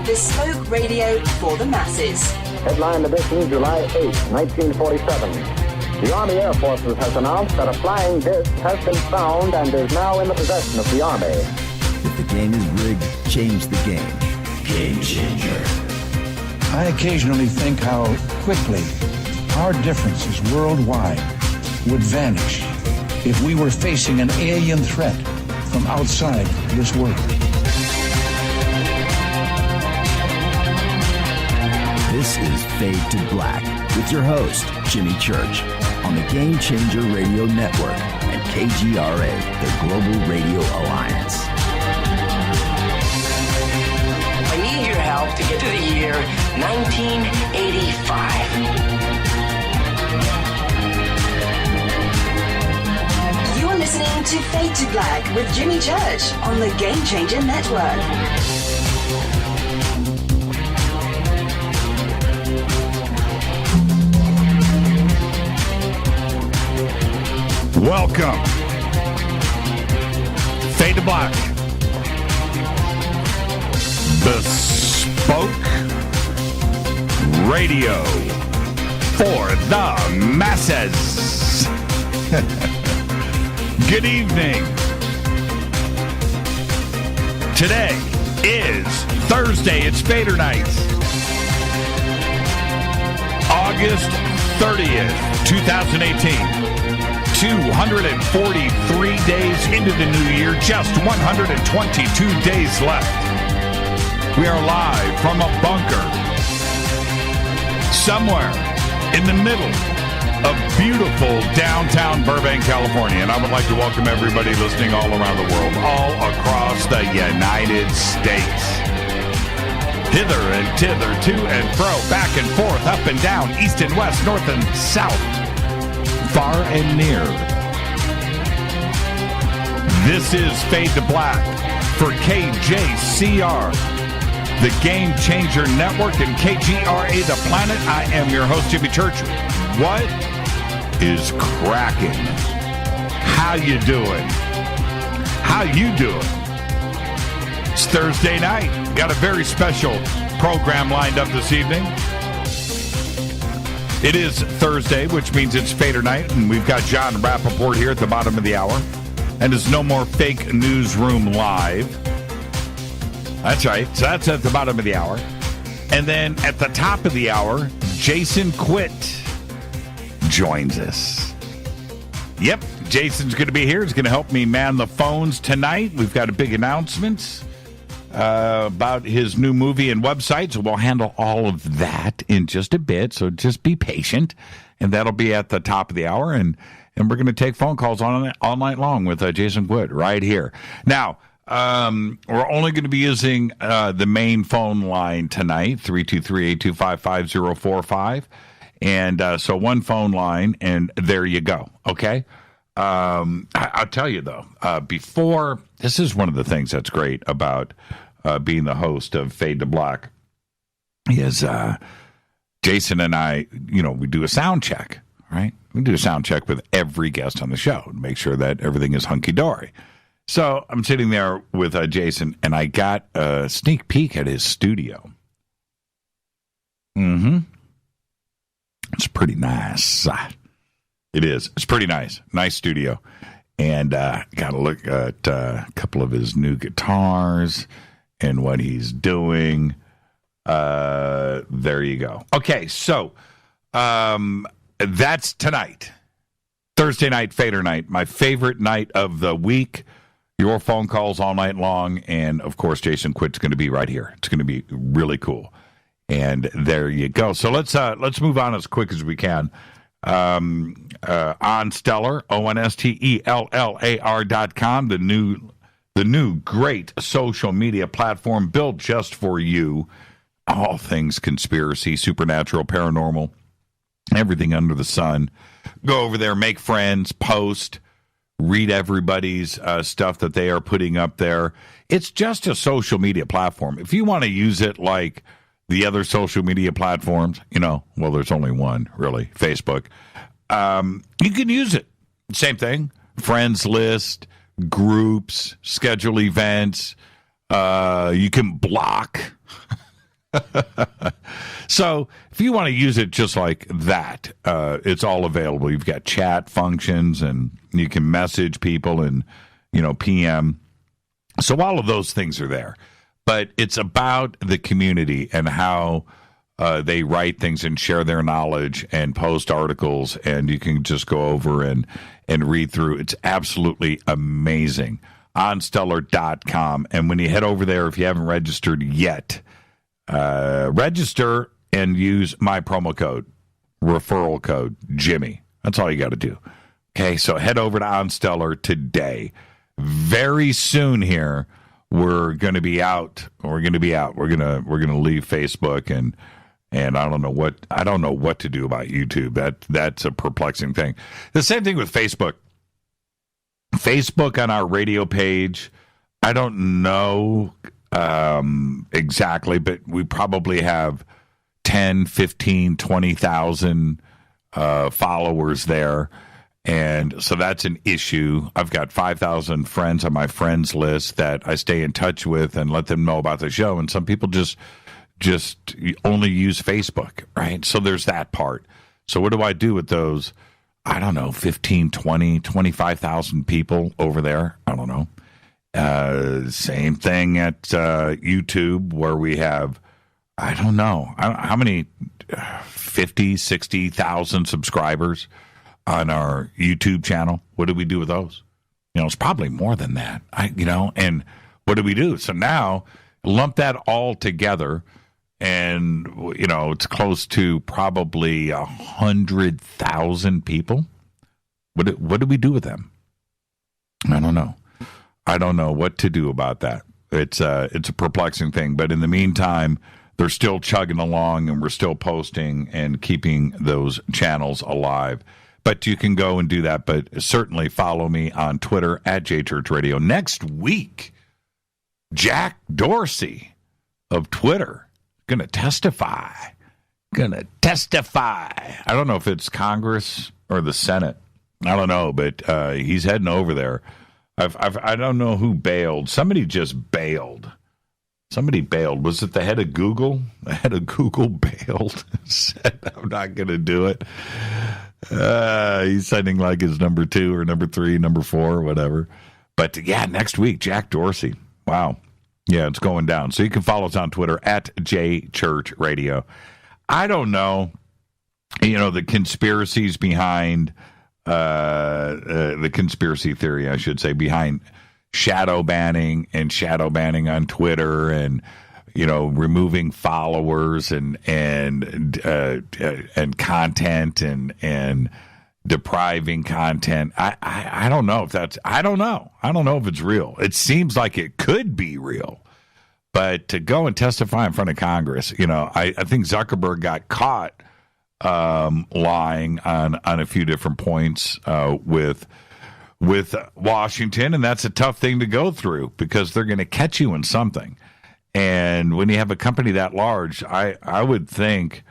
bespoke radio for the masses. Headline edition, July 8, 1947. The Army Air Forces has announced that a flying disc has been found and is now in the possession of the Army. If the game is rigged, change the game. Game changer. I occasionally think how quickly our differences worldwide would vanish if we were facing an alien threat from outside this world. This is Fade to Black with your host, Jimmy Church, on the Game Changer Radio Network and KGRA, the Global Radio Alliance. I need your help to get to the year 1985. You're listening to Fade to Black with Jimmy Church on the Game Changer Network. Welcome. Fade to Black. Bespoke radio for the masses. Good evening. Today is Thursday. It's Fadernight. August 30th, 2018. 243 days into the new year, just 122 days left. We are live from a bunker somewhere in the middle of beautiful downtown Burbank, California. And I would like to welcome everybody listening all around the world, all across the United States. Hither and thither, to and fro, back and forth, up and down, east and west, north and south. Far and near. This is Fade to Black for KJCR, the Game Changer Network, and KGRA, the Planet. I am your host, Jimmy Church. What is cracking? How you doing? How you doing? It's Thursday night. Got a very special program lined up this evening. It is Thursday, which means it's Fadernight, and we've got Jon Rappoport here at the bottom of the hour. And it's No More Fake Newsroom Live. That's right. So that's at the bottom of the hour. And then at the top of the hour, Jason Quitt joins us. Yep, Jason's going to be here. He's going to help me man the phones tonight. We've got a big announcement about his new movie and website, so we'll handle all of that in just a bit, so just be patient, and that'll be at the top of the hour, and we're going to take phone calls all night long with Jason Quitt right here. Now, we're only going to be using the main phone line tonight, 323-825-5045, and so one phone line, and there you go, okay? I'll tell you, though, before, this is one of the things that's great about being the host of Fade to Black, is Jason and I, we do a sound check, right? We do a sound check with every guest on the show to make sure that everything is hunky-dory. So I'm sitting there with Jason, and I got a sneak peek at his studio. It's pretty nice. It is. It's pretty nice. Nice studio. And got to look at a couple of his new guitars and what he's doing. There you go. Okay, so that's tonight. Thursday night, Fader night, my favorite night of the week. Your phone calls all night long. And, of course, Jason Quitt's going to be right here. It's going to be really cool. And there you go. So let's move on as quick as we can. On Stellar, ONSTELLAR.com, the new great social media platform built just for you. All things conspiracy, supernatural, paranormal, everything under the sun. Go over there, make friends, post, read everybody's stuff that they are putting up there. It's just a social media platform. If you want to use it like the other social media platforms, well, there's only one, really, Facebook. You can use it. Same thing. Friends list, groups, schedule events. You can block. So if you want to use it just like that, it's all available. You've got chat functions, and you can message people and, PM. So all of those things are there. But it's about the community and how they write things and share their knowledge and post articles, and you can just go over and read through. It's absolutely amazing. OnStellar.com. And when you head over there, if you haven't registered yet, register and use my promo code, referral code, Jimmy. That's all you got to do. Okay, so head over to OnStellar today. Very soon here, we're going to be out. We're going to leave Facebook, and I don't know what to do about YouTube. That's a perplexing thing. The same thing with Facebook. Facebook on our radio page, I don't know exactly, but we probably have 10, 15, 20,000 followers there. And so that's an issue. I've got 5,000 friends on my friends list that I stay in touch with and let them know about the show. And some people just only use Facebook, right? So there's that part. So what do I do with those, I don't know, 15, 20, 25,000 people over there? I don't know. Same thing at YouTube, where we have, I don't know, how many, 50, 60,000 subscribers on our YouTube channel. What do we do with those? It's probably more than that. And what do we do? So now lump that all together, and it's close to probably 100,000 people. What do we do with them? I don't know. I don't know what to do about that. It's a perplexing thing. But in the meantime, they're still chugging along, and we're still posting and keeping those channels alive. But you can go and do that. But certainly follow me on Twitter at JChurchRadio. Next week, Jack Dorsey of Twitter going to testify. I don't know if it's Congress or the Senate. I don't know, but he's heading over there. I don't know who bailed. Somebody just bailed. Somebody bailed. Was it the head of Google? The head of Google bailed. Said, I'm not going to do it. He's sending like his number 2 or number 3, number 4, or whatever. But yeah, next week, Jack Dorsey. Wow. Yeah, it's going down. So you can follow us on Twitter at JChurchRadio. I don't know, the conspiracies behind, the conspiracy theory, I should say, behind shadow banning on Twitter, and removing followers and content and depriving content. I don't know if that's, I don't know if it's real. It seems like it could be real, but to go and testify in front of Congress, I think Zuckerberg got caught lying on a few different points with Washington, and that's a tough thing to go through because they're going to catch you in something. And when you have a company that large, I would think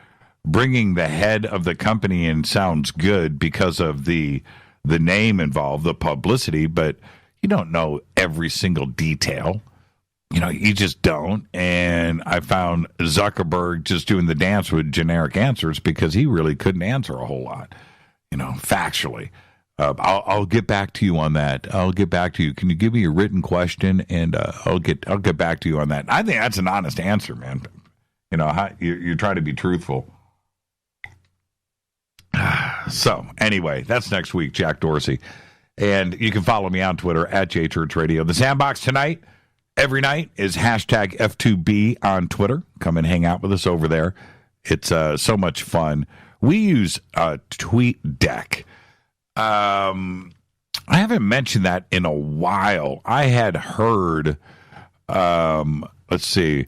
bringing the head of the company in sounds good because of the name involved, the publicity, but you don't know every single detail. You just don't. And I found Zuckerberg just doing the dance with generic answers because he really couldn't answer a whole lot, factually. I'll get back to you on that. I'll get back to you. Can you give me a written question, and I'll get back to you on that. I think that's an honest answer, man. You're trying to be truthful. So anyway, that's next week, Jack Dorsey, and you can follow me on Twitter at JChurchRadio. The Sandbox tonight, every night, is hashtag F2B on Twitter. Come and hang out with us over there. It's so much fun. We use TweetDeck. I haven't mentioned that in a while. I had heard, let's see,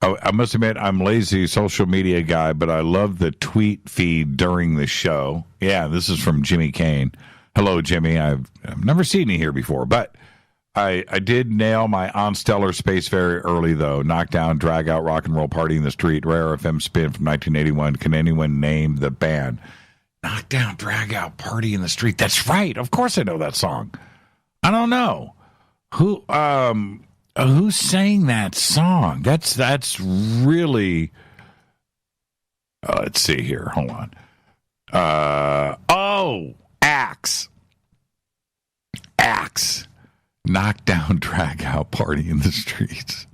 I must admit I'm lazy social media guy, but I love the tweet feed during the show. Yeah, this is from Jimmy Kane. Hello, Jimmy. I've never seen you here before, but I did nail my OnStellar space very early, though. Knockdown, drag out, rock and roll party in the street, rare FM spin from 1981. Can anyone name the band? Knockdown, drag out, party in the street. That's right. Of course I know that song. I don't know. Who, Who sang that song? That's really. Let's see here. Hold on. Axe. Knockdown, drag out, party in the streets.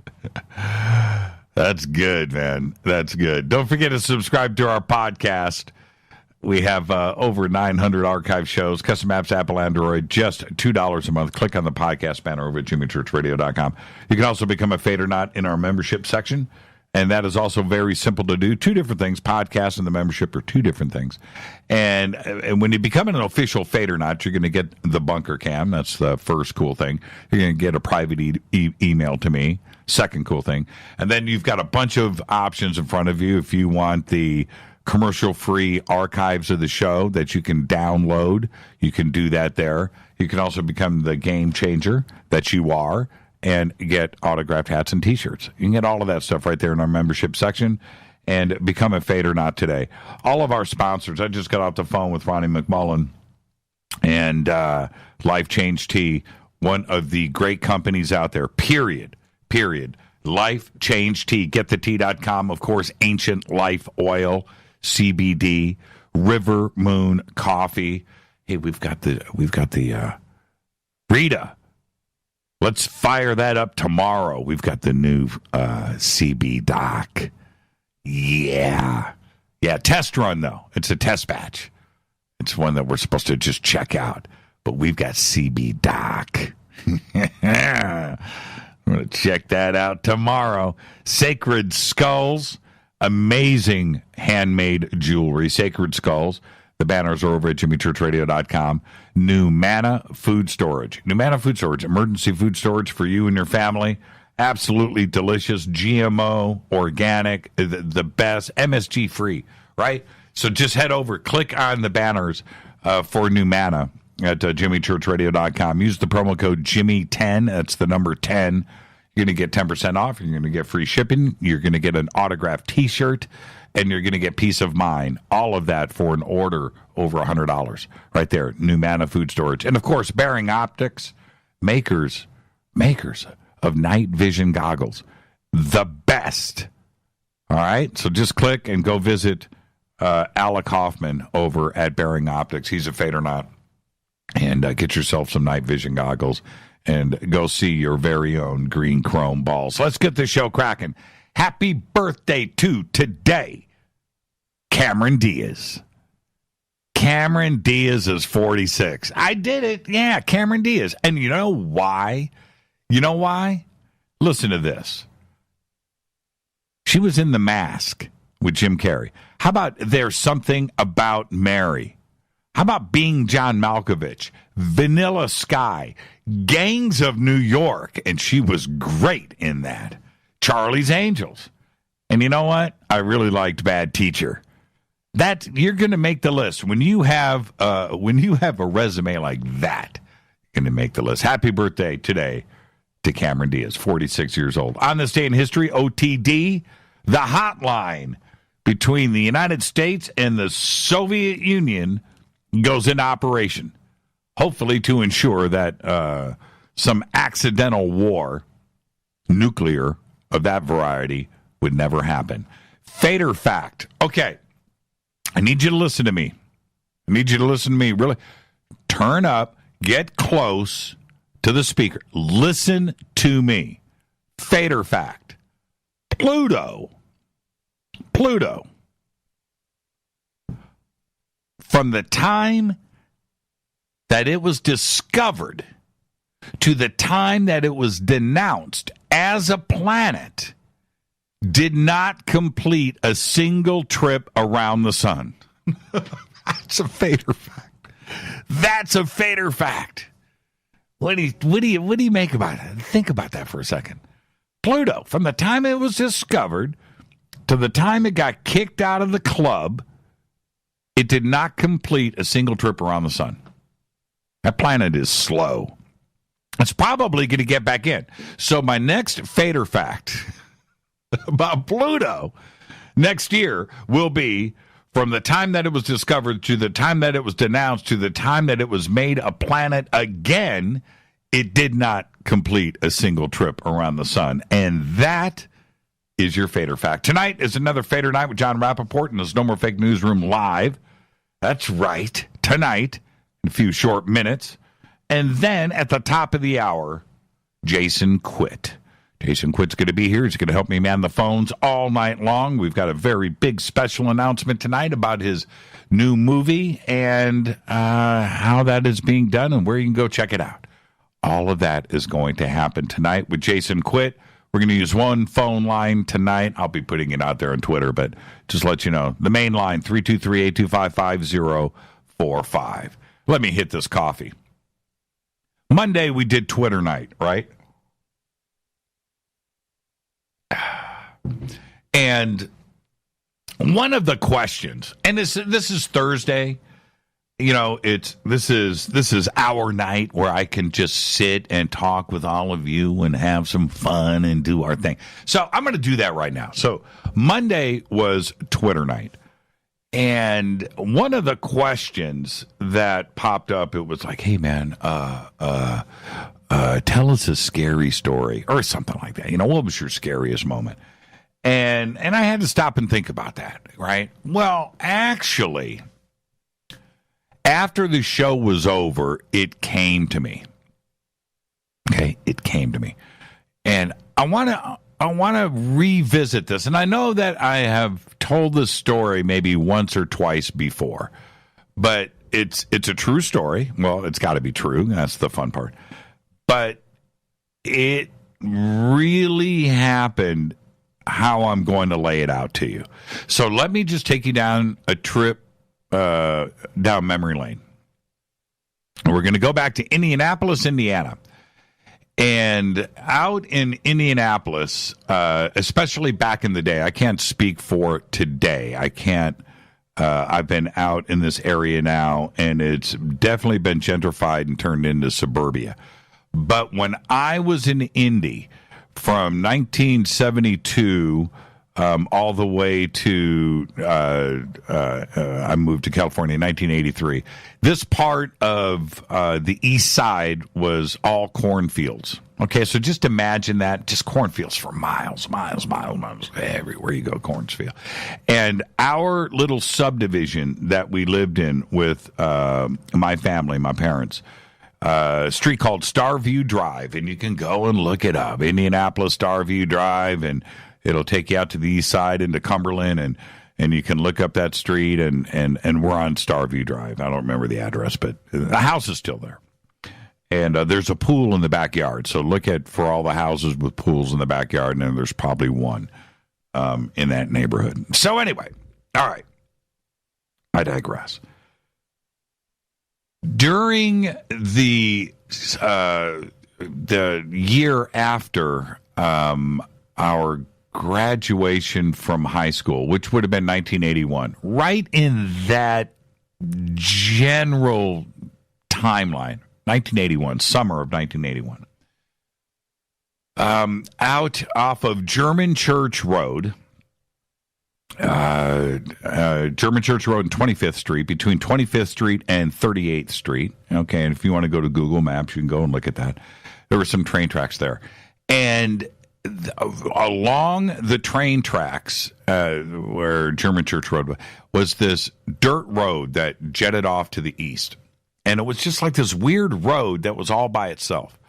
That's good, man. That's good. Don't forget to subscribe to our podcast. We have over 900 archive shows, custom apps, Apple, Android, just $2 a month. Click on the podcast banner over at jimmychurchradio.com. You can also become a Fadernight in our membership section, and that is also very simple to do. Two different things. Podcast and the membership are two different things. And when you become an official Fadernight, you're going to get the bunker cam. That's the first cool thing. You're going to get a private email to me. Second cool thing. And then you've got a bunch of options in front of you if you want the commercial-free archives of the show that you can download. You can do that there. You can also become the game changer that you are and get autographed hats and T-shirts. You can get all of that stuff right there in our membership section and become a Fadernight today. All of our sponsors, I just got off the phone with Ronnie McMullen and Life Change Tea, one of the great companies out there, period. Life Change Tea. GetTheTea.com. Of course, Ancient Life Oil, CBD, River Moon Coffee. Hey, we've got the Rita. Let's fire that up tomorrow. We've got the new CB Doc. Yeah, test run, though. It's a test batch. It's one that we're supposed to just check out. But we've got CB Doc. I'm going to check that out tomorrow. Sacred Skulls, amazing handmade jewelry. Sacred Skulls. The banners are over at jimmychurchradio.com. Numana Food Storage. Numana Food Storage, emergency food storage for you and your family. Absolutely delicious, GMO, organic, the best, MSG free, right? So just head over, click on the banners for Numana at jimmychurchradio.com. Use the promo code Jimmy10. That's the number 10. You're going to get 10% off. You're going to get free shipping. You're going to get an autographed T-shirt, and you're going to get peace of mind. All of that for an order over $100 right there. Numana Food Storage. And, of course, Bearing Optics, makers of night vision goggles. The best. All right? So just click and go visit Alec Hoffman over at Bearing Optics. He's a Fadernight. And get yourself some night vision goggles and go see your very own green chrome balls. Let's get this show cracking. Happy birthday to today, Cameron Diaz. Cameron Diaz is 46. I did it. Yeah, Cameron Diaz. And you know why? Listen to this. She was in The Mask with Jim Carrey. How about There's Something About Mary? How about Being John Malkovich? Vanilla Sky, Gangs of New York, and she was great in that. Charlie's Angels. And you know what? I really liked Bad Teacher. That you're going to make the list. When you have a resume like that, you're going to make the list. Happy birthday today to Cameron Diaz, 46 years old. On this day in history, OTD, the hotline between the United States and the Soviet Union goes into operation, hopefully to ensure that some accidental war, nuclear of that variety, would never happen. Fader fact. Okay, I need you to listen to me. Really. Turn up, get close to the speaker. Listen to me. Fader fact. Pluto. From the time that it was discovered to the time that it was denounced as a planet, did not complete a single trip around the sun. That's a Fader fact. What do you make about it? Think about that for a second. Pluto, from the time it was discovered to the time it got kicked out of the club, it did not complete a single trip around the sun. That planet is slow. It's probably going to get back in. So my next Fader fact about Pluto next year will be from the time that it was discovered to the time that it was denounced to the time that it was made a planet again, it did not complete a single trip around the sun. And that is your Fader Fact. Tonight is another Fader Night with Jon Rappoport, and there's No More Fake Newsroom live. That's right, tonight, in a few short minutes. And then at the top of the hour, Jason Quitt. Jason Quitt's going to be here. He's going to help me man the phones all night long. We've got a very big special announcement tonight about his new movie and how that is being done and where you can go check it out. All of that is going to happen tonight with Jason Quitt. We're going to use one phone line tonight. I'll be putting it out there on Twitter, but just let you know. The main line, 323-825-5045. Let me hit this coffee. Monday, we did Twitter night, right? And one of the questions, and this is Thursday, you know, this is our night where I can just sit and talk with all of you and have some fun and do our thing. So I'm going to do that right now. So Monday was Twitter night. And one of the questions that popped up, it was like, hey, man, tell us a scary story or something like that. You know, what was your scariest moment? And I had to stop and think about that, right? Well, actually, after the show was over, it came to me. Okay, it came to me. And I want to revisit this. And I know that I have told this story maybe once or twice before, but it's a true story. Well, it's got to be true. That's the fun part. But it really happened how I'm going to lay it out to you. So let me just take you down a trip down memory lane. We're going to go back to Indianapolis, Indiana. And out in Indianapolis, especially back in the day, I can't speak for today. I can't. I've been out in this area now, and it's definitely been gentrified and turned into suburbia. But when I was in Indy from 1972 all the way to I moved to California in 1983. This part of the east side was all cornfields. Okay, so just imagine that, just cornfields for miles, everywhere you go, cornfield. And our little subdivision that we lived in with my family, my parents, street called Starview Drive, and you can go and look it up, Indianapolis Starview Drive, and it'll take you out to the east side into Cumberland, and you can look up that street, and we're on Starview Drive. I don't remember the address, but the house is still there. And there's a pool in the backyard, so look for all the houses with pools in the backyard, and there's probably one in that neighborhood. So anyway, all right, I digress. During the year after our graduation from high school, which would have been 1981, right in that general timeline, 1981, summer of 1981, out off of German Church Road, German Church Road and 25th Street, between 25th Street and 38th Street. Okay, and if you want to go to Google Maps, you can go and look at that. There were some train tracks there. And along the train tracks where German Church Road was this dirt road that jetted off to the east. And it was just like this weird road that was all by itself.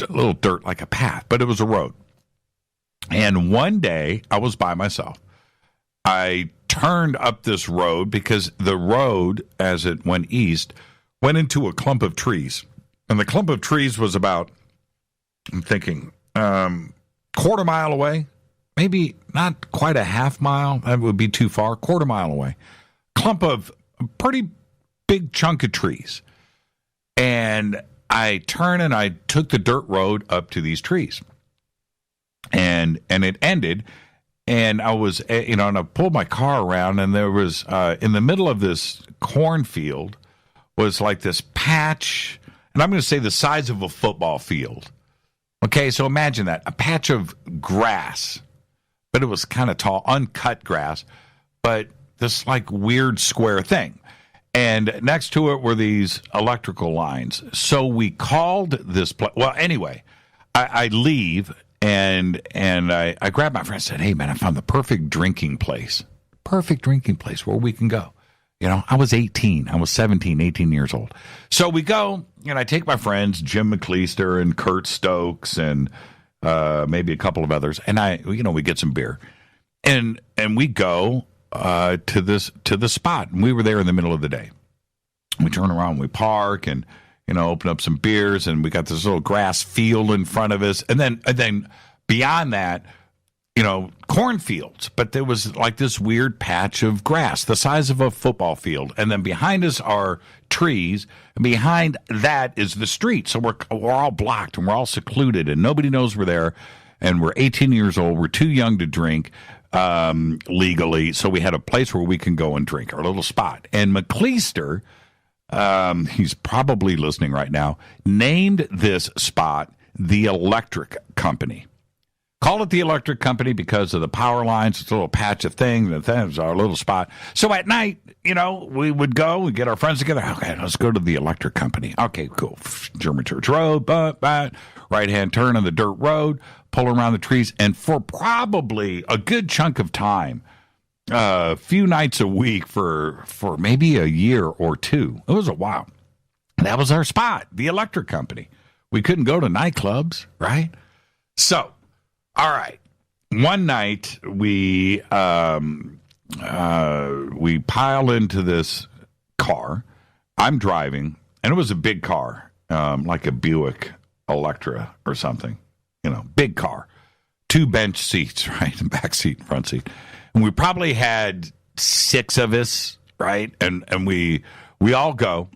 A little dirt like a path, but it was a road. And one day, I was by myself. I turned up this road because the road, as it went east, went into a clump of trees. And the clump of trees was about, I'm thinking, quarter mile away. Maybe not quite a half mile. That would be too far. Quarter mile away. Clump of a pretty big chunk of trees. And I turned and I took the dirt road up to these trees. And it ended. And I was, and I pulled my car around, and there was, in the middle of this cornfield, was like this patch, and I'm going to say the size of a football field. Okay, so imagine that, a patch of grass, but it was kind of tall, uncut grass, but this like weird square thing. And next to it were these electrical lines. So we called this place, well, anyway, I leave and I grab my friend and said, hey, man, I found the perfect drinking place where we can go. You know, I was 18. I was 17, 18 years old. So we go, and I take my friends, Jim McLeister and Kurt Stokes and maybe a couple of others, and we get some beer. And we go to the spot. And we were there in the middle of the day. We turn around, we park, and open up some beers, and we got this little grass field in front of us. And then beyond that, cornfields, but there was like this weird patch of grass the size of a football field, and then behind us are trees, and behind that is the street. So we're all blocked and we're all secluded, and nobody knows we're there. And we're 18 years old. We're too young to drink legally, so we had a place where we can go and drink, our little spot. And McLeister, he's probably listening right now, named this spot the Electric Company. Call it the Electric Company because of the power lines. It's a little patch of thing. That was our little spot. So at night, we would go, we'd get our friends together. Okay, let's go to the Electric Company. Okay, cool. German Church Road, right-hand turn on the dirt road, pull around the trees. And for probably a good chunk of time, a few nights a week for maybe a year or two, it was a while, that was our spot, the Electric Company. We couldn't go to nightclubs, right? So, all right. One night we pile into this car. I'm driving, and it was a big car, like a Buick Electra or something. Big car, 2 bench seats, right, back seat, front seat, and we probably had 6 of us, right, and we all go,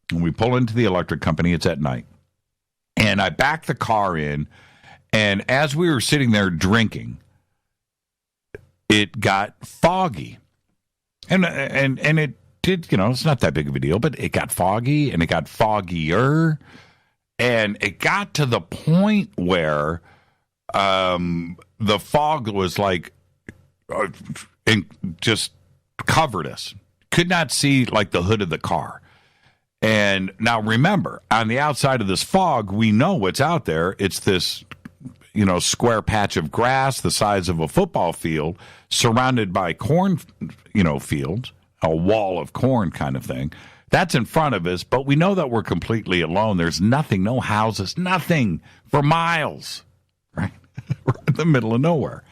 and we pull into the Electric Company. It's at night, and I back the car in. And as we were sitting there drinking, it got foggy. And it did, it's not that big of a deal, but it got foggy and it got foggier. And it got to the point where the fog was like, just covered us. Could not see like the hood of the car. And now remember, on the outside of this fog, we know what's out there. It's this square patch of grass the size of a football field surrounded by corn, fields, a wall of corn kind of thing. That's in front of us, but we know that we're completely alone. There's nothing, no houses, nothing for miles, right? We're in the middle of nowhere.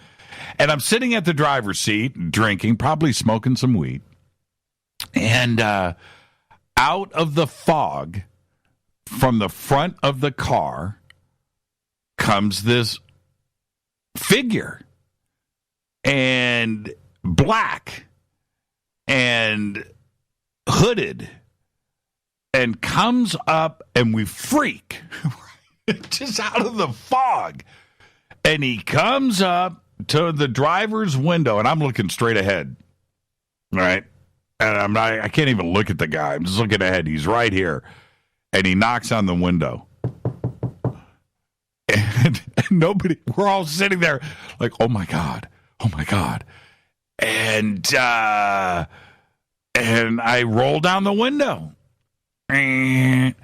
And I'm sitting at the driver's seat, drinking, probably smoking some weed. And out of the fog from the front of the car comes this figure, and black and hooded, and comes up, and we freak just out of the fog. And he comes up to the driver's window, and I'm looking straight ahead, right? And I can't even look at the guy. I'm just looking ahead. He's right here, and he knocks on the window. And nobody, we're all sitting there like, oh my God. And I roll down the window. And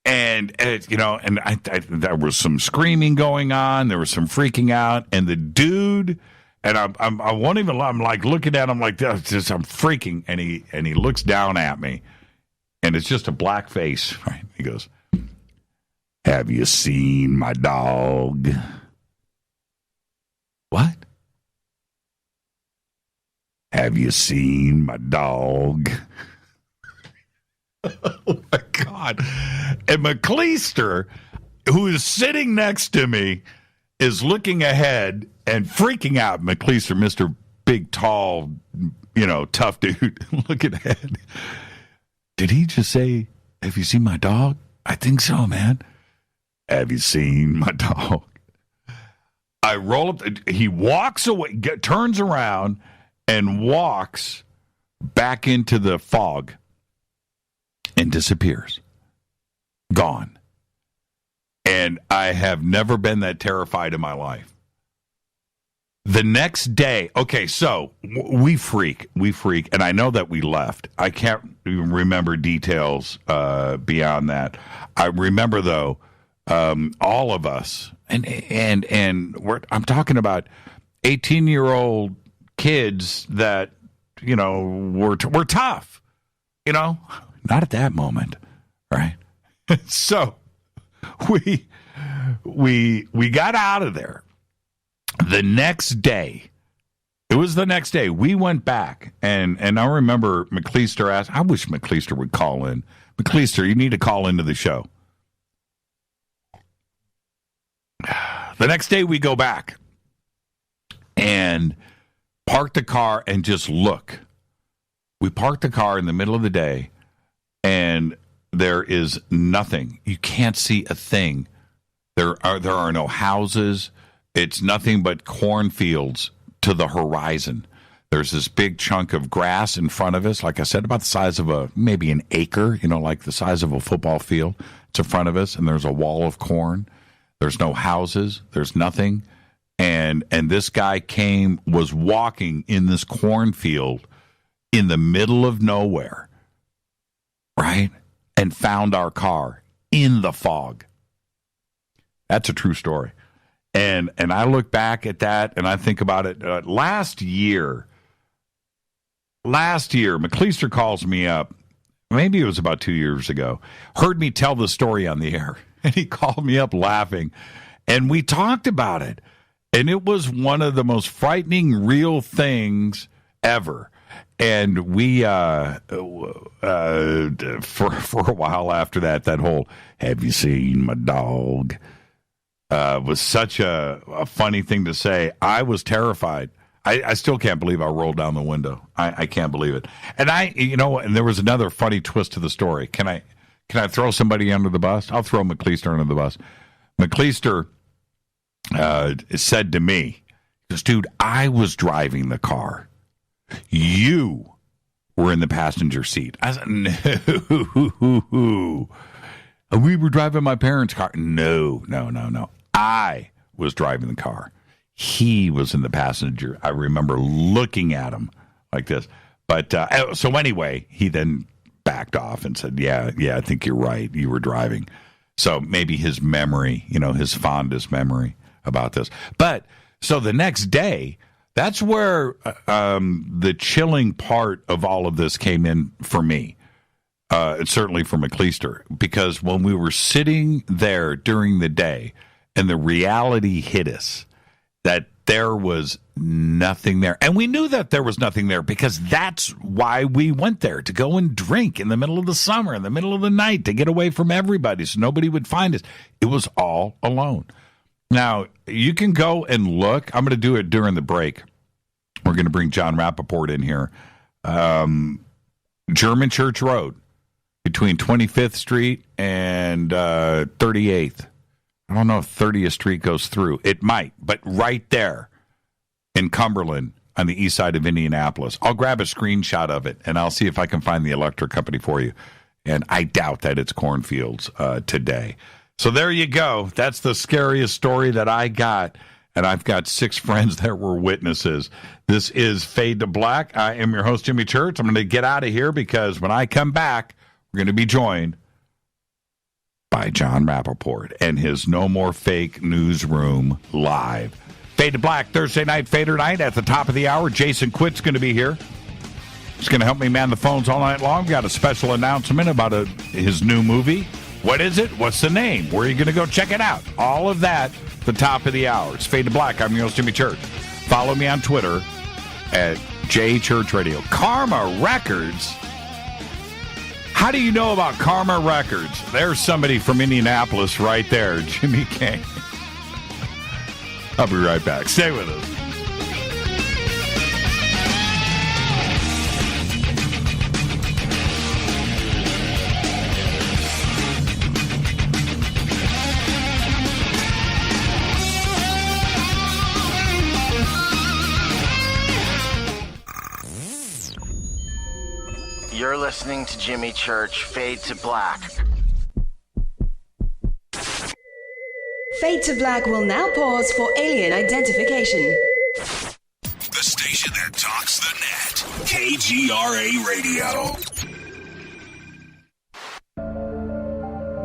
there was some screaming going on. There was some freaking out. And the dude, and I won't even, I'm like looking at him like this, I'm freaking. And he looks down at me, and it's just a black face, right? He goes, have you seen my dog? What? Have you seen my dog? Oh, my God. And McLeister, who is sitting next to me, is looking ahead and freaking out. McLeister, Mr. Big, tall, tough dude, looking ahead. Did he just say, have you seen my dog? I think so, man. Have you seen my dog? I roll up. He walks away, turns around, and walks back into the fog and disappears. Gone. And I have never been that terrified in my life. The next day, okay, so we freak, and I know that we left. I can't even remember details beyond that. I remember, though, all of us, and I'm talking about 18-year-old kids that, you know, were tough, you know, not at that moment, right? So we got out of there. The next day, we went back, and I remember McCleister asked, I wish McCleister would call in. McCleister, you need to call into the show. The next day we go back and park the car and just look. We parked the car in the middle of the day, and there is nothing. You can't see a thing. There are no houses. It's nothing but cornfields to the horizon. There's this big chunk of grass in front of us, like I said, about the size of maybe an acre, you know, like the size of a football field. It's in front of us, and there's a wall of corn. There's no houses. There's nothing. And this guy was walking in this cornfield in the middle of nowhere, right? And found our car in the fog. That's a true story. And I look back at that, and I think about it. Last year, McCleister calls me up. Maybe it was about 2 years ago. Heard me tell the story on the air, and he called me up laughing, and we talked about it. And it was one of the most frightening real things ever. And we, for a while after that whole "have you seen my dog?" Was such a funny thing to say. I was terrified. I still can't believe I rolled down the window. I can't believe it. And and there was another funny twist to the story. Can I throw somebody under the bus? I'll throw McCleister under the bus. McCleister said to me, he goes, "Dude, I was driving the car. You were in the passenger seat." I said, "No. We were driving my parents' car." No. I was driving the car. He was in the passenger. I remember looking at him like this. But so anyway, he then backed off and said, yeah, I think you're right. You were driving. So maybe his memory, his fondest memory about this. But so the next day, that's where the chilling part of all of this came in for me. Certainly for McCleister, because when we were sitting there during the day and the reality hit us that there was nothing there. And we knew that there was nothing there because that's why we went there, to go and drink in the middle of the summer, in the middle of the night, to get away from everybody so nobody would find us. It was all alone. Now, you can go and look. I'm going to do it during the break. We're going to bring Jon Rappoport in here. German Church Road, between 25th Street and 38th. I don't know if 30th Street goes through. It might, but right there in Cumberland on the east side of Indianapolis. I'll grab a screenshot of it, and I'll see if I can find the electric company for you. And I doubt that it's cornfields today. So there you go. That's the scariest story that I got. And I've got 6 friends that were witnesses. This is Fade to Black. I am your host, Jimmy Church. I'm going to get out of here because when I come back, we're going to be joined by Jon Rappoport and his No More Fake Newsroom Live. Fade to Black, Thursday night, Fadernight at the top of the hour. Jason Quitt's going to be here. He's going to help me man the phones all night long. We got a special announcement about his new movie. What is it? What's the name? Where are you going to go check it out? All of that at the top of the hour. It's Fade to Black. I'm your host, Jimmy Church. Follow me on Twitter at JChurchRadio. Karma Records. How do you know about Karma Records? There's somebody from Indianapolis right there, Jimmy King. I'll be right back. Stay with us. You're listening to Jimmy Church, Fade to Black. Fade to Black will now pause for alien identification. The station that talks the net. KGRA Radio.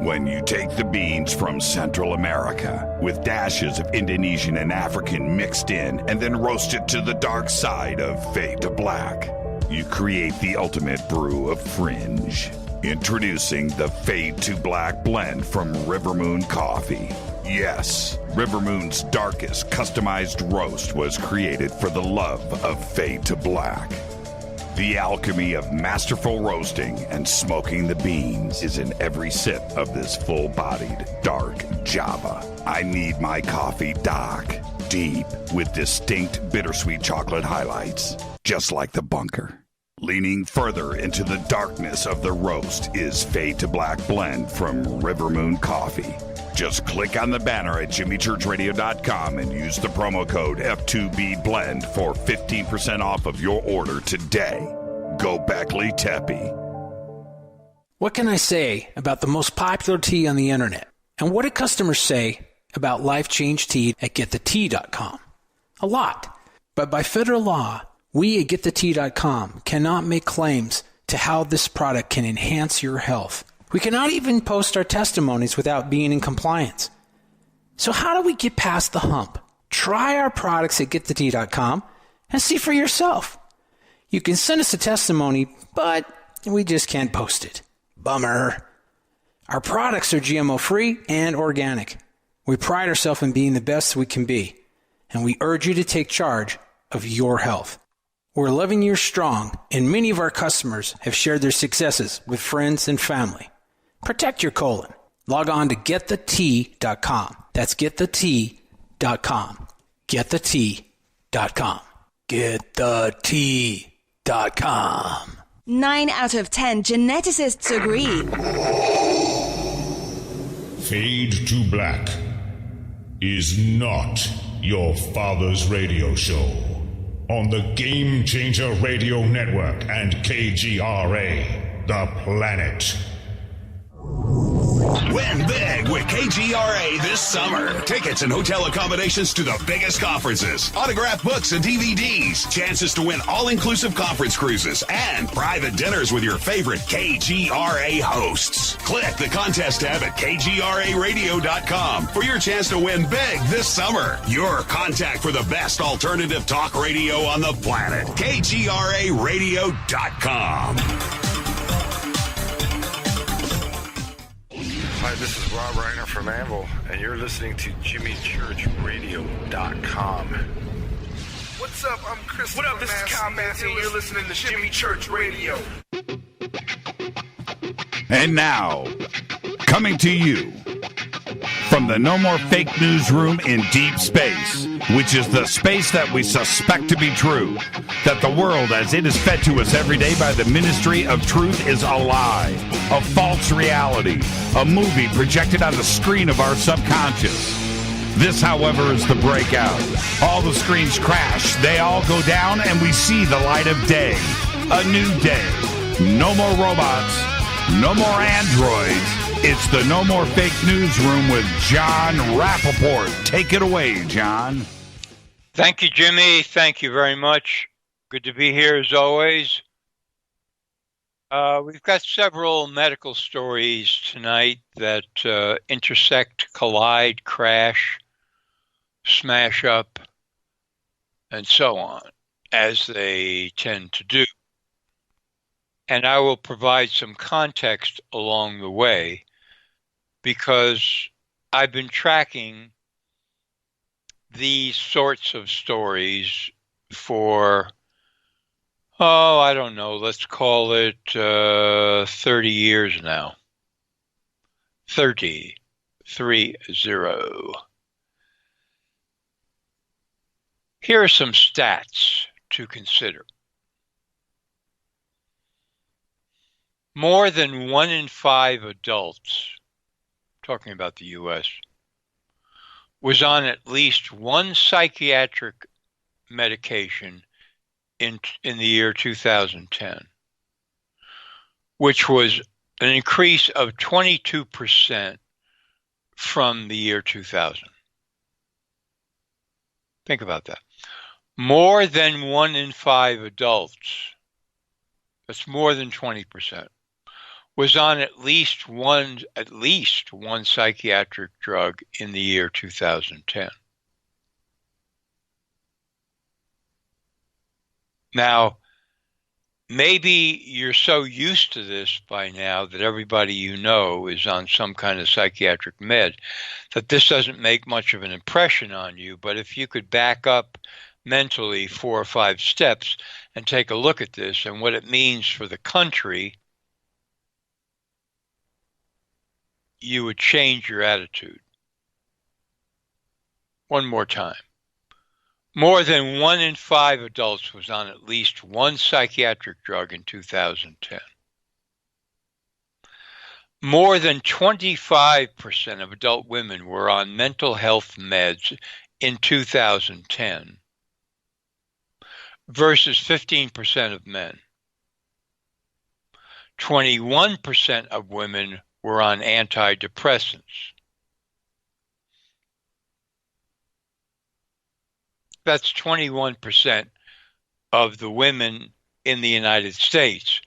When you take the beans from Central America with dashes of Indonesian and African mixed in and then roast it to the dark side of fade to black, you create the ultimate brew of fringe. Introducing the Fade to Black blend from Rivermoon Coffee. Yes, Rivermoon's darkest customized roast was created for the love of Fade to Black. The alchemy of masterful roasting and smoking the beans is in every sip of this full-bodied, dark Java. I need my coffee dark, deep, with distinct bittersweet chocolate highlights, just like the bunker. Leaning further into the darkness of the roast is Fade to Black blend from Rivermoon Coffee. Just click on the banner at jimmychurchradio.com and use the promo code F2BBLEND for 15% off of your order today. Go Beckley Teppy. What can I say about the most popular tea on the internet? And what do customers say about Life Change Tea at getthetea.com? A lot. But by federal law, we at getthetea.com cannot make claims to how this product can enhance your health. We cannot even post our testimonies without being in compliance. So how do we get past the hump? Try our products at getthetea.com and see for yourself. You can send us a testimony, but we just can't post it. Bummer. Our products are GMO-free and organic. We pride ourselves in being the best we can be, and we urge you to take charge of your health. We're 11 years strong, and many of our customers have shared their successes with friends and family. Protect your colon. Log on to getthetea.com. That's getthetea.com. Getthetea.com. Getthetea.com. 9 out of 10 geneticists agree. Fade to Black is not your father's radio show. On the Game Changer Radio Network and KGRA, The Planet. Win big with KGRA this summer. Tickets and hotel accommodations to the biggest conferences, autographed books and DVDs, chances to win all-inclusive conference cruises, and private dinners with your favorite KGRA hosts. Click the contest tab at kgraradio.com for your chance to win big this summer. Your contact for the best alternative talk radio on the planet. kgraradio.com. Hi, this is Rob Reiner from Anvil, and you're listening to JimmyChurchRadio.com. What's up? I'm Chris. What up? This is Kyle Matthew, and you're listening to Jimmy Church Radio. And now, coming to you from the No More Fake Newsroom in deep space, which is the space that we suspect to be true, that the world as it is fed to us every day by the ministry of truth is a lie, a false reality, a movie projected on the screen of our subconscious. This, however, is the breakout. All the screens crash, they all go down, and we see the light of day. A new day. No more robots, no more androids. It's the No More Fake Newsroom with Jon Rappoport. Take it away, John. Thank you, Jimmy. Thank you very much. Good to be here as always. We've got several medical stories tonight that intersect, collide, crash, smash up, and so on, as they tend to do. And I will provide some context along the way, because I've been tracking these sorts of stories for, I don't know, let's call it 30 years now. 30. Here are some stats to consider. More than 1 in 5 adults, talking about the U.S., was on at least one psychiatric medication in the year 2010, which was an increase of 22% from the year 2000. Think about that. More than 1 in 5 adults, that's more than 20%, was on at least one psychiatric drug in the year 2010. Now, maybe you're so used to this by now that everybody you know is on some kind of psychiatric med that this doesn't make much of an impression on you. But if you could back up mentally 4 or 5 steps and take a look at this and what it means for the country, you would change your attitude. One more time. More than 1 in 5 adults was on at least one psychiatric drug in 2010. More than 25% of adult women were on mental health meds in 2010 versus 15% of men. 21% of women were on antidepressants. That's 21% of the women in the United States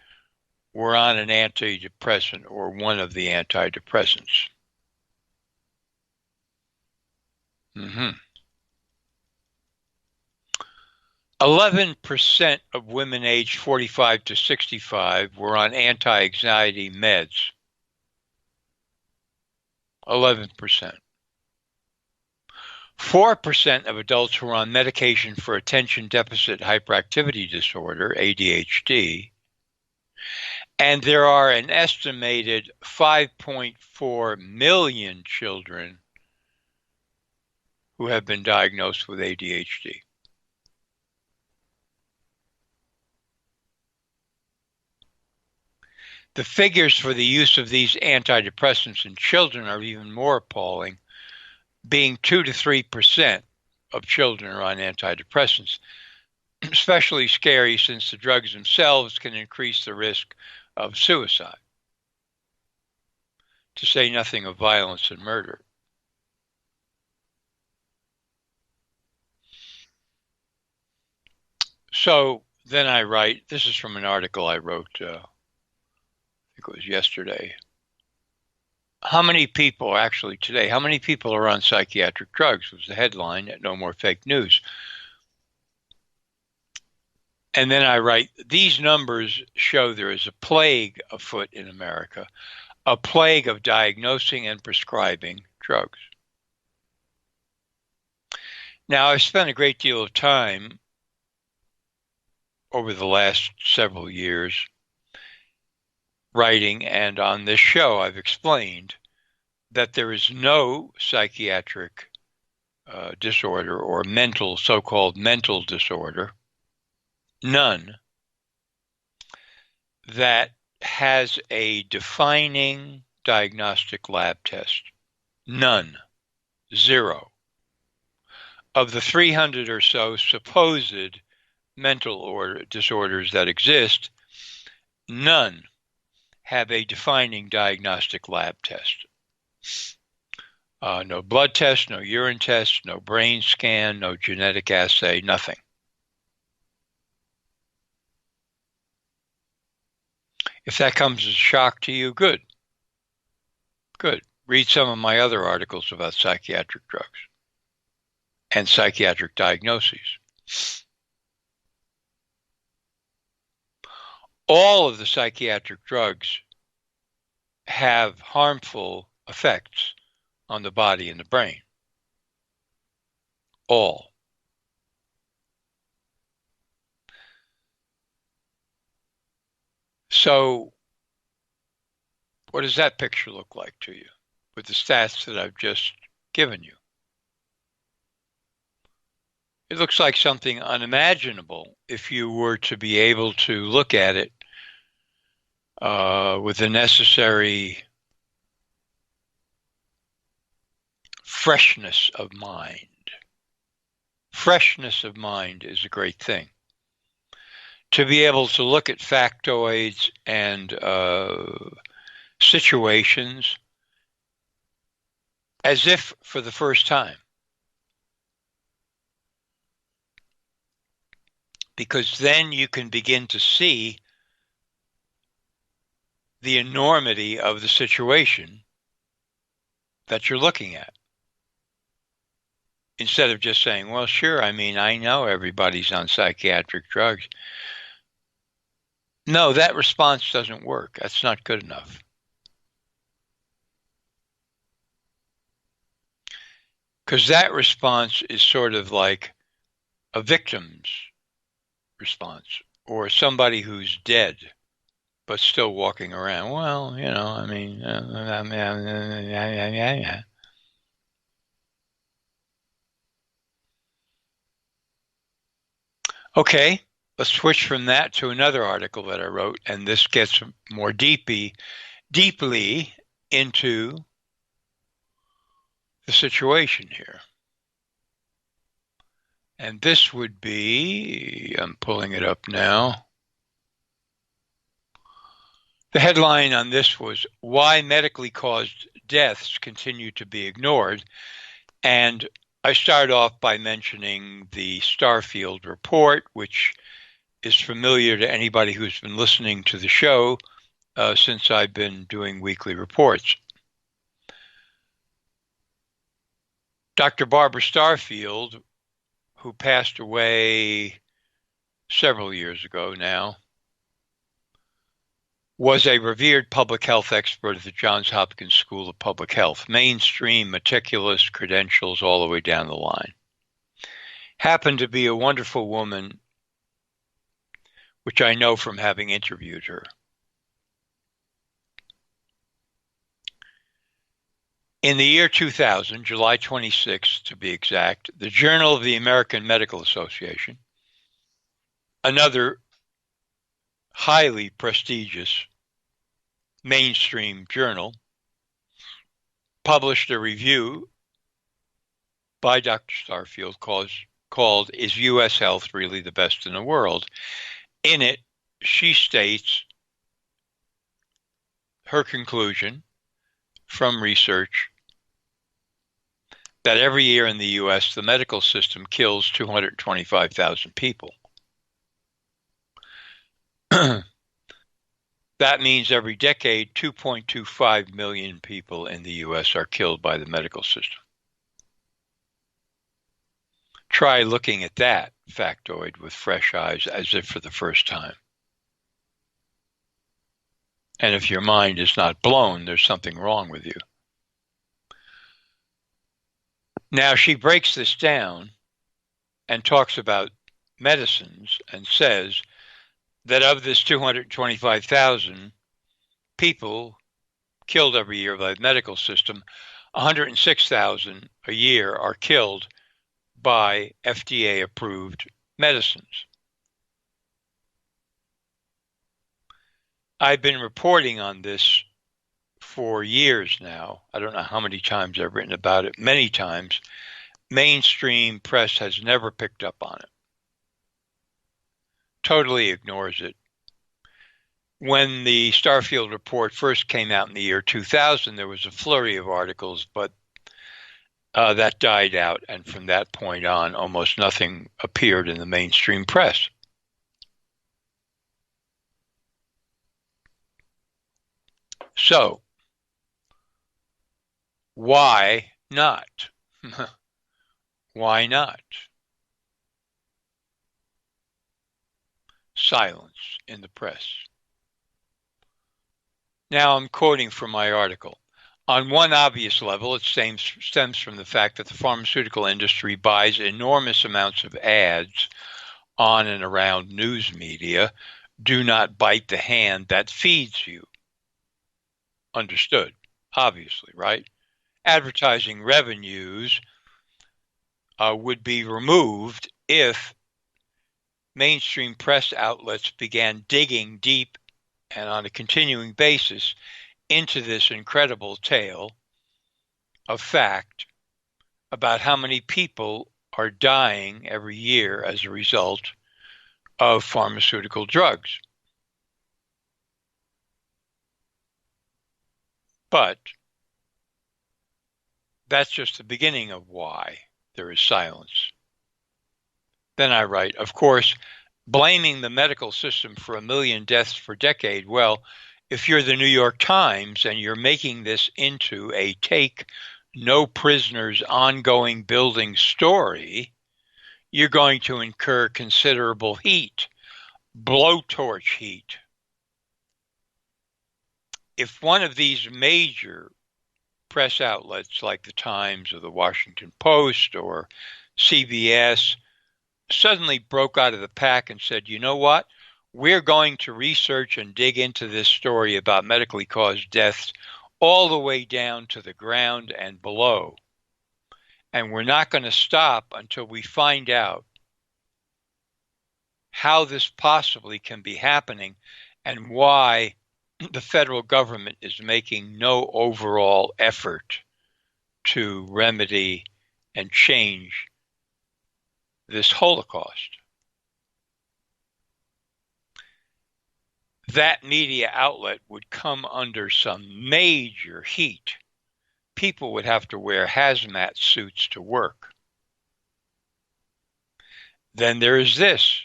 were on an antidepressant or one of the antidepressants. 11% of women aged 45 to 65 were on anti-anxiety meds. 11%. 4% of adults were on medication for attention deficit hyperactivity disorder, ADHD, and there are an estimated 5.4 million children who have been diagnosed with ADHD. The figures for the use of these antidepressants in children are even more appalling, being 2 to 3% of children are on antidepressants. Especially scary since the drugs themselves can increase the risk of suicide, to say nothing of violence and murder. So then I write, this is from an article I wrote, I think it was yesterday. How many people, actually today, how many people are on psychiatric drugs was the headline at No More Fake News. And then I write, these numbers show there is a plague afoot in America, a plague of diagnosing and prescribing drugs. Now, I've spent a great deal of time over the last several years writing, and on this show I've explained that there is no psychiatric disorder or mental, so-called mental disorder, none, that has a defining diagnostic lab test. None. Zero. Of the 300 or so supposed mental disorders that exist, none have a defining diagnostic lab test. No blood test, no urine test, no brain scan, no genetic assay, nothing. If that comes as a shock to you, good. Good. Read some of my other articles about psychiatric drugs and psychiatric diagnoses. All of the psychiatric drugs have harmful effects on the body and the brain. All. So, what does that picture look like to you with the stats that I've just given you? It looks like something unimaginable if you were to be able to look at it with the necessary freshness of mind. Freshness of mind is a great thing. To be able to look at factoids and situations as if for the first time. Because then you can begin to see the enormity of the situation that you're looking at. Instead of just saying, well, sure, I mean, I know everybody's on psychiatric drugs. No, that response doesn't work. That's not good enough. Because that response is sort of like a victim's response, or somebody who's dead but still walking around. Well, you know, I mean, Okay, let's switch from that to another article that I wrote, and this gets more deeply into the situation here. And this would be, I'm pulling it up now. The headline on this was, Why Medically Caused Deaths Continue to be Ignored. And I start off by mentioning the Starfield Report, which is familiar to anybody who's been listening to the show since I've been doing weekly reports. Dr. Barbara Starfield, who passed away several years ago now, was a revered public health expert at the Johns Hopkins School of Public Health, mainstream, meticulous credentials all the way down the line. Happened to be a wonderful woman, which I know from having interviewed her. In the year 2000, July 26th to be exact, the Journal of the American Medical Association, another highly prestigious mainstream journal, published a review by Dr. Starfield called Is U.S. Health Really the Best in the World? In it, she states her conclusion from research that every year in the U.S., the medical system kills 225,000 people. That means every decade, 2.25 million people in the U.S. are killed by the medical system. Try looking at that factoid with fresh eyes as if for the first time. And if your mind is not blown, there's something wrong with you. Now, she breaks this down and talks about medicines and says that of this 225,000 people killed every year by the medical system, 106,000 a year are killed by FDA-approved medicines. I've been reporting on this for years now. I don't know how many times I've written about it. Many times. Mainstream press has never picked up on it. Totally ignores it. When the Starfield Report first came out in the year 2000, there was a flurry of articles, but that died out, and from that point on, almost nothing appeared in the mainstream press. So, why not? Why not? Silence in the press. Now I'm quoting from my article. On one obvious level, it stems from the fact that the pharmaceutical industry buys enormous amounts of ads on and around news media. Do not bite the hand that feeds you. Understood, obviously, right? Advertising revenues would be removed if mainstream press outlets began digging deep and on a continuing basis into this incredible tale of fact about how many people are dying every year as a result of pharmaceutical drugs. But that's just the beginning of why there is silence. Then I write, of course, blaming the medical system for 1 million deaths per decade, well, if you're the New York Times and you're making this into a take no prisoners ongoing building story, you're going to incur considerable heat, blowtorch heat. If one of these major press outlets like the Times or the Washington Post or CBS suddenly broke out of the pack and said, you know what? We're going to research and dig into this story about medically caused deaths all the way down to the ground and below. And we're not going to stop until we find out how this possibly can be happening and why the federal government is making no overall effort to remedy and change this Holocaust. That media outlet would come under some major heat. People would have to wear hazmat suits to work. Then there is this.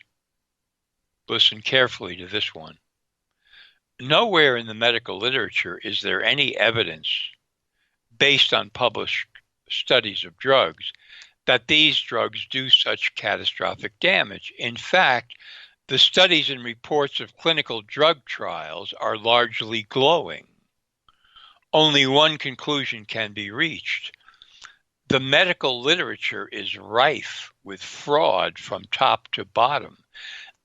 Listen carefully to this one. Nowhere in the medical literature is there any evidence, based on published studies of drugs, that these drugs do such catastrophic damage. In fact, the studies and reports of clinical drug trials are largely glowing. Only one conclusion can be reached. The medical literature is rife with fraud from top to bottom.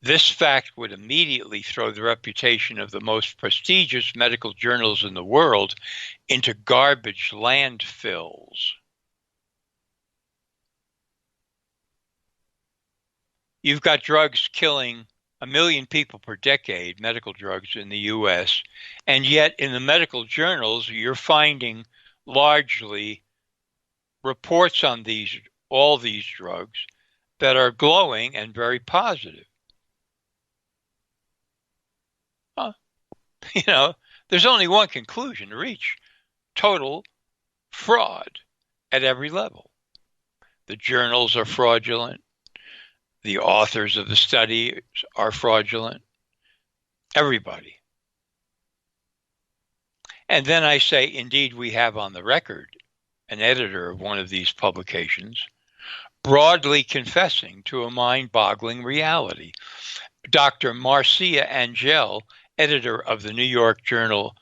This fact would immediately throw the reputation of the most prestigious medical journals in the world into garbage landfills. You've got drugs killing 1 million people per decade, medical drugs in the U.S., and yet in the medical journals, you're finding largely reports on all these drugs that are glowing and very positive. There's only one conclusion to reach: total fraud at every level. The journals are fraudulent. The authors of the studies are fraudulent. Everybody. And then I say, indeed, we have on the record an editor of one of these publications broadly confessing to a mind-boggling reality. Dr. Marcia Angel, editor of the New York Journal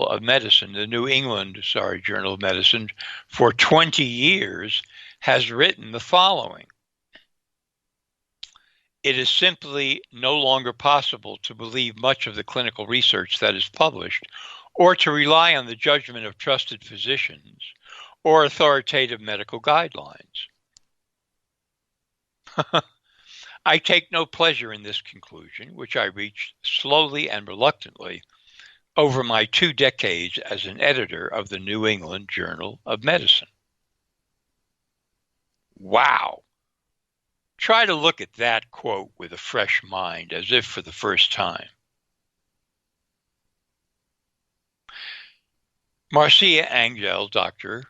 of Medicine, the New England Journal of Medicine, for 20 years, has written the following. It is simply no longer possible to believe much of the clinical research that is published, or to rely on the judgment of trusted physicians or authoritative medical guidelines. I take no pleasure in this conclusion, which I reached slowly and reluctantly over my 2 decades as an editor of the New England Journal of Medicine. Wow. Try to look at that quote with a fresh mind, as if for the first time. Marcia Angel, doctor,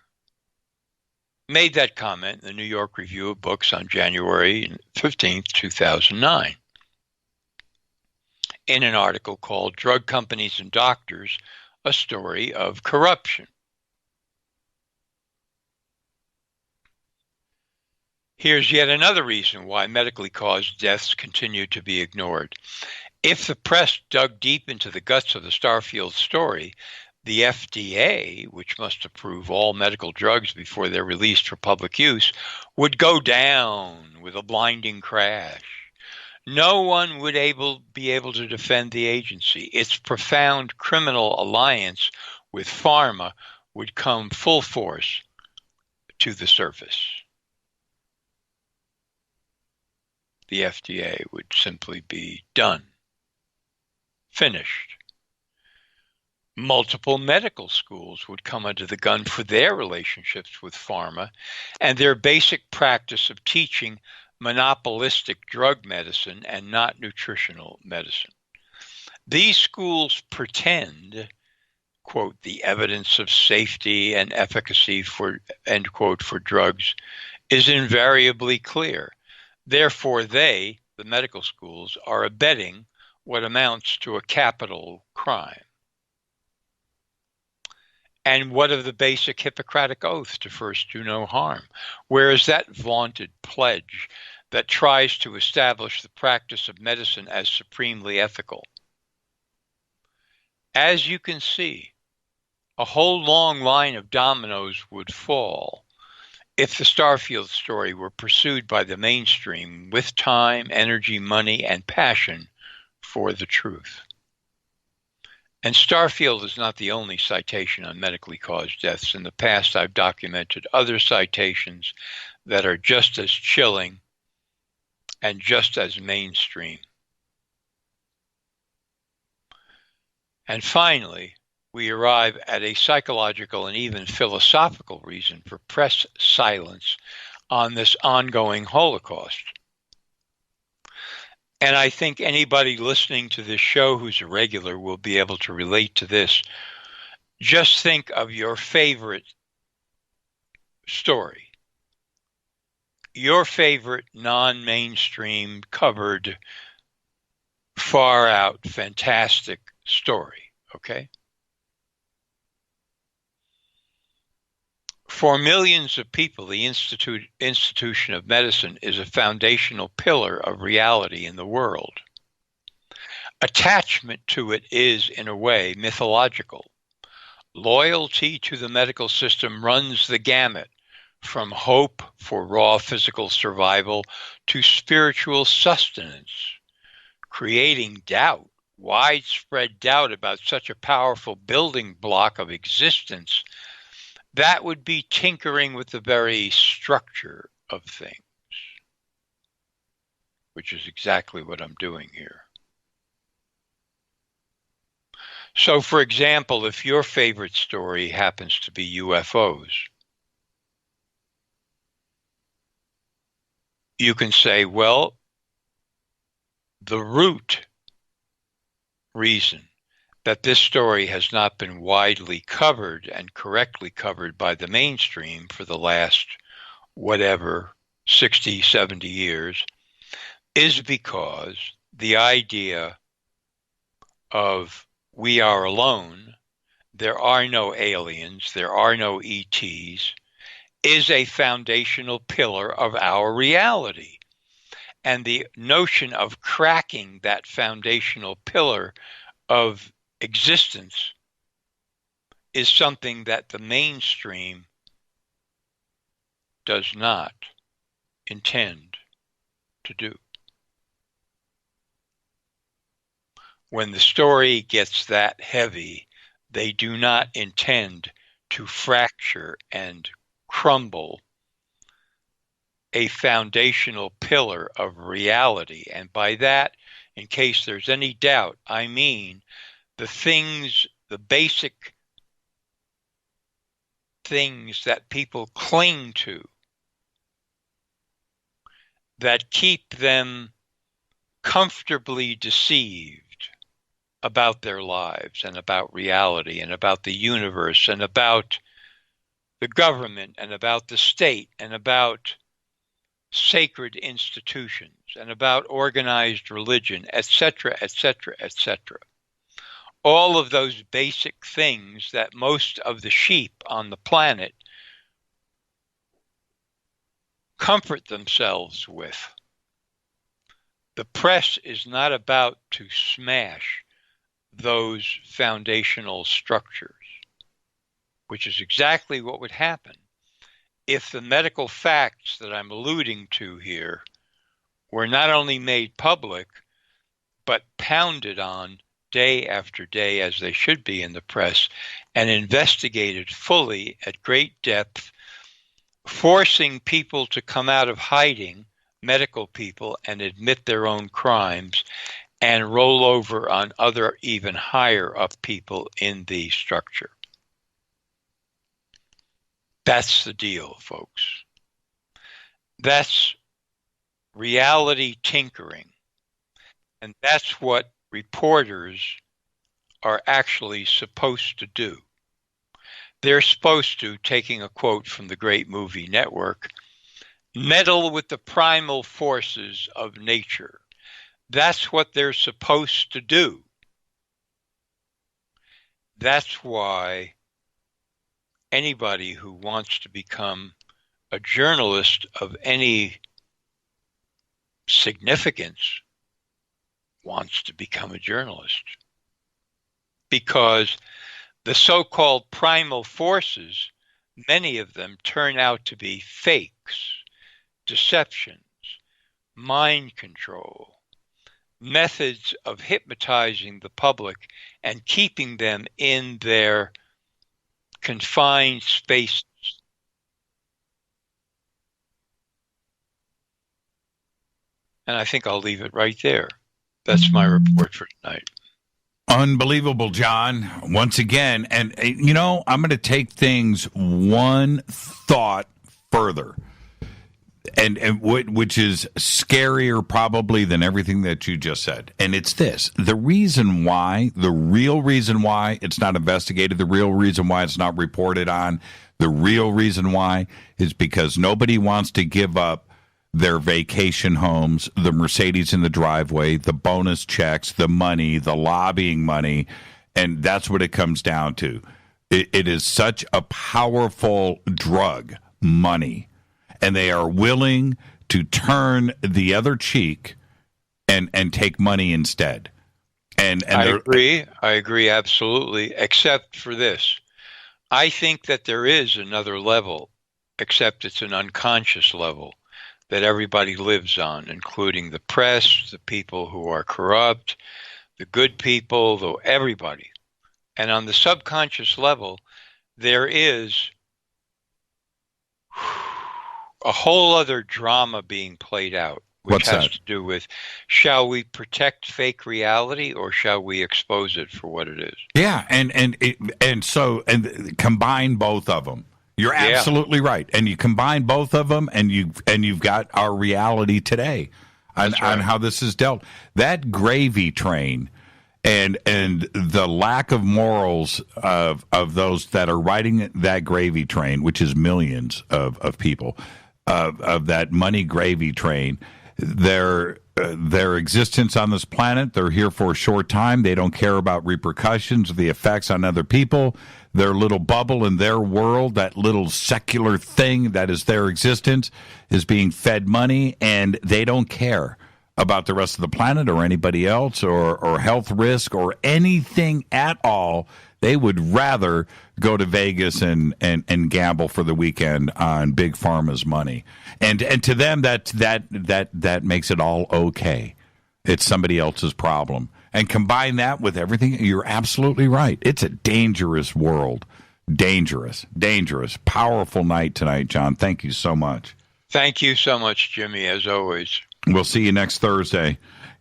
made that comment in the New York Review of Books on January 15, 2009, in an article called Drug Companies and Doctors, A Story of Corruption. Here's yet another reason why medically caused deaths continue to be ignored. If the press dug deep into the guts of the Starfield story, the FDA, which must approve all medical drugs before they're released for public use, would go down with a blinding crash. No one would be able to defend the agency. Its profound criminal alliance with pharma would come full force to the surface. The FDA would simply be done, finished. Multiple medical schools would come under the gun for their relationships with pharma and their basic practice of teaching monopolistic drug medicine and not nutritional medicine. These schools pretend, quote, the evidence of safety and efficacy for, end quote, for drugs is invariably clear. Therefore, the medical schools, are abetting what amounts to a capital crime. And what of the basic Hippocratic oath to first do no harm? Where is that vaunted pledge that tries to establish the practice of medicine as supremely ethical? As you can see, a whole long line of dominoes would fall if the Starfield story were pursued by the mainstream with time, energy, money, and passion for the truth. And Starfield is not the only citation on medically caused deaths. In the past, I've documented other citations that are just as chilling and just as mainstream. And finally, we arrive at a psychological and even philosophical reason for press silence on this ongoing Holocaust. And I think anybody listening to this show who's a regular will be able to relate to this. Just think of your favorite story, your favorite non-mainstream covered, far out, fantastic story, okay? For millions of people, the institution of medicine is a foundational pillar of reality in the world. Attachment to it is, in a way, mythological. Loyalty to the medical system runs the gamut from hope for raw physical survival to spiritual sustenance, creating doubt, widespread doubt about such a powerful building block of existence. That would be tinkering with the very structure of things, which is exactly what I'm doing here. So, for example, if your favorite story happens to be UFOs, you can say, well, the root reason that this story has not been widely covered and correctly covered by the mainstream for the last, 60, 70 years, is because the idea of we are alone, there are no aliens, there are no ETs, is a foundational pillar of our reality. And the notion of cracking that foundational pillar of existence is something that the mainstream does not intend to do. When the story gets that heavy, they do not intend to fracture and crumble a foundational pillar of reality. And by that, in case there's any doubt, I mean the basic things that people cling to that keep them comfortably deceived about their lives and about reality and about the universe and about the government and about the state and about sacred institutions and about organized religion, etc., etc., etc. All of those basic things that most of the sheep on the planet comfort themselves with. The press is not about to smash those foundational structures, which is exactly what would happen if the medical facts that I'm alluding to here were not only made public, but pounded on day after day, as they should be in the press, and investigated fully at great depth, forcing people to come out of hiding, medical people, and admit their own crimes and roll over on other even higher up people in the structure. That's the deal, folks. That's reality tinkering. And that's what reporters are actually supposed to do. They're supposed to, taking a quote from the great movie Network, meddle with the primal forces of nature. That's what they're supposed to do. That's why anybody who wants to become a journalist of any significance wants to become a journalist. Because the so-called primal forces, many of them turn out to be fakes, deceptions, mind control, methods of hypnotizing the public and keeping them in their confined spaces. And I think I'll leave it right there. That's my report for tonight. Unbelievable, John. Once again, and you know, I'm going to take things one thought further, and which is scarier probably than everything that you just said. And it's this: the real reason why it's not investigated, the real reason why it's not reported on, the real reason why is because nobody wants to give up their vacation homes, the Mercedes in the driveway, the bonus checks, the money, the lobbying money, and that's what it comes down to. It is such a powerful drug, money, and they are willing to turn the other cheek and take money instead. And I agree absolutely, except for this. I think that there is another level, except it's an unconscious level, that everybody lives on, including the press, the people who are corrupt, the good people, everybody. And on the subconscious level, there is a whole other drama being played out, which has to do with, shall we protect fake reality or shall we expose it for what it is? Yeah, and so combine both of them. You're absolutely right, and you combine both of them, and you've got our reality today on how this is dealt. That gravy train, and the lack of morals of those that are riding that gravy train, which is millions of people, of that money gravy train. Their existence on this planet, they're here for a short time. They don't care about repercussions, the effects on other people. Their little bubble in their world, that little secular thing that is their existence, is being fed money, and they don't care about the rest of the planet or anybody else or health risk or anything at all. They would rather go to Vegas and gamble for the weekend on Big Pharma's money. And to them, that makes it all okay. It's somebody else's problem. And combine that with everything, you're absolutely right. It's a dangerous world. Dangerous. Powerful night tonight, John. Thank you so much. Thank you so much, Jimmy, as always. We'll see you next Thursday.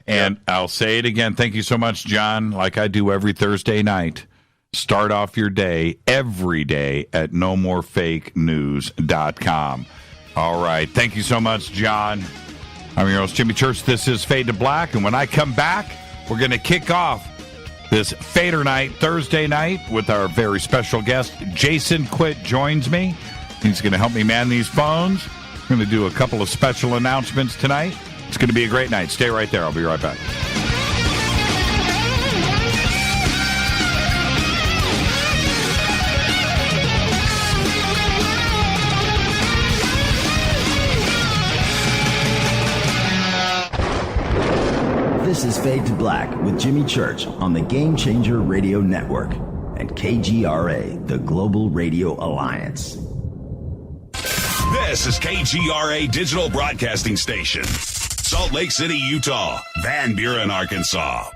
And I'll say it again. Thank you so much, John. Like I do every Thursday night, start off your day every day at nomorefakenews.com. All right. Thank you so much, John. I'm your host, Jimmy Church. This is Fade to Black. And when I come back, we're going to kick off this Fadernight Thursday night with our very special guest. Jason Quitt joins me. He's going to help me man these phones. We're going to do a couple of special announcements tonight. It's going to be a great night. Stay right there. I'll be right back. This is Fade to Black with Jimmy Church on the Game Changer Radio Network and KGRA, the Global Radio Alliance. This is KGRA Digital Broadcasting Station, Salt Lake City, Utah, Van Buren, Arkansas.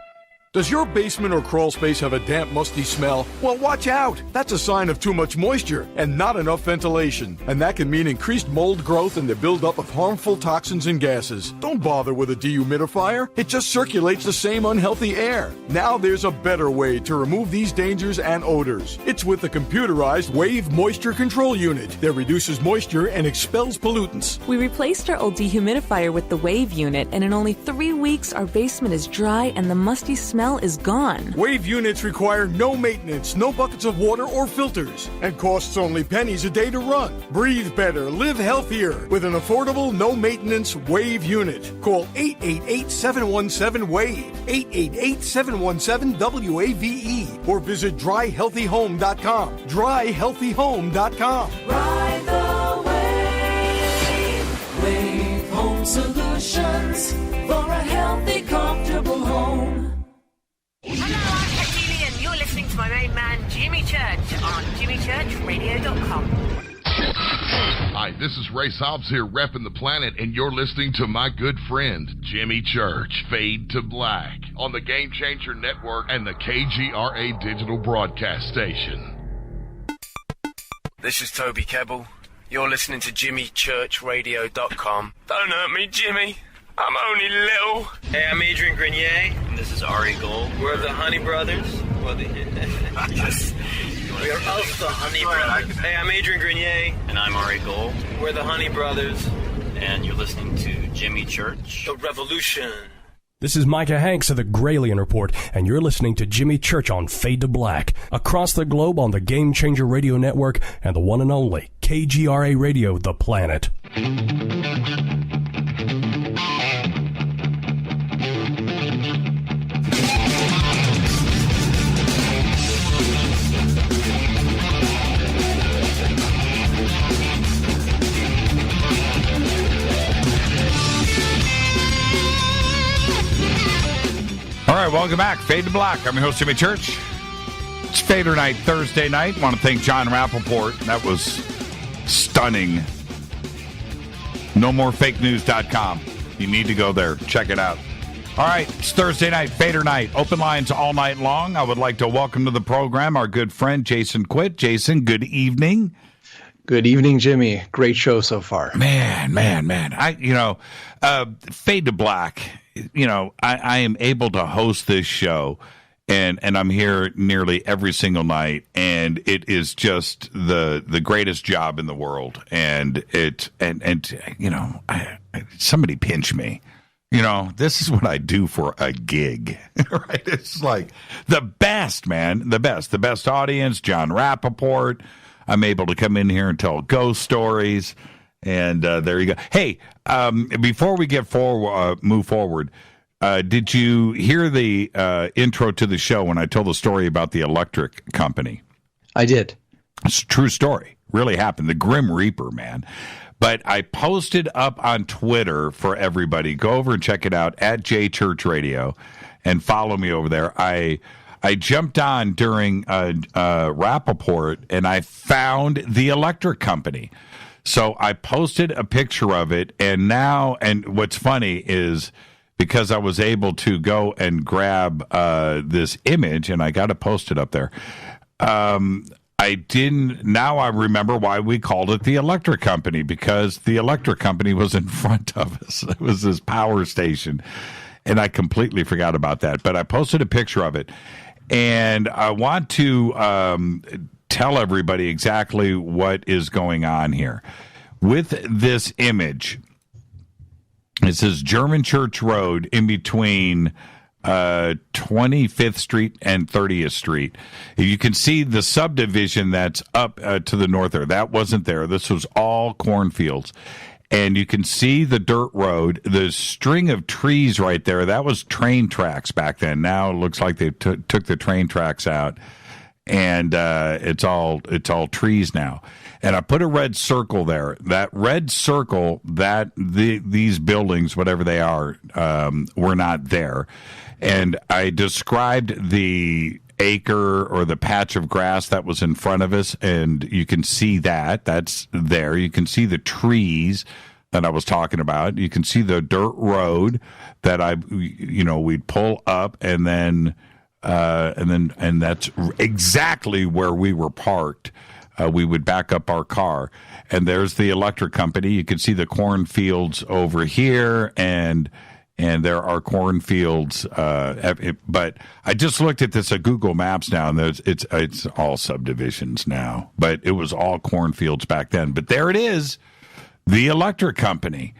Does your basement or crawl space have a damp, musty smell? Well, watch out. That's a sign of too much moisture and not enough ventilation. And that can mean increased mold growth and the buildup of harmful toxins and gases. Don't bother with a dehumidifier. It just circulates the same unhealthy air. Now there's a better way to remove these dangers and odors. It's with the computerized Wave Moisture Control Unit that reduces moisture and expels pollutants. We replaced our old dehumidifier with the Wave unit, and in only 3 weeks, our basement is dry and the musty smell smell is gone. Wave units require no maintenance, no buckets of water or filters, and costs only pennies a day to run. Breathe better, live healthier with an affordable, no-maintenance Wave unit. Call 888-717-WAVE, 888-717-WAVE, or visit dryhealthyhome.com. Dryhealthyhome.com. Ride the wave. Wave Home Solutions for a healthy, comfortable home. Hello, I'm Katie, and you're listening to my main man, Jimmy Church, on jimmychurchradio.com. Hi, this is Ray Hobbs here, repping the planet, and you're listening to my good friend, Jimmy Church, Fade to Black, on the Game Changer Network and the KGRA Digital Broadcast Station. This is Toby Kebbell. You're listening to jimmychurchradio.com. Don't hurt me, Jimmy. I'm only little. Hey, I'm Adrian Grenier, and this is Ari Gold. We're the Honey Brothers. Well, yes. We are of the Honey Brothers. Hey, I'm Adrian Grenier. And I'm Ari Gold. We're the Honey Brothers. And you're listening to Jimmy Church. The Revolution. This is Micah Hanks of the Gralien Report, and you're listening to Jimmy Church on Fade to Black, across the globe on the Game Changer Radio Network and the one and only KGRA Radio, The Planet. All right, welcome back. Fade to Black. I'm your host, Jimmy Church. It's Fadernight Thursday night. Want to thank Jon Rappoport. That was stunning. NoMoreFakeNews.com. You need to go there. Check it out. All right, it's Thursday night, Fadernight. Open lines all night long. I would like to welcome to the program our good friend, Jason Quitt. Jason, good evening. Good evening, Jimmy. Great show so far. Man. Fade to Black. I am able to host this show, and I'm here nearly every single night, and it is just the greatest job in the world. And somebody pinch me. This is what I do for a gig, right? It's like the best, man, the best audience. Jon Rappoport. I'm able to come in here and tell ghost stories. And there you go. Hey, before we move forward, did you hear the intro to the show when I told the story about the electric company? I did. It's a true story. Really happened. The Grim Reaper, man. But I posted up on Twitter for everybody. Go over and check it out at JChurchRadio and follow me over there. I jumped on during Rappoport, and I found the electric company. So I posted a picture of it, and what's funny is because I was able to go and grab this image, and I got to post it up there. Now I remember why we called it the electric company, because the electric company was in front of us. It was this power station, and I completely forgot about that. But I posted a picture of it, and I want to tell everybody exactly what is going on here. With this image, it says German Church Road in between 25th Street and 30th Street. You can see the subdivision that's up to the north there. That wasn't there. This was all cornfields. And you can see the dirt road, the string of trees right there. That was train tracks back then. Now it looks like they took the train tracks out. And it's all trees now. And I put a red circle there. That red circle, these buildings, whatever they are, were not there. And I described the acre or the patch of grass that was in front of us, and you can see that's there. You can see the trees that I was talking about. You can see the dirt road that we'd pull up, and that's exactly where we were parked. We would back up our car, and there's the electric company. You can see the cornfields over here, and there are cornfields. But I just looked at this at Google Maps now, and it's all subdivisions now. But it was all cornfields back then. But there it is, the electric company.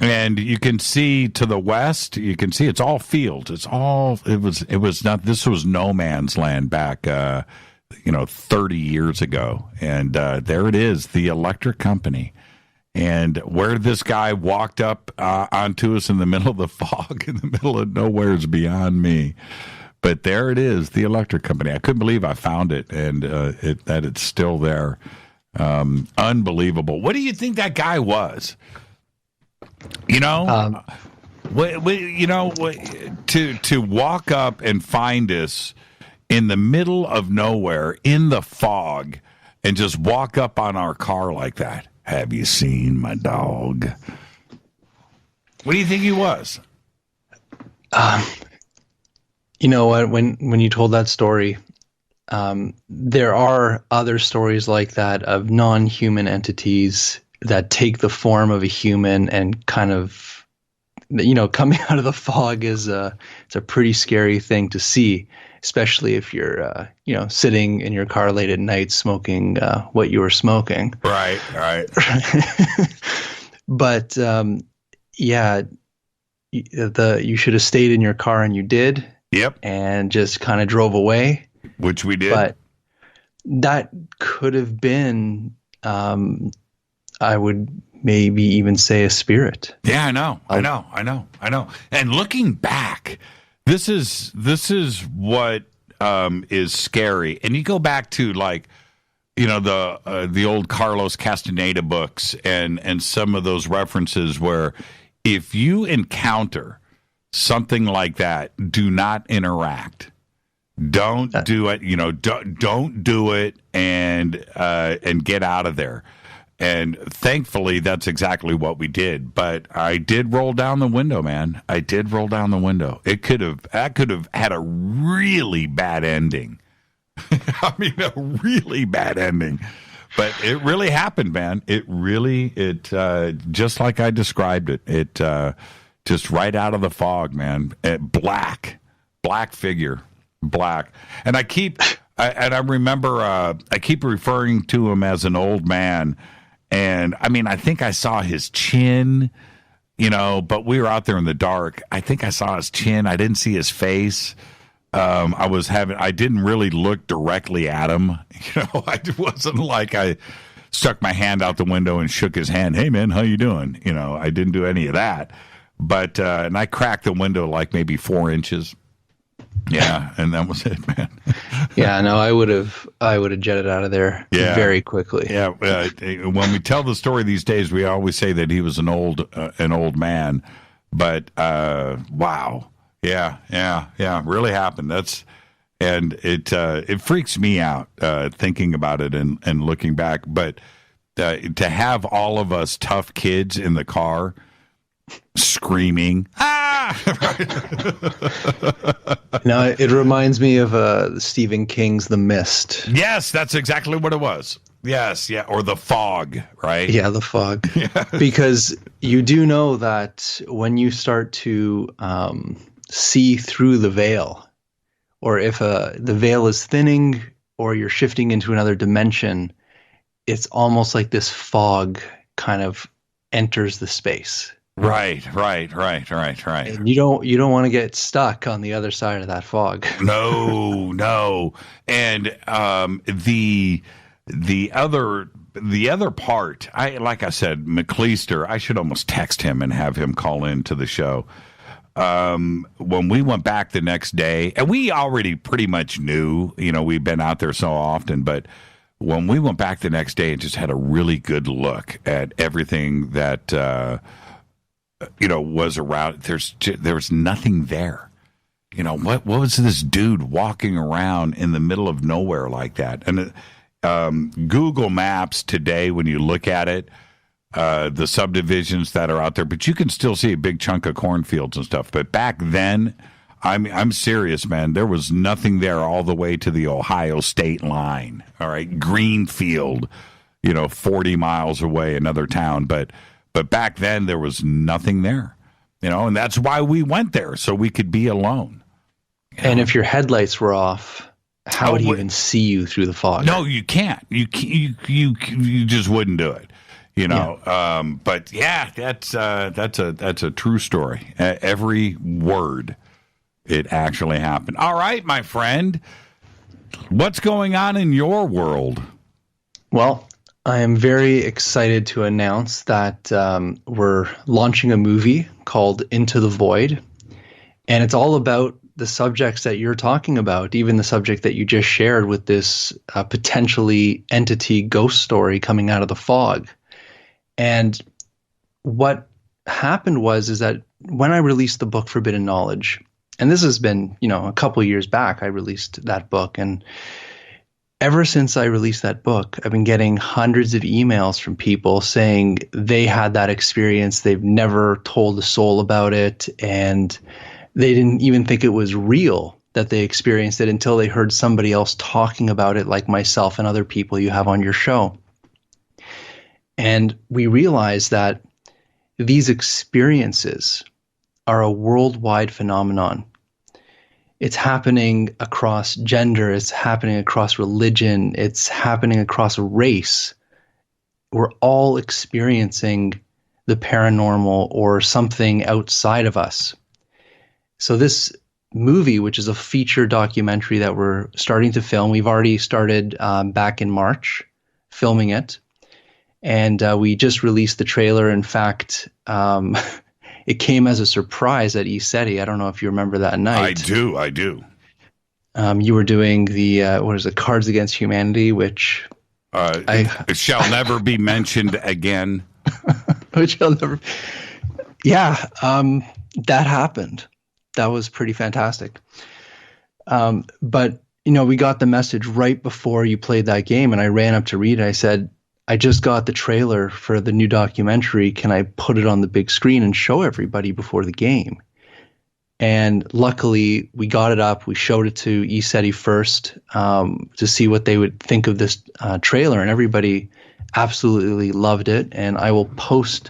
And you can see to the west, you can see it's all fields. It was not, this was no man's land back, 30 years ago. And there it is, the electric company. And where this guy walked up onto us in the middle of the fog, in the middle of nowhere, is beyond me. But there it is, the electric company. I couldn't believe I found it, and that it's still there. Unbelievable. What do you think that guy was? To walk up and find us in the middle of nowhere in the fog and just walk up on our car like that. Have you seen my dog? What do you think he was? You know what? When you told that story, there are other stories like that of non-human entities that take the form of a human and kind of, coming out of the fog it's a pretty scary thing to see, especially if you're, sitting in your car late at night smoking what you were smoking. Right. But you should have stayed in your car, and you did. Yep. And just kind of drove away. Which we did. But that could have been, I would maybe even say, a spirit. Yeah, I know. And looking back, this is what is scary. And you go back to the old Carlos Castaneda books and some of those references where if you encounter something like that, do not interact. Don't do it. Don't do it and get out of there. And thankfully, that's exactly what we did. But I did roll down the window, man. I did roll down the window. That could have had a really bad ending. I mean, a really bad ending. But it really happened, man. It just like I described it. It just right out of the fog, man. Black figure, black. And I keep referring to him as an old man. And I mean, I think I saw his chin, but we were out there in the dark. I think I saw his chin. I didn't see his face. I didn't really look directly at him. It wasn't like I stuck my hand out the window and shook his hand. Hey man, how you doing? I didn't do any of that. But, and I cracked the window like maybe 4 inches. Yeah. And that was it, man. Yeah, no, I would have jetted out of there very quickly. Yeah. When we tell the story these days, we always say that he was an old man, but, wow. Yeah. Really happened. It freaks me out, thinking about it and looking back, but, to have all of us tough kids in the car screaming, Now, it reminds me of Stephen King's The Mist. Yes, that's exactly what it was. Yes, yeah, or The Fog, right? Yeah, The Fog. Yeah. Because you do know that when you start to see through the veil, or if the veil is thinning or you're shifting into another dimension, it's almost like this fog kind of enters the space. Right. And you don't want to get stuck on the other side of that fog. No. And the other part, like I said, McLeister, I should almost text him and have him call in to the show. When we went back the next day, and we already pretty much knew, we've been out there so often, but when we went back the next day and just had a really good look at everything that was around, there was nothing there. What was this dude walking around in the middle of nowhere like that? And Google Maps today, when you look at it, the subdivisions that are out there, but you can still see a big chunk of cornfields and stuff. But back then, I'm serious, man. There was nothing there all the way to the Ohio state line. All right, Greenfield, 40 miles away, another town, but back then there was nothing there, and that's why we went there, so we could be alone. And if your headlights were off, how would he even see you through the fog? No, you can't. You just wouldn't do it. But yeah, that's a true story. Every word, it actually happened. All right, my friend, what's going on in your world? Well, I am very excited to announce that we're launching a movie called Into the Void, and it's all about the subjects that you're talking about, even the subject that you just shared with this potentially entity ghost story coming out of the fog. And what happened is that when I released the book Forbidden Knowledge, and this has been, a couple of years back, I released that book, and ever since I released that book, I've been getting hundreds of emails from people saying they had that experience. They've never told a soul about it, and they didn't even think it was real that they experienced it until they heard somebody else talking about it, like myself and other people you have on your show. And we realized that these experiences are a worldwide phenomenon. It's happening across gender, it's happening across religion, it's happening across race. We're all experiencing the paranormal or something outside of us. So this movie, which is a feature documentary that we're starting to film, we've already started back in March filming it. And we just released the trailer. In fact, it came as a surprise at ECETI. I don't know if you remember that night. I do. You were doing the, Cards Against Humanity, which... it shall never be mentioned again. Which shall never... Yeah, that happened. That was pretty fantastic. But, we got the message right before you played that game, and I ran up to read it. I said, I just got the trailer for the new documentary. Can I put it on the big screen and show everybody before the game? And luckily, we got it up. We showed it to ECETI first to see what they would think of this trailer, and everybody absolutely loved it. And I will post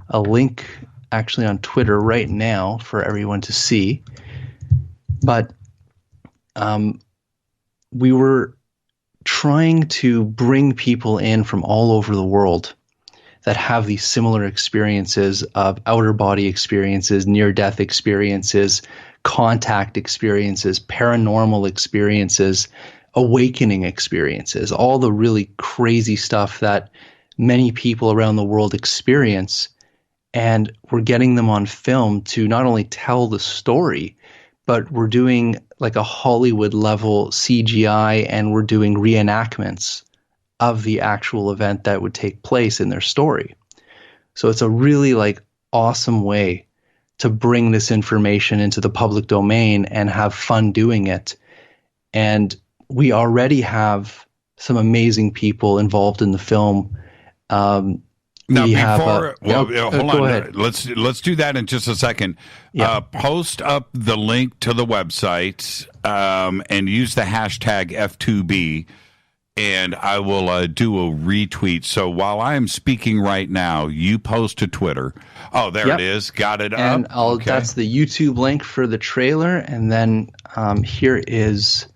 a link actually on Twitter right now for everyone to see. But we were trying to bring people in from all over the world that have these similar experiences of outer body experiences, near-death experiences, contact experiences, paranormal experiences, awakening experiences, all the really crazy stuff that many people around the world experience. And we're getting them on film to not only tell the story, but we're doing like a Hollywood level CGI, and we're doing reenactments of the actual event that would take place in their story. So it's a really awesome way to bring this information into the public domain and have fun doing it. And we already have some amazing people involved in the film. Now, Go hold on. ahead. Let's do that in just a second. Yeah. Post up the link to the website and use the hashtag F2B, and I will do a retweet. So while I am speaking right now, you post to Twitter. Oh, there it is. Got it and up. That's the YouTube link for the trailer, and then here is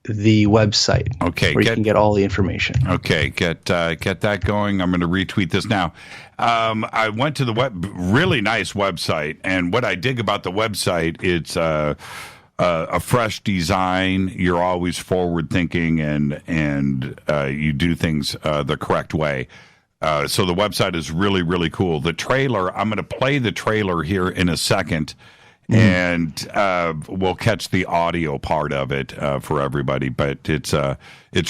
the website. Okay, where you can get all the information. Okay, get that going. I'm going to retweet this now. I went to the really nice website, and what I dig about the website, it's a fresh design. You're always forward thinking, and you do things the correct way. So the website is really, really cool. The trailer, I'm going to play the trailer here in a second. And we'll catch the audio part of it for everybody, but it's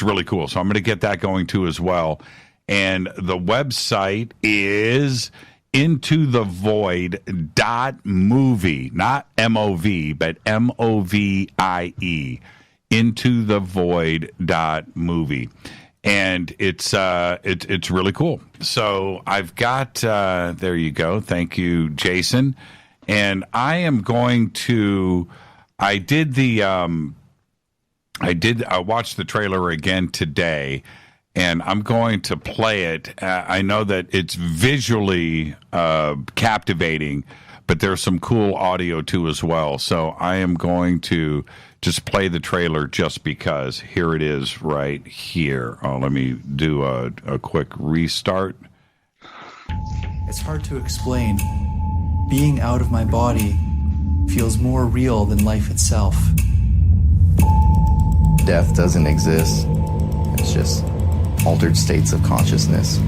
really cool. So I'm going to get that going too as well. And the website is intothevoid.movie, not M-O-V, but M-O-V-I-E, intothevoid.movie. And it's really cool. So I've got there you go. Thank you, Jason. And I am going to. I watched the trailer again today, and I'm going to play it. I know that it's visually captivating, but there's some cool audio too as well. So I am going to just play the trailer just because. Here it is right here. Let me do a quick restart, It's hard to explain. Being out of my body feels more real than life itself. Death doesn't exist. It's just altered states of consciousness.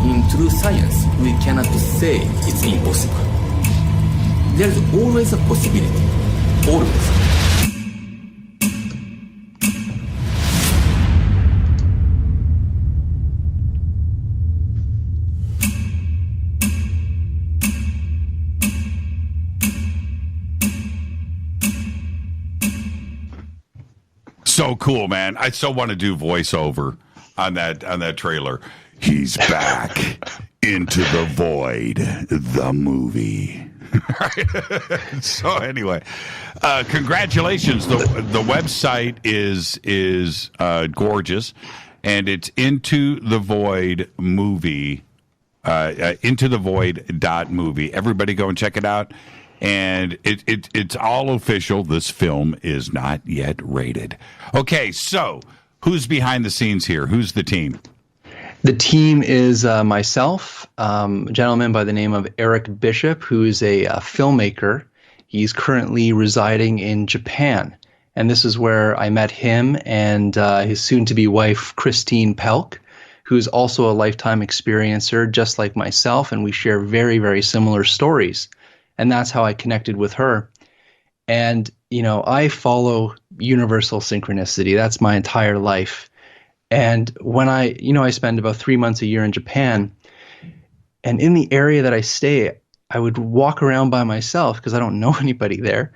In true science, we cannot say it's impossible. There's always a possibility. Always. So cool, man. I so want to do voiceover on that trailer. He's back into the void, the movie. So anyway, congratulations. The website is gorgeous, and it's Into the Void movie, intothevoid.movie. Everybody go and check it out. And it's all official. This film is not yet rated. Okay, so who's behind the scenes here? Who's the team? The team is myself, a gentleman by the name of Eric Bishop, who is a filmmaker. He's currently residing in Japan. And this is where I met him and his soon-to-be wife, Christine Pelk, who is also a lifetime experiencer, just like myself. And we share very, very similar stories. And that's how I connected with her. And, you know, I follow universal synchronicity. That's my entire life. And when I spend about 3 months a year in Japan, and in the area that I stay, I would walk around by myself because I don't know anybody there.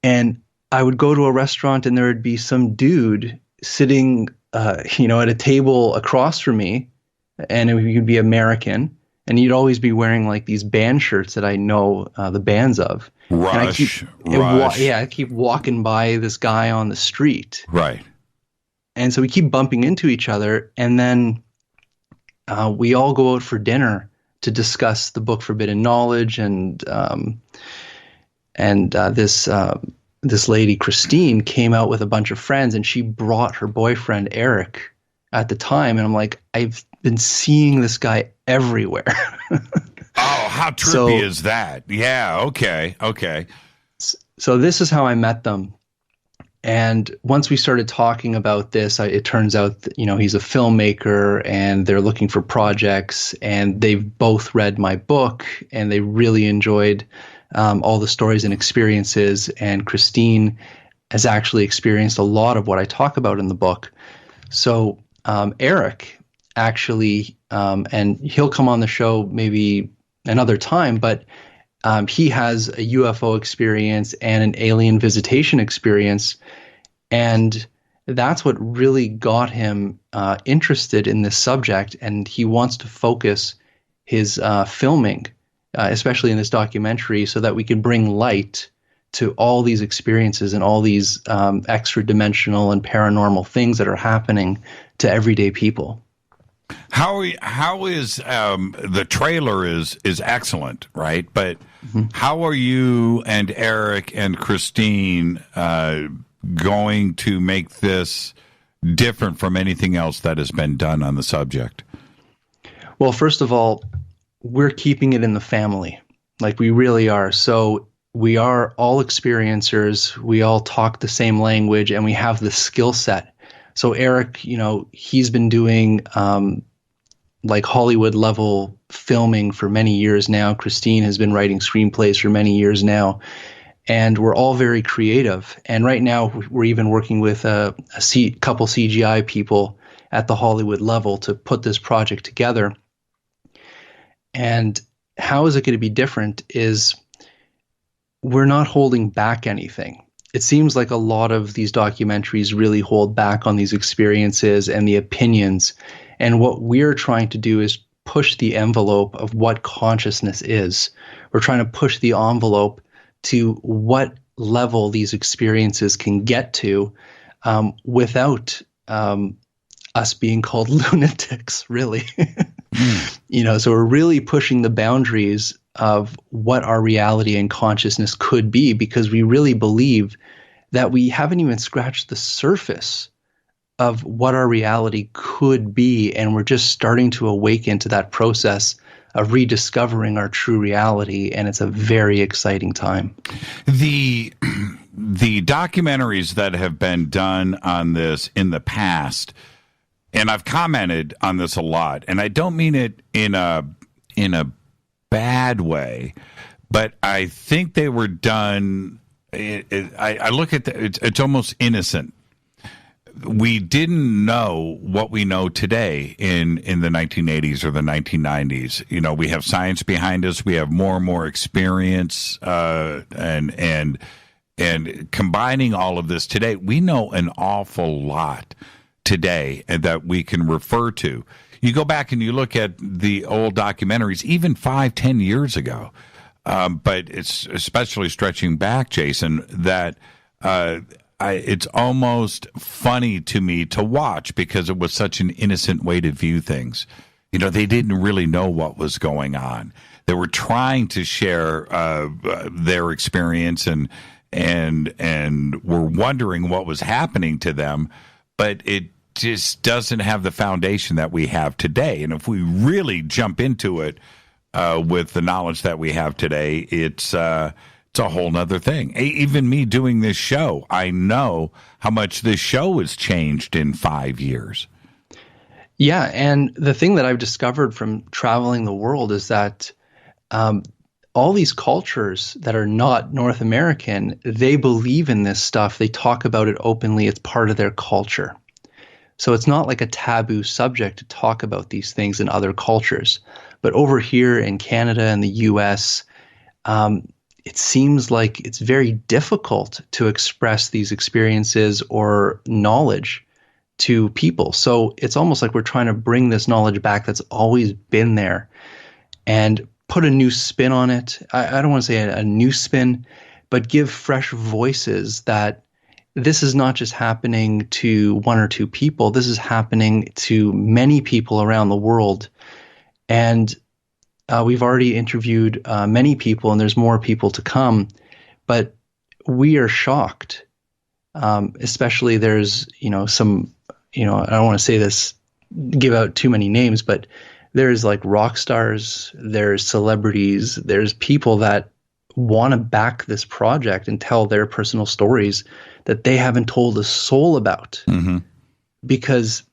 And I would go to a restaurant and there would be some dude sitting, at a table across from me, and he'd be American. And you'd always be wearing like these band shirts that I know the bands of. Rush. I keep walking by this guy on the street. Right. And so we keep bumping into each other. And then we all go out for dinner to discuss the book Forbidden Knowledge. And this lady, Christine, came out with a bunch of friends. And she brought her boyfriend, Eric, at the time. And I'm like, I've been seeing this guy everywhere. Oh, how trippy is that? Yeah, okay. So this is how I met them. And once we started talking about this, it turns out that, he's a filmmaker and they're looking for projects, and they've both read my book and they really enjoyed all the stories and experiences. And Christine has actually experienced a lot of what I talk about in the book. So Eric actually, and he'll come on the show maybe another time, but he has a UFO experience and an alien visitation experience. And that's what really got him interested in this subject. And he wants to focus his filming, especially in this documentary, so that we can bring light to all these experiences and all these extra dimensional and paranormal things that are happening to everyday people. How is the trailer is excellent, right? But how are you and Eric and Christine going to make this different from anything else that has been done on the subject? Well, first of all, we're keeping it in the family. Like, we really are. So we are all experiencers. We all talk the same language, and we have the skill set. So Eric, he's been doing like Hollywood level filming for many years now. Christine has been writing screenplays for many years now. And we're all very creative. And right now we're even working with a couple CGI people at the Hollywood level to put this project together. And how is it going to be different is we're not holding back anything. It seems like a lot of these documentaries really hold back on these experiences and the opinions. And what we're trying to do is push the envelope of what consciousness is. We're trying to push the envelope to what level these experiences can get to without us being called lunatics, really. So we're really pushing the boundaries of what our reality and consciousness could be, because we really believe that we haven't even scratched the surface of what our reality could be, and we're just starting to awaken to that process of rediscovering our true reality, and it's a very exciting time. The documentaries that have been done on this in the past, and I've commented on this a lot, and I don't mean it in a bad way, but I think they were done. I look at it's almost innocent. We didn't know what we know today in the 1980s or the 1990s. You know, we have science behind us. We have more and more experience, and combining all of this today, we know an awful lot today that we can refer to. You go back and you look at the old documentaries, even 5-10 years ago, but it's especially stretching back, Jason, that it's almost funny to me to watch because it was such an innocent way to view things. You know, they didn't really know what was going on. They were trying to share their experience and were wondering what was happening to them, but it just doesn't have the foundation that we have today. And if we really jump into it with the knowledge that we have today, it's a whole nother thing. Even me doing this show, I know how much this show has changed in 5 years. Yeah, and the thing that I've discovered from traveling the world is that all these cultures that are not North American, they believe in this stuff. They talk about it openly. It's part of their culture. So it's not like a taboo subject to talk about these things in other cultures. But over here in Canada and the US, it seems like it's very difficult to express these experiences or knowledge to people. So it's almost like we're trying to bring this knowledge back that's always been there and put a new spin on it. I don't want to say a new spin, but give fresh voices that this is not just happening to one or two people. This is happening to many people around the world. And we've already interviewed many people, and there's more people to come. But we are shocked. Especially there's, some, I don't want to say this, give out too many names, but there's like rock stars, there's celebrities, there's people that want to back this project and tell their personal stories that they haven't told a soul about. Mm-hmm. Because,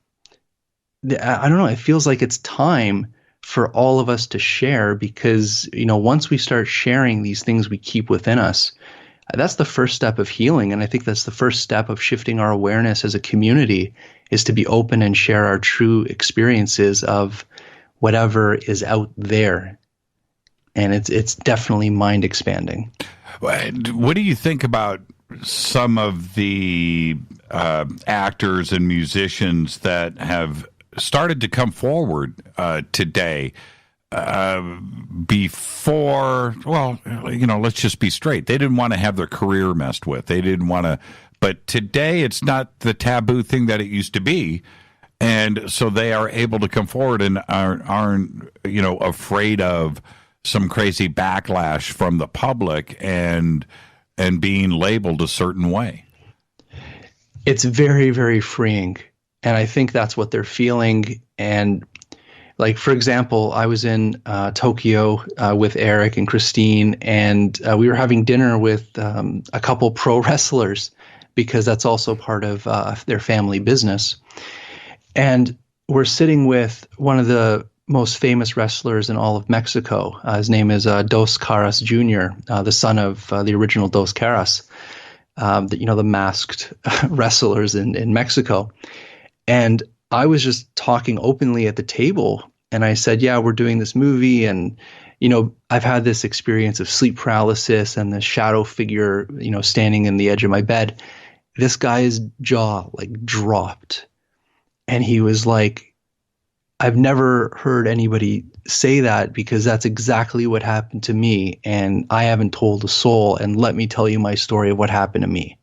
I don't know, it feels like it's time for all of us to share because, once we start sharing these things we keep within us, that's the first step of healing. And I think that's the first step of shifting our awareness as a community is to be open and share our true experiences of whatever is out there. And it's definitely mind expanding. What do you think about some of the actors and musicians that have started to come forward today before, let's just be straight. They didn't want to have their career messed with. They didn't want to, but today it's not the taboo thing that it used to be. And so they are able to come forward and aren't afraid of some crazy backlash from the public and being labeled a certain way. It's very, very freeing. And I think that's what they're feeling. And like, for example, I was in Tokyo with Eric and Christine, and we were having dinner with a couple pro wrestlers because that's also part of their family business. And we're sitting with one of the most famous wrestlers in all of Mexico. His name is Dos Caras Jr., the son of the original Dos Caras, the masked wrestlers in Mexico. And I was just talking openly at the table, and I said, yeah, we're doing this movie, and, I've had this experience of sleep paralysis and the shadow figure, standing in the edge of my bed. This guy's jaw, dropped. And he was like, I've never heard anybody say that because that's exactly what happened to me. And I haven't told a soul. And let me tell you my story of what happened to me.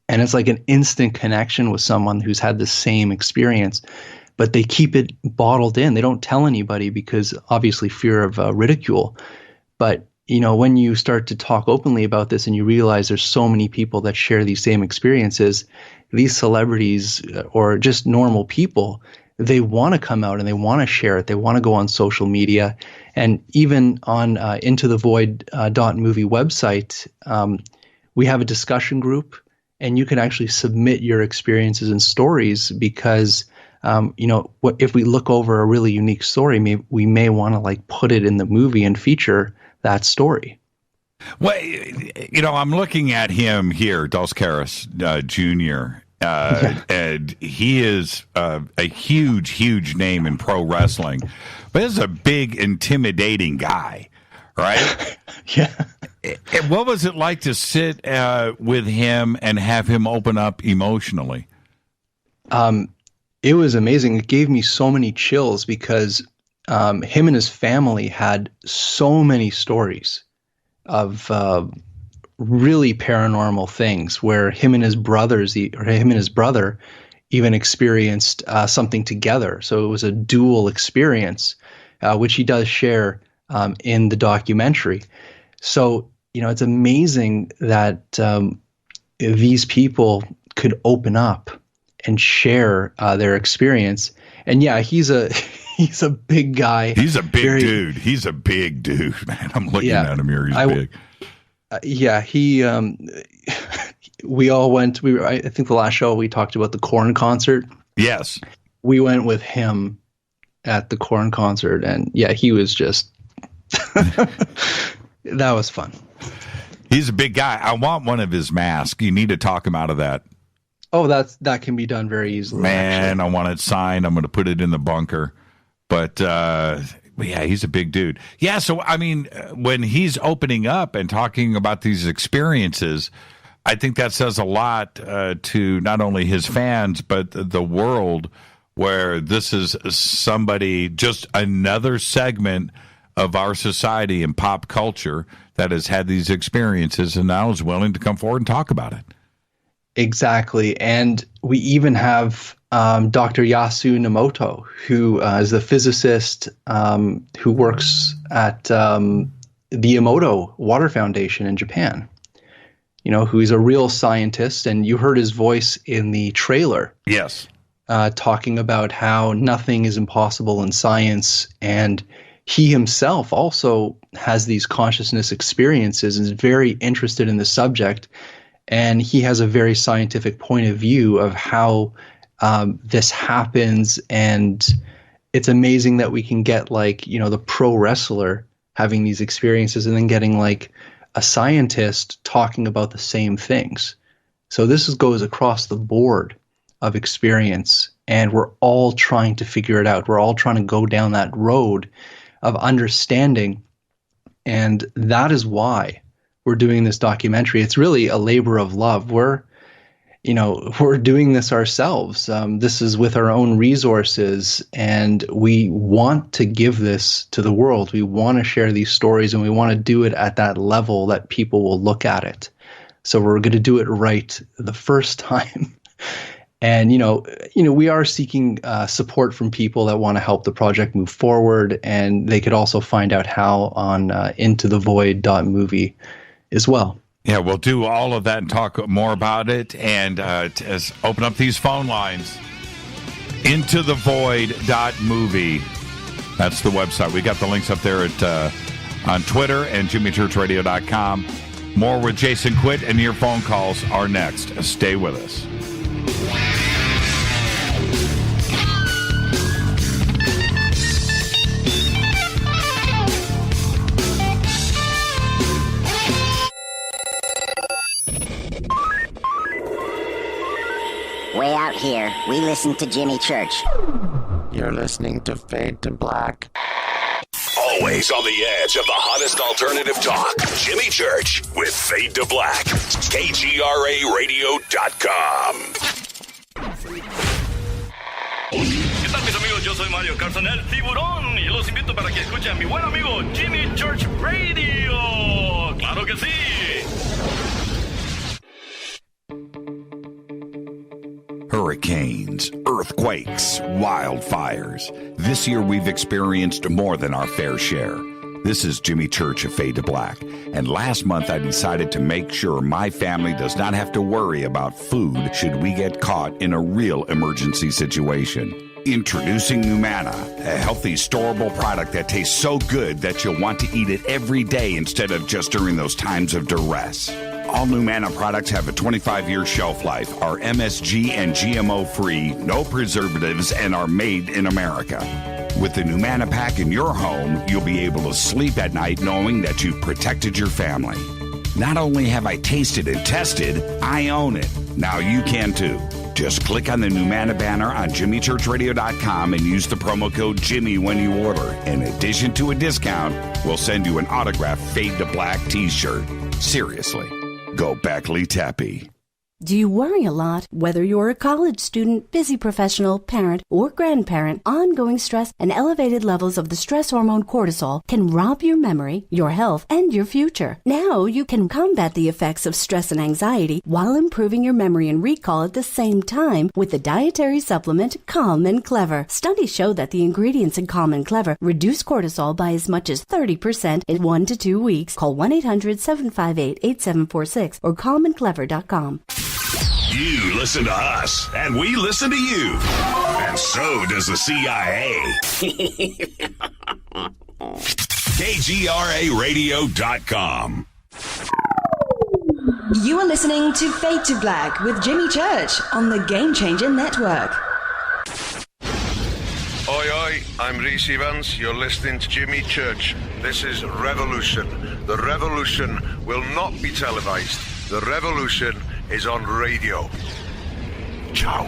And it's like an instant connection with someone who's had the same experience, but they keep it bottled in. They don't tell anybody because obviously fear of ridicule. But when you start to talk openly about this and you realize there's so many people that share these same experiences, these celebrities or just normal people, they want to come out and they want to share it. They want to go on social media. And even on intothevoid.movie website, we have a discussion group, and you can actually submit your experiences and stories because, if we look over a really unique story, we may want to like put it in the movie and feature that story. Well, I'm looking at him here, Dos Caras Jr., and he is a huge, huge name in pro wrestling, but he's a big, intimidating guy, right? Yeah. What was it like to sit with him and have him open up emotionally? It was amazing. It gave me so many chills because him and his family had so many stories of really paranormal things where him and his brother even experienced something together. So it was a dual experience, which he does share in the documentary. So, it's amazing that these people could open up and share their experience. And yeah, he's a big guy. He's a big dude. He's a big dude, man. I'm looking at him here. He's big. He. We all went. I think the last show we talked about the Korn concert. Yes, we went with him at the Korn concert, and yeah, he was just. That was fun. He's a big guy. I want one of his masks. You need to talk him out of that. Oh, that can be done very easily. Man, actually. I want it signed. I'm going to put it in the bunker. But yeah, he's a big dude. Yeah, so I mean, when he's opening up and talking about these experiences, I think that says a lot to not only his fans but the world, where this is somebody, just another segment of our society and pop culture that has had these experiences and now is willing to come forward and talk about it. Exactly. And we even have Dr. Yasu Nomoto, who is a physicist who works at the Emoto Water Foundation in Japan, who is a real scientist. And you heard his voice in the trailer. Yes. Talking about how nothing is impossible in science. And he himself also has these consciousness experiences and is very interested in the subject. And he has a very scientific point of view of how this happens. And it's amazing that we can get the pro wrestler having these experiences and then getting a scientist talking about the same things. So this goes across the board of experience, and we're all trying to figure it out. We're all trying to go down that road of understanding. And that is why we're doing this documentary. It's really a labor of love. We're doing this ourselves. This is with our own resources, and we want to give this to the world. We want to share these stories, and we want to do it at that level that people will look at it. So we're going to do it right the first time. And, we are seeking support from people that want to help the project move forward, and they could also find out how on intothevoid.movie as well. Yeah, we'll do all of that and talk more about it, and open up these phone lines. Intothevoid.movie. That's the website. We got the links up there on Twitter and jimmychurchradio.com. More with Jason Quitt, and your phone calls are next. Stay with us. Way out here, we listen to Jimmy Church. You're listening to Fade to Black. Always on the edge of the hottest alternative talk. Jimmy Church with Fade to Black. KGRARadio.com. ¿Qué tal, mis amigos? Yo soy Mario Carson, el tiburón, y los invito para que escuchen a mi buen amigo Jimmy Church Radio. ¡Claro que sí! Hurricanes, earthquakes, wildfires. This year we've experienced more than our fair share. This is Jimmy Church of Fade to Black, and last month I decided to make sure my family does not have to worry about food should we get caught in a real emergency situation. Introducing Numana, a healthy, storable product that tastes so good that you'll want to eat it every day instead of just during those times of duress. All Numana products have a 25-year shelf life, are MSG and GMO-free, no preservatives, and are made in America. With the Numana pack in your home, you'll be able to sleep at night knowing that you've protected your family. Not only have I tasted and tested, I own it. Now you can too. Just click on the Numana banner on JimmyChurchRadio.com and use the promo code Jimmy when you order. In addition to a discount, we'll send you an autographed Fade to Black t-shirt. Seriously, go Beckley Tappy. Do you worry a lot? Whether you're a college student, busy professional, parent, or grandparent, ongoing stress and elevated levels of the stress hormone cortisol can rob your memory, your health, and your future. Now you can combat the effects of stress and anxiety while improving your memory and recall at the same time with the dietary supplement Calm and Clever. Studies show that the ingredients in Calm and Clever reduce cortisol by as much as 30% in 1 to 2 weeks. Call 1-800-758-8746 or calmandclever.com. You listen to us, and we listen to you. And so does the CIA. KGRARadio.com. You are listening to Fade to Black with Jimmy Church on the Game Changer Network. Oi, oi, I'm Reese Evans. You're listening to Jimmy Church. This is Revolution. The revolution will not be televised. The revolution is on radio. Ciao.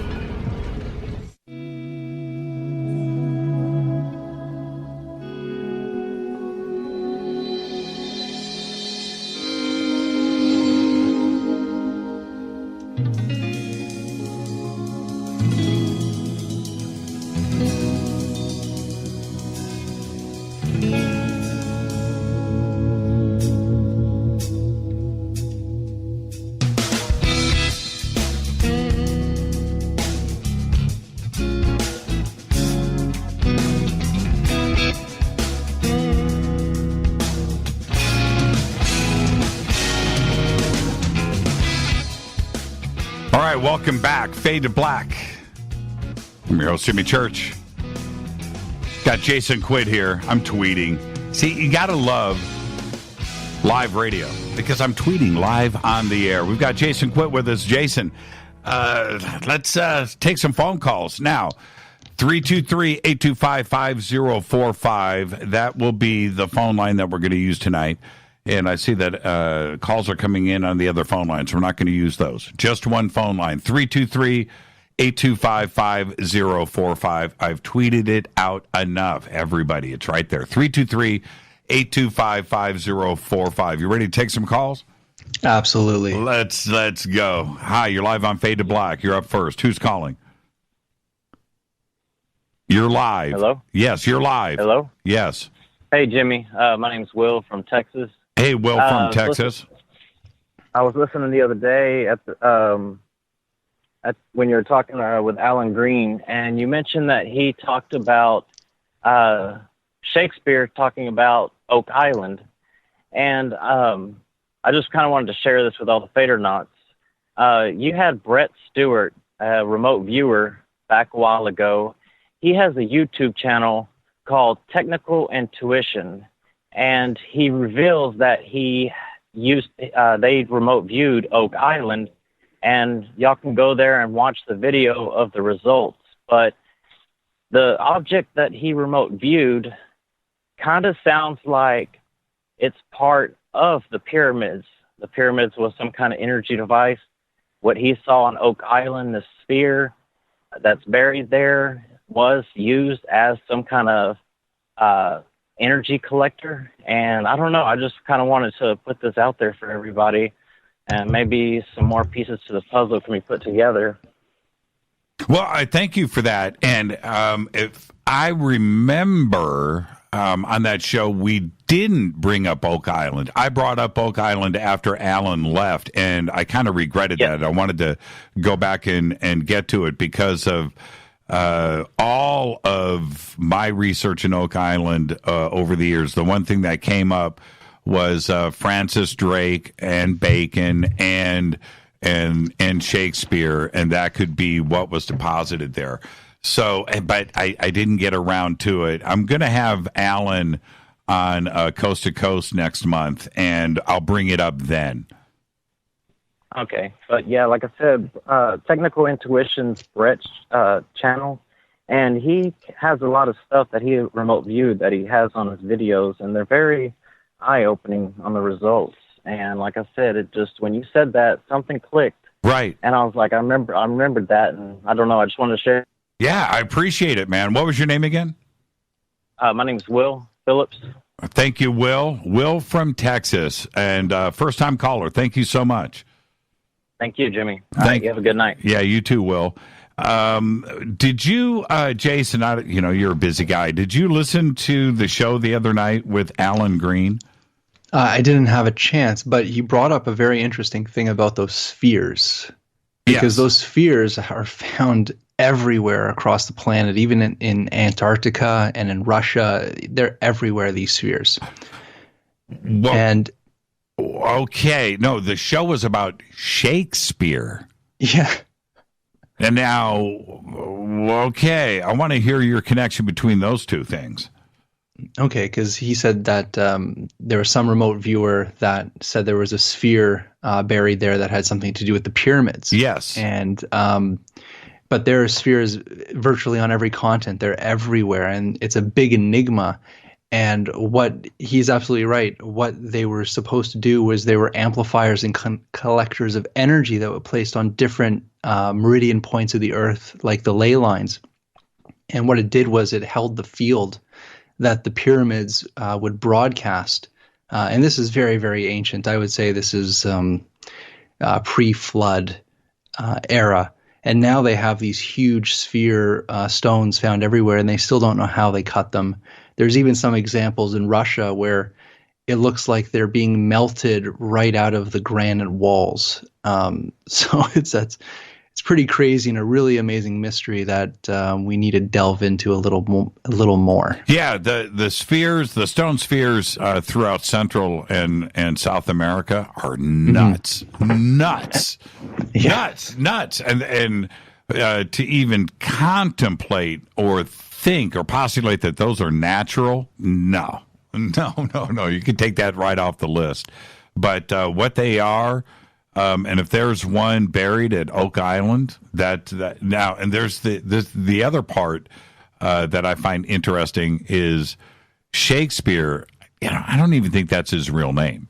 Welcome back, Fade to Black. I'm your host, Jimmy Church. Got Jason Quitt here. I'm tweeting. See, you gotta love live radio because I'm tweeting live on the air. We've got Jason Quitt with us. Jason, let's take some phone calls now. 323-825-5045. That will be the phone line that we're going to use tonight. And I see that calls are coming in on the other phone lines. We're not going to use those. Just one phone line, 323-825-5045. I've tweeted it out enough, everybody. It's right there, 323-825-5045. You ready to take some calls? Absolutely. Let's go. Hi, you're live on Fade to Black. You're up first. Who's calling? You're live. Hello? Yes, you're live. Hello? Yes. Hey, Jimmy. My name's Will from Texas. Hey, Will from Texas. I was listening the other day at when you were talking with Alan Green, and you mentioned that he talked about Shakespeare talking about Oak Island. And I just kind of wanted to share this with all the Fadernauts. You had Brett Stewart, a remote viewer, back a while ago. He has a YouTube channel called Technical Intuition, and he reveals that they remote viewed Oak Island, and y'all can go there and watch the video of the results. But the object that he remote viewed kind of sounds like it's part of the pyramids. The pyramids was some kind of energy device. What he saw on Oak Island, the sphere that's buried there, was used as some kind of energy collector. And I don't know, I just kind of wanted to put this out there for everybody, and maybe some more pieces to the puzzle can be put together. Well, I thank you for that. And if I remember on that show, we didn't bring up Oak Island. I brought up Oak Island after Alan left, and I kind of regretted that. I wanted to go back and get to it because of all of my research in Oak Island over the years, the one thing that came up was Francis Drake and Bacon and Shakespeare, and that could be what was deposited there. So, but I didn't get around to it. I'm going to have Alan on Coast to Coast next month, and I'll bring it up then. Okay, but yeah, like I said, Technical Intuition's Brett's channel, and he has a lot of stuff that he remote viewed that he has on his videos, and they're very eye-opening on the results. And like I said, it just, when you said that, something clicked. Right. And I was like, I remembered that, and I don't know, I just wanted to share. Yeah, I appreciate it, man. What was your name again? My name's Will Phillips. Thank you, Will. Will from Texas, and first-time caller. Thank you so much. Thank you, Jimmy. All right, you have a good night. Yeah, you too, Will. Did you, Jason, you're a busy guy. Did you listen to the show the other night with Alan Green? I didn't have a chance, but he brought up a very interesting thing about those spheres. Because those spheres are found everywhere across the planet, even in Antarctica and in Russia. They're everywhere, these spheres. Well, and okay, no, the show was about Shakespeare. Yeah. And now, okay, I want to hear your connection between those two things. Okay, because he said that there was some remote viewer that said there was a sphere buried there that had something to do with the pyramids. Yes. And but there are spheres virtually on every continent. They're everywhere, and it's a big enigma. And what he's absolutely right. What they were supposed to do was they were amplifiers and collectors of energy that were placed on different meridian points of the Earth, like the ley lines. And what it did was it held the field that the pyramids would broadcast. And this is very, very ancient. I would say this is pre-flood era. And now they have these huge sphere stones found everywhere, and they still don't know how they cut them. There's even some examples in Russia where it looks like they're being melted right out of the granite walls. So it's pretty crazy and a really amazing mystery that we need to delve into a little more. Yeah, the spheres, the stone spheres throughout Central and South America are nuts, nuts, nuts, and to even contemplate or think or postulate that those are natural, no. You can take that right off the list. But what they are. And if there's one buried at Oak Island, that now, and there's the other part that I find interesting is Shakespeare. I don't even think that's his real name,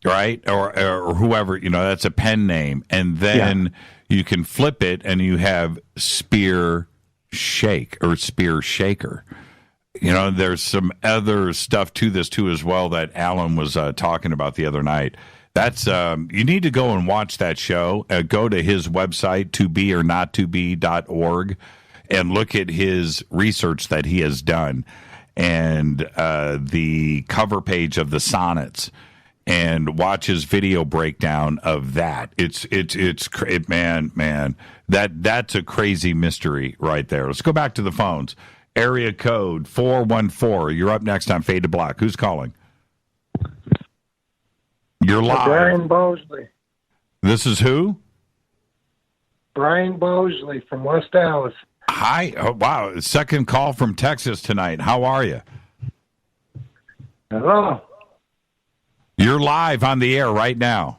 right? Or whoever, that's a pen name, and then you can flip it, and you have Spear Shake or Spear Shaker. There's some other stuff to this too as well that Alan was talking about the other night. That's you need to go and watch that show. Go to his website, tobeornottobe.org, and look at his research that he has done, and the cover page of the sonnets, and watch his video breakdown of that. It's man, that's a crazy mystery right there. Let's go back to the phones. Area code 414. You're up next on Fade to Black. Who's calling? You're live. Brian Bosley. This is who? Brian Bosley from West Dallas. Hi. Oh, wow. Second call from Texas tonight. How are you? Hello. You're live on the air right now.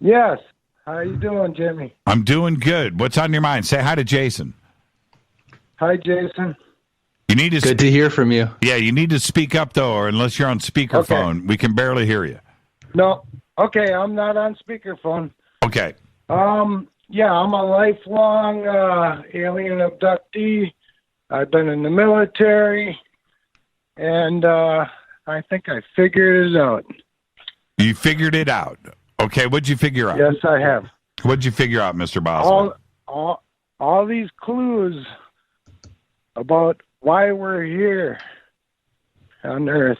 Yes. How you doing, Jimmy? I'm doing good. What's on your mind? Say hi to Jason. Hi, Jason. You need to Good to hear from you. Yeah, you need to speak up, though, or unless you're on speakerphone. Okay. We can barely hear you. No. Okay, I'm not on speakerphone. Okay. Yeah, I'm a lifelong alien abductee. I've been in the military, and I think I figured it out. You figured it out. Okay, what'd you figure out? Yes, I have. What'd you figure out, Mr. Bosley? All these clues about why we're here on Earth.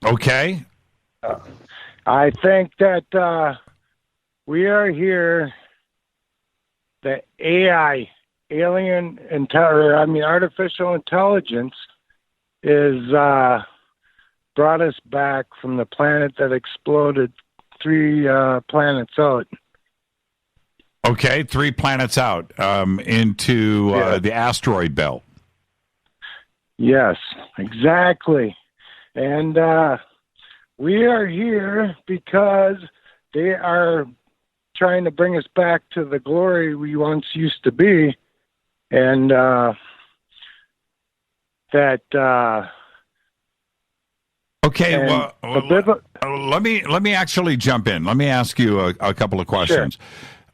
Okay. I think that we are here the AI, artificial intelligence, is brought us back from the planet that exploded 3 planets out. Okay, 3 planets out into the asteroid belt. Yes, exactly. And we are here because they are trying to bring us back to the glory we once used to be. And Okay, well, let me actually jump in. Let me ask you a couple of questions.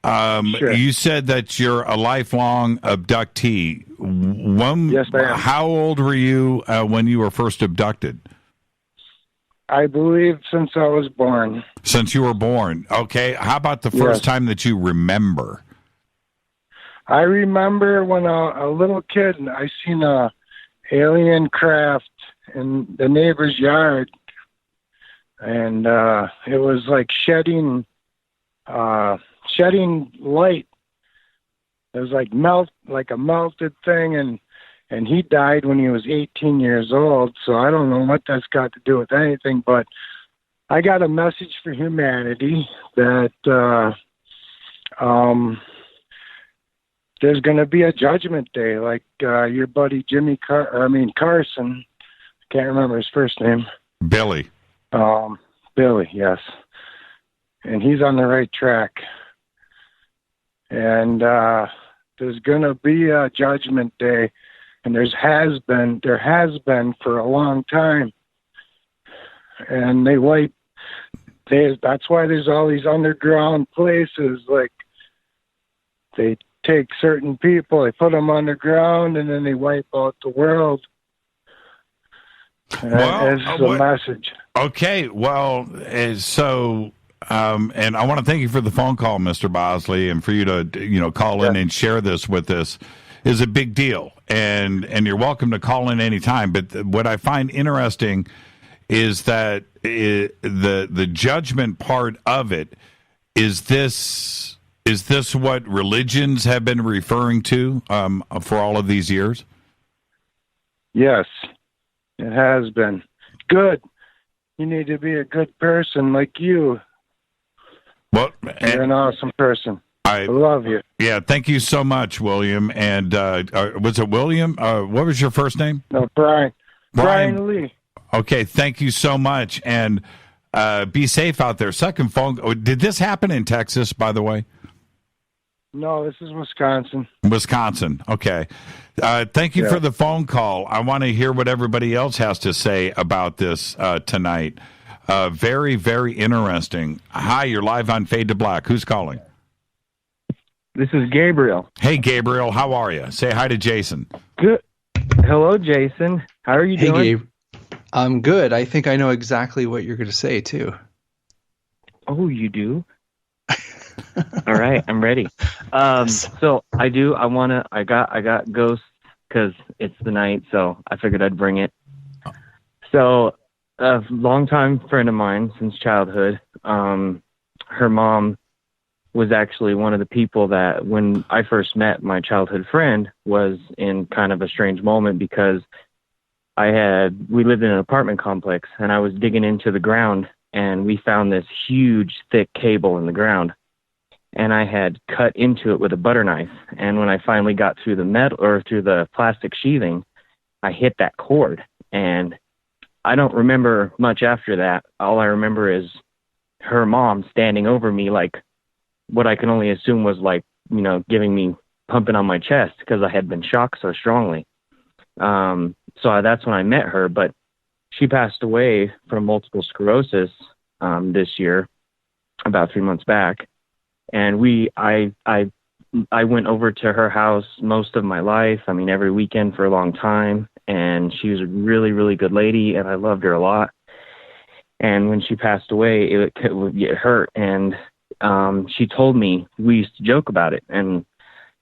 Sure. You said that you're a lifelong abductee. Yes, I am. How old were you when you were first abducted? I believe since I was born. Since you were born. Okay. How about the first time that you remember? I remember when a little kid, I seen a alien craft in the neighbor's yard, and it was like shedding light. It was like a melted thing, and he died when he was 18 years old. So I don't know what that's got to do with anything, but I got a message for humanity that there's going to be a judgment day, like your buddy Carson. I can't remember his first name. Billy. Billy, yes. And he's on the right track. And there's going to be a judgment day, and there has been for a long time. And that's why there's all these underground places. Like, they take certain people, they put them underground, and then they wipe out the world. As a message. Okay, well, so, and I want to thank you for the phone call, Mr. Bosley, and for you to, call in and share this with us is a big deal. And you're welcome to call in anytime. But what I find interesting is that the judgment part of it, is this what religions have been referring to for all of these years? Yes, it has been. Good. You need to be a good person like you. Well, you're an awesome person. I love you. Yeah, thank you so much, William. And was it William? What was your first name? No, Brian. Brian Lee. Okay, thank you so much. And be safe out there. Second phone. Did this happen in Texas, by the way? No, this is Wisconsin. Wisconsin. Okay. Thank you for the phone call. I want to hear what everybody else has to say about this tonight. Very, very interesting. Hi, you're live on Fade to Black. Who's calling? This is Gabriel. Hey, Gabriel. How are you? Say hi to Jason. Good. Hello, Jason. How are you doing? Hey, Gabe. I'm good. I think I know exactly what you're going to say, too. Oh, you do? All right, I'm ready. So I got ghosts because it's the night, so I figured I'd bring it. So a longtime friend of mine since childhood, her mom was actually one of the people that when I first met my childhood friend was in kind of a strange moment because we lived in an apartment complex and I was digging into the ground and we found this huge thick cable in the ground. And I had cut into it with a butter knife. And when I finally got through the metal or through the plastic sheathing, I hit that cord. And I don't remember much after that. All I remember is her mom standing over me, like what I can only assume was like, giving me pumping on my chest because I had been shocked so strongly. So that's when I met her. But she passed away from multiple sclerosis this year, about 3 months back. And I went over to her house most of my life. I mean, every weekend for a long time. And she was a really, really good lady, and I loved her a lot. And when she passed away, it hurt. And she told me, we used to joke about it. And,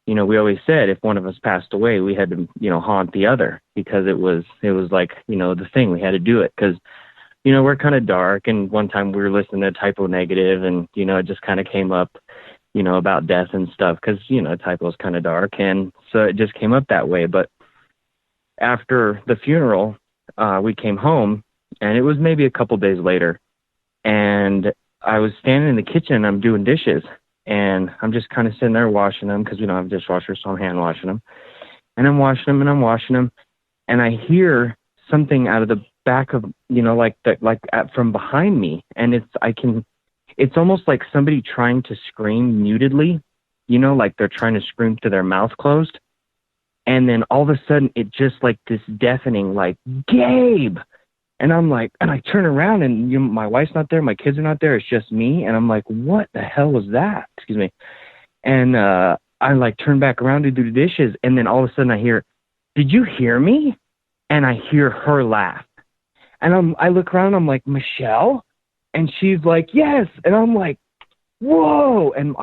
we always said if one of us passed away, we had to, haunt the other because it was like, the thing. We had to do it because, we're kind of dark. And one time we were listening to Typo Negative and, it just kind of came up. about death and stuff, because, typo's kind of dark. And so it just came up that way. But after the funeral, we came home, and it was maybe a couple days later, and I was standing in the kitchen, I'm doing dishes, and I'm just kind of sitting there washing them, because we don't have a dishwasher, so I'm hand washing them. And I'm washing them, and I'm washing them, and I hear something out of the back of, from behind me, and it's almost like somebody trying to scream mutedly, like they're trying to scream to their mouth closed. And then all of a sudden, it just like this deafening, like, Gabe! And I'm like, and I turn around, and my wife's not there, my kids are not there, it's just me. And I'm like, what the hell was that? Excuse me. And I like turn back around to do the dishes, and then all of a sudden I hear, did you hear me? And I hear her laugh. And I look around, I'm like, Michelle? And she's like, yes. And I'm like, whoa. And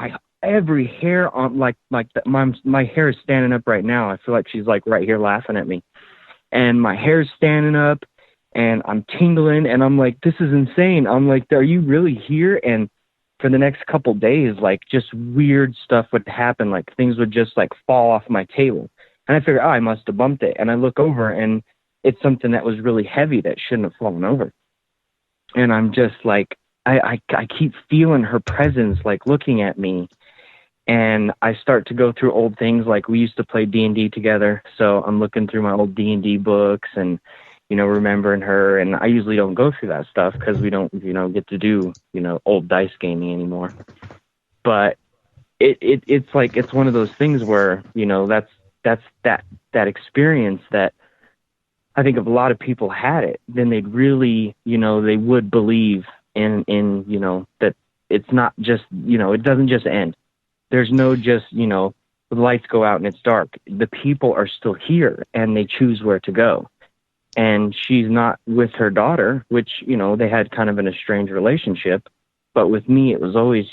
every hair on, my hair is standing up right now. I feel like she's like right here laughing at me. And my hair's standing up, and I'm tingling, and I'm like, this is insane. I'm like, are you really here? And for the next couple days, like, just weird stuff would happen. Like, things would just like fall off my table. And I figured, I must have bumped it. And I look over, and it's something that was really heavy that shouldn't have fallen over. And I'm just like, I keep feeling her presence, like, looking at me. And I start to go through old things, like we used to play D&D together. So I'm looking through my old D&D books and, remembering her. And I usually don't go through that stuff because we don't, get to do, old dice gaming anymore. But it's like, it's one of those things where, that's that experience that I think if a lot of people had it, then they'd really, they would believe in, that it's not just, it doesn't just end. There's no just, the lights go out and it's dark. The people are still here, and they choose where to go. And she's not with her daughter, which, they had kind of an estranged relationship. But with me,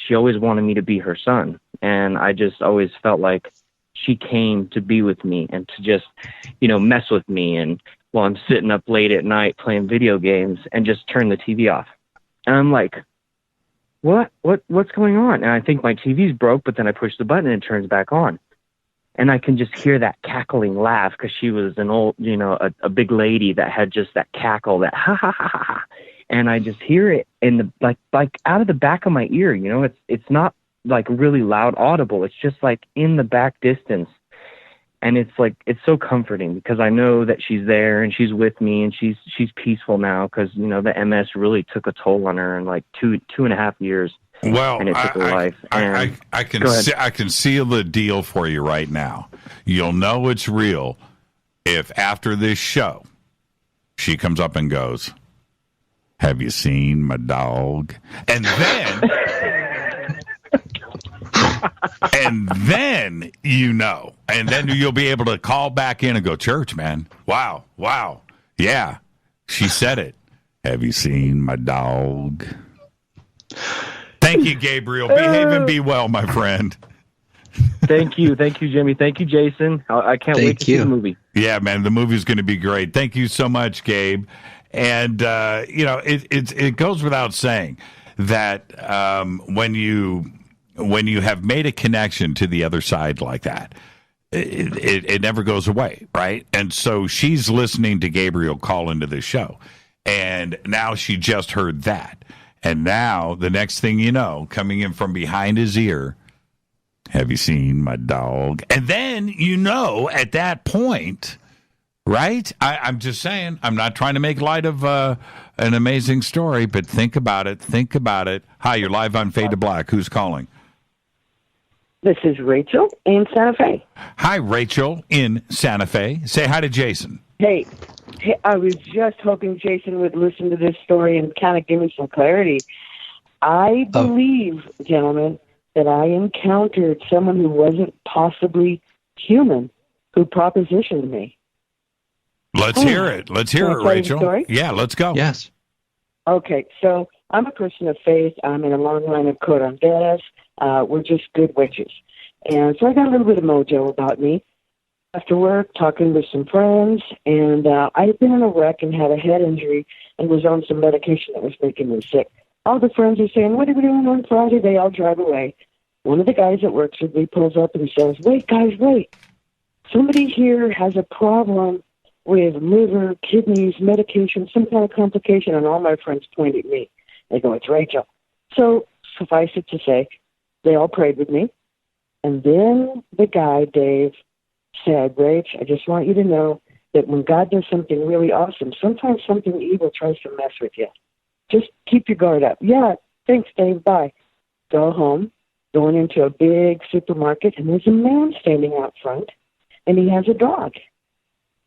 she always wanted me to be her son. And I just always felt like she came to be with me and to just, mess with me. And while I'm sitting up late at night playing video games, and just turn the TV off. And I'm like, what's going on? And I think my TV's broke, but then I push the button and it turns back on. And I can just hear that cackling laugh, because she was an old, a big lady that had just that cackle, that ha ha ha ha ha. And I just hear it in the like out of the back of my ear. It's not like really loud audible. It's just like in the back distance. And it's like, it's so comforting, because I know that she's there and she's with me, and she's peaceful now, because the MS really took a toll on her in like 2.5 years. Well, and it took her life. I can seal the deal for you right now. You'll know it's real if after this show she comes up and goes, "Have you seen my dog?" And then and then and then you'll be able to call back in and go, "Church, man, wow, yeah, she said it. Have you seen my dog?" Thank you, Gabriel. Behave and be well, my friend. Thank you, Jimmy. Thank you, Jason. I can't wait to see the movie. Yeah, man, the movie's going to be great. Thank you so much, Gabe. And it goes without saying that when you have made a connection to the other side like that, it never goes away, right? And so she's listening to Gabriel call into the show, and now she just heard that. And now the next thing you know, coming in from behind his ear, "Have you seen my dog?" And then at that point, right? I'm just saying, I'm not trying to make light of an amazing story, but think about it. Hi, you're live on Fade to Black. Who's calling? This is Rachel in Santa Fe. Hi, Rachel in Santa Fe. Say hi to Jason. Hey, I was just hoping Jason would listen to this story and kind of give me some clarity. I believe, gentlemen, that I encountered someone who wasn't possibly human who propositioned me. Let's hear it. Rachel. Yeah, let's go. Yes. Okay, so I'm a person of faith. I'm in a long line of codon death. We're just good witches. And so I got a little bit of mojo about me. After work, talking with some friends, and I had been in a wreck and had a head injury and was on some medication that was making me sick. All the friends are saying, "What are we doing on Friday?" They all drive away. one of the guys that works with me pulls up and says, "Wait, guys, wait. Somebody here has a problem with liver, kidneys, medication, some kind of complication." And all my friends point at me. They go, "It's Rachel." So suffice it to say, they all prayed with me. And then the guy, Dave, said, "Rach, I just want you to know that when God does something really awesome, sometimes something evil tries to mess with you. Just keep your guard up." "Yeah, thanks, Dave. Bye." Go home, going into a big supermarket, and there's a man standing out front, and he has a dog.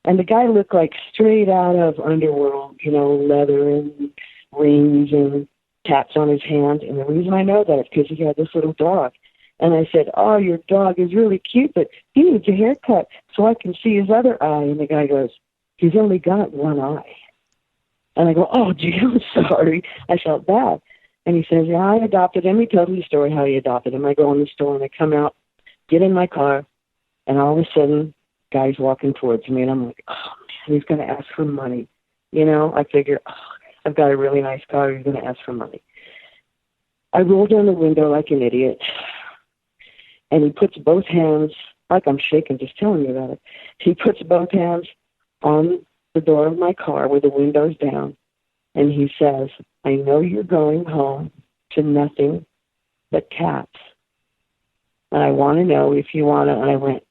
And the guy looked like straight out of Underworld, leather and rings and taps on his hand. And the reason I know that is because he had this little dog. And I said, "Oh, your dog is really cute, but he needs a haircut so I can see his other eye." And the guy goes, "He's only got one eye." And I go, "Oh, gee, I'm sorry." I felt bad. And he says, "Yeah, I adopted him." He tells me the story how he adopted him. I go in the store and I come out, get in my car, and all of a sudden, guy's walking towards me, and I'm like, "Oh, man, he's going to ask for money." I figure, I've got a really nice car. He's going to ask for money. I roll down the window like an idiot. And he puts both hands, like I'm shaking just telling you about it. He puts both hands on the door of my car with the windows down. And he says, "I know you're going home to nothing but cats. And I want to know if you want to." And I went,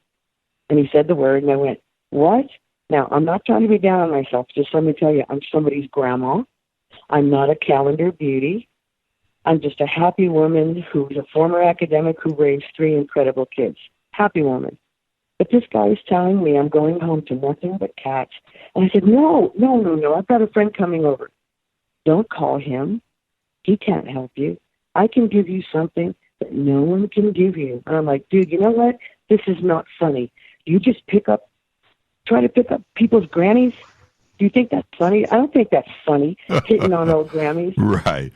and he said the word, and I went, "What?" Now, I'm not trying to be down on myself. Just let me tell you, I'm somebody's grandma. I'm not a calendar beauty. I'm just a happy woman who's a former academic who raised 3 incredible kids. Happy woman. But this guy is telling me I'm going home to nothing but cats. And I said, no. I've got a friend coming over. Don't call him. He can't help you. I can give you something that no one can give you. And I'm like, dude, you know what? This is not funny. You just try to pick up people's grannies. Do you think that's funny? I don't think that's funny, hitting on old Grammys. Right.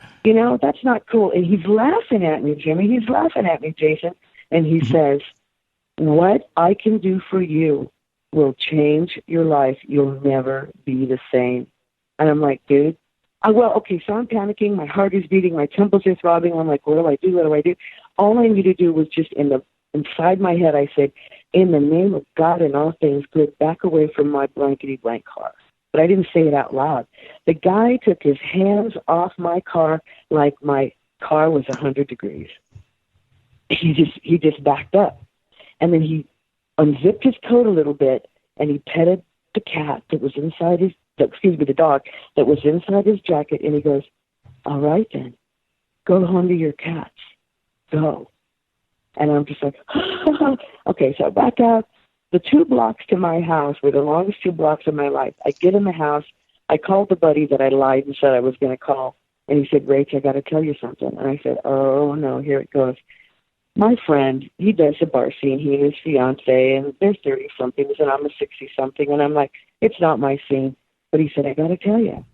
That's not cool. And he's laughing at me, Jimmy. He's laughing at me, Jason. And he says, "What I can do for you will change your life. You'll never be the same." And I'm like, dude, okay, so I'm panicking. My heart is beating. My temples are throbbing. I'm like, what do I do? All I need to do was just inside my head, I said, "In the name of God and all things good, back away from my blankety blank car." But I didn't say it out loud. The guy took his hands off my car like my car was 100 degrees. He just backed up. And then he unzipped his coat a little bit, and he petted the cat that was inside the dog that was inside his jacket, and he goes, "All right then, go home to your cats. Go." And I'm just like, okay, so I back out. The 2 blocks to my house were the longest 2 blocks of my life. I get in the house. I called the buddy that I lied and said I was going to call. And he said, "Rach, I got to tell you something." And I said, "Oh, no, here it goes." My friend, he does the bar scene. He and his fiance, and they're 30-somethings, and I'm a 60-something. And I'm like, it's not my scene. But he said, "I got to tell you,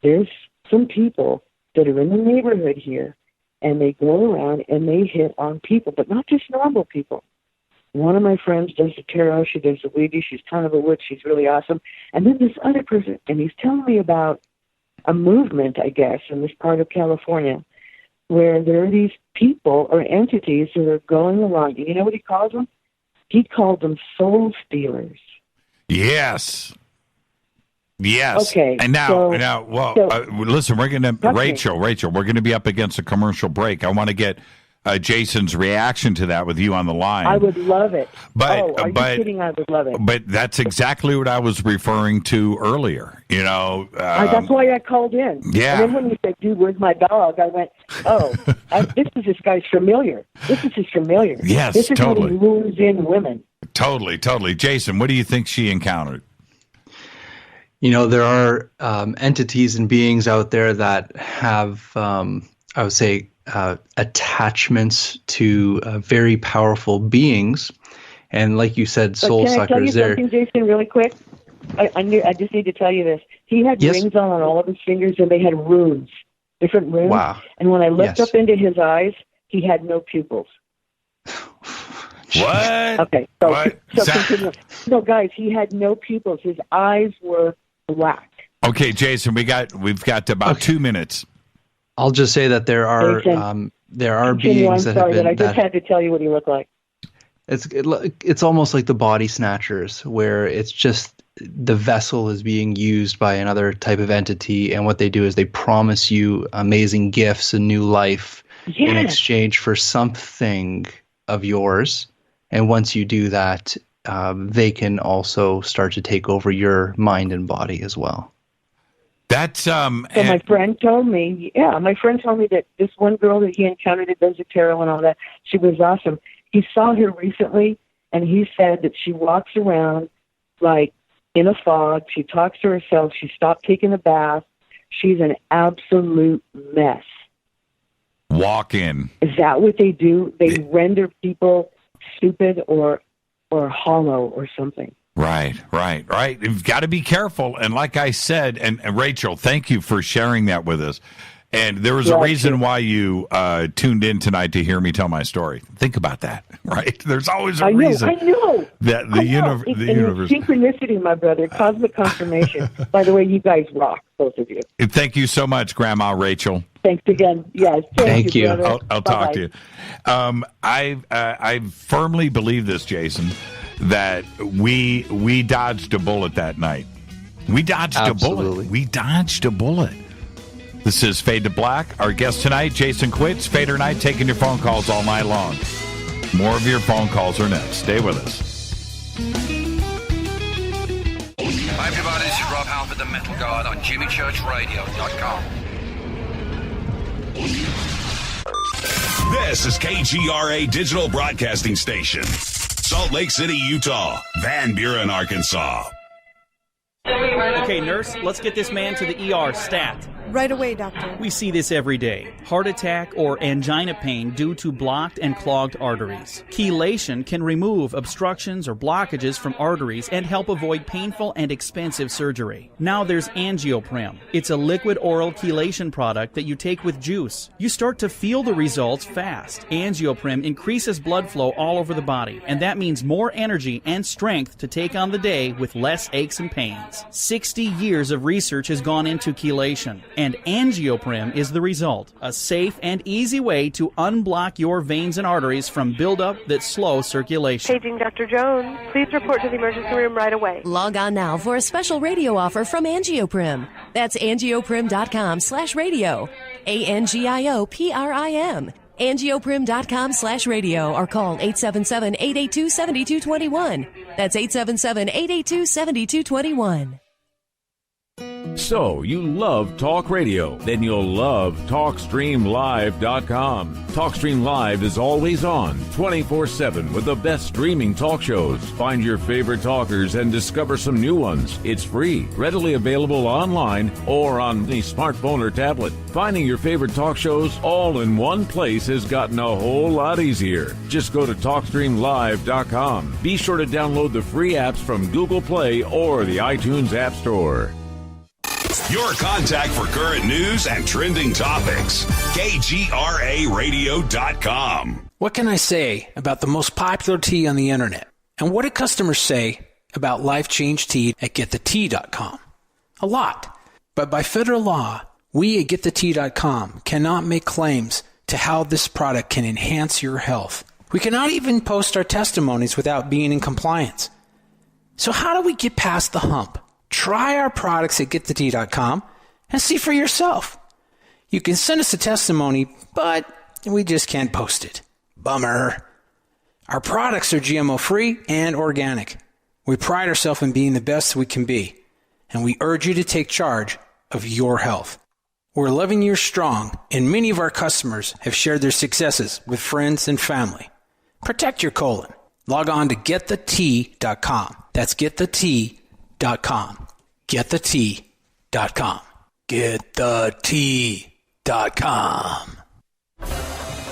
there's some people that are in the neighborhood here, and they go around and they hit on people, but not just normal people. One of my friends does the tarot. She does the Ouija. She's kind of a witch. She's really awesome. And then this other person, and he's telling me about a movement, I guess, in this part of California, where there are these people or entities that are going along. You know what he calls them? He called them soul stealers. Yes. Okay. And listen, we're going to, Rachel, we're going to be up against a commercial break. I want to get Jason's reaction to that with you on the line. I would love it. But, are you kidding? I would love it. But that's exactly what I was referring to earlier. That's why I called in. Yeah. And then when you said, "Dude, where's my dog?" I went, this guy's familiar. This is his familiar. Yes, this is totally. How he moves in women. Totally. Jason, what do you think she encountered? There are entities and beings out there that have, I would say, attachments to very powerful beings, and like you said, soul suckers. Can I tell you something, Jason, really quick? I just need to tell you this. He had rings on all of his fingers, and they had runes, different runes. Wow! And when I looked up into his eyes, he had no pupils. What? Okay, so continue. No, guys, he had no pupils. His eyes were black. Okay, Jason, we've got about 2 minutes. I'll just say that there are there are Continue, beings I'm that have sorry, been. but I just had to tell you what he looked like. It's almost like the body snatchers, where it's just the vessel is being used by another type of entity, and what they do is they promise you amazing gifts and new life in exchange for something of yours. And once you do that, they can also start to take over your mind and body as well. That's So my friend told me, that this one girl that he encountered at Desert Tarot and all that, she was awesome. He saw her recently, and he said that she walks around like in a fog. She talks to herself. She stopped taking a bath. She's an absolute mess. Walk in. Is that what they do? They render people stupid or hollow or something. Right. You've got to be careful. And like I said, and Rachel, thank you for sharing that with us. And there was a reason why you tuned in tonight to hear me tell my story. Think about that, right? There's always a reason. I know. That the universe. Synchronicity, my brother. Cosmic confirmation. By the way, you guys rock, both of you. Thank you so much, Grandma Rachel. Thanks again. Yes. Thank you. Brother. I'll talk to you. I firmly believe this, Jason, that we dodged a bullet that night. We dodged a bullet. This is Fade to Black. Our guest tonight, Jason Quitt, Fadernight, taking your phone calls all night long. More of your phone calls are next. Stay with us. Hi everybody, this is Rob Halford, the Metal Guard on JimmyChurchRadio.com. This is KGRA Digital Broadcasting Station, Salt Lake City, Utah, Van Buren, Arkansas. Okay, nurse, let's get this man to the ER stat. Right away, doctor. We see this every day. Heart attack or angina pain due to blocked and clogged arteries. Chelation can remove obstructions or blockages from arteries and help avoid painful and expensive surgery. Now there's Angioprim. It's a liquid oral chelation product that you take with juice. You start to feel the results fast. Angioprim increases blood flow all over the body, and that means more energy and strength to take on the day with less aches and pains. 60 years of research has gone into chelation, and Angioprim is the result. A safe and easy way to unblock your veins and arteries from buildup that slow circulation. Paging Dr. Jones. Please report to the emergency room right away. Log on now for a special radio offer from Angioprim. That's angioprim.com/radio. ANGIOPRIM. Angioprim.com/radio or call 877-882-7221. That's 877-882-7221. So, you love talk radio? Then you'll love TalkStreamLive.com. TalkStream Live is always on, 24/7 with the best streaming talk shows. Find your favorite talkers and discover some new ones. It's free, readily available online or on the smartphone or tablet. Finding your favorite talk shows all in one place has gotten a whole lot easier. Just go to TalkStreamLive.com. Be sure to download the free apps from Google Play or the iTunes App Store. Your contact for current news and trending topics. KGRARadio.com. What can I say about the most popular tea on the internet? And what do customers say about Life Change Tea at GetTheTea.com? A lot. But by federal law, we at GetTheTea.com cannot make claims to how this product can enhance your health. We cannot even post our testimonies without being in compliance. So how do we get past the hump? Try our products at GetTheTea.com and see for yourself. You can send us a testimony, but we just can't post it. Bummer. Our products are GMO-free and organic. We pride ourselves in being the best we can be, and we urge you to take charge of your health. We're 11 years strong, and many of our customers have shared their successes with friends and family. Protect your colon. Log on to GetTheTea.com. That's GetTheTea.com. GetTheTea.com. GetTheTea.com.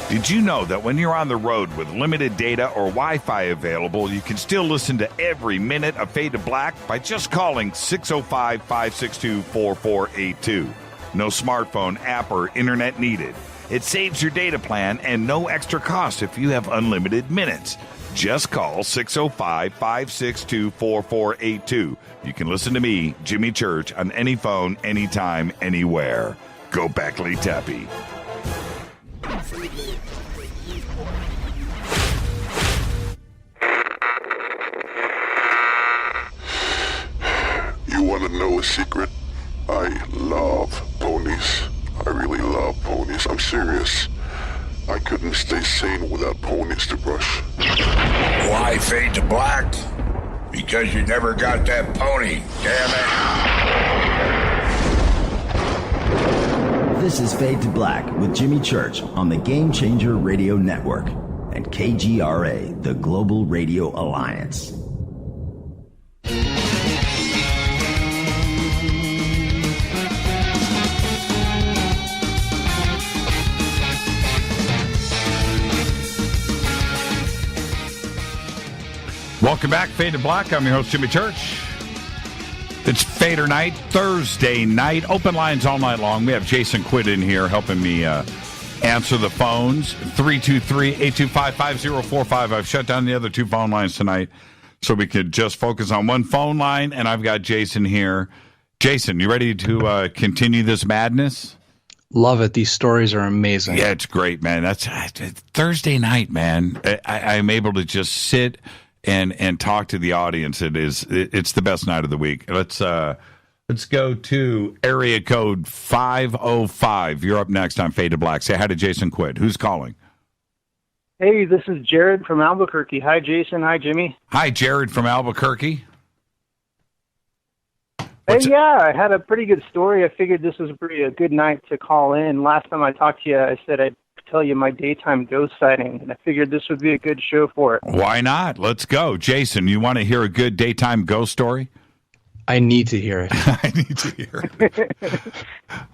Did you know that when you're on the road with limited data or Wi-Fi available, you can still listen to every minute of Fade to Black by just calling 605-562-4482. No smartphone, app, or internet needed. It saves your data plan and no extra cost if you have unlimited minutes. Just call 605-562-4482. You can listen to me, Jimmy Church, on any phone, anytime, anywhere. Go Beckley Tappy. You want to know a secret? I love ponies. I really love ponies. I'm serious. I couldn't stay sane without ponies to brush. Why fade to black? Because you never got that pony, damn it. This is Fade to Black with Jimmy Church on the Game Changer Radio Network and KGRA, the Global Radio Alliance. Welcome back, Fade to Black. I'm your host, Jimmy Church. It's Fadernight, Thursday night. Open lines all night long. We have Jason Quitt in here helping me answer the phones. 323-825-5045. I've shut down the other two phone lines tonight so we could just focus on one phone line, and I've got Jason here. Jason, you ready to continue this madness? Love it. These stories are amazing. Yeah, it's great, man. That's Thursday night, man. I'm able to just sit and talk to the audience. It's the best night of the week. Let's go to area code 505. You're up next on Fade to Black. Say hi to Jason Quitt. Who's calling? Hey, this is Jared from Albuquerque. Hi, Jason. Hi, Jimmy. Hi, Jared from Albuquerque. I had a pretty good story. I figured this was a good night to call in. Last time I talked to you, I said I'd tell you my daytime ghost sighting, and I figured this would be a good show for it. Why not? Let's go. Jason, you want to hear a good daytime ghost story? I need to hear it. I need to hear it.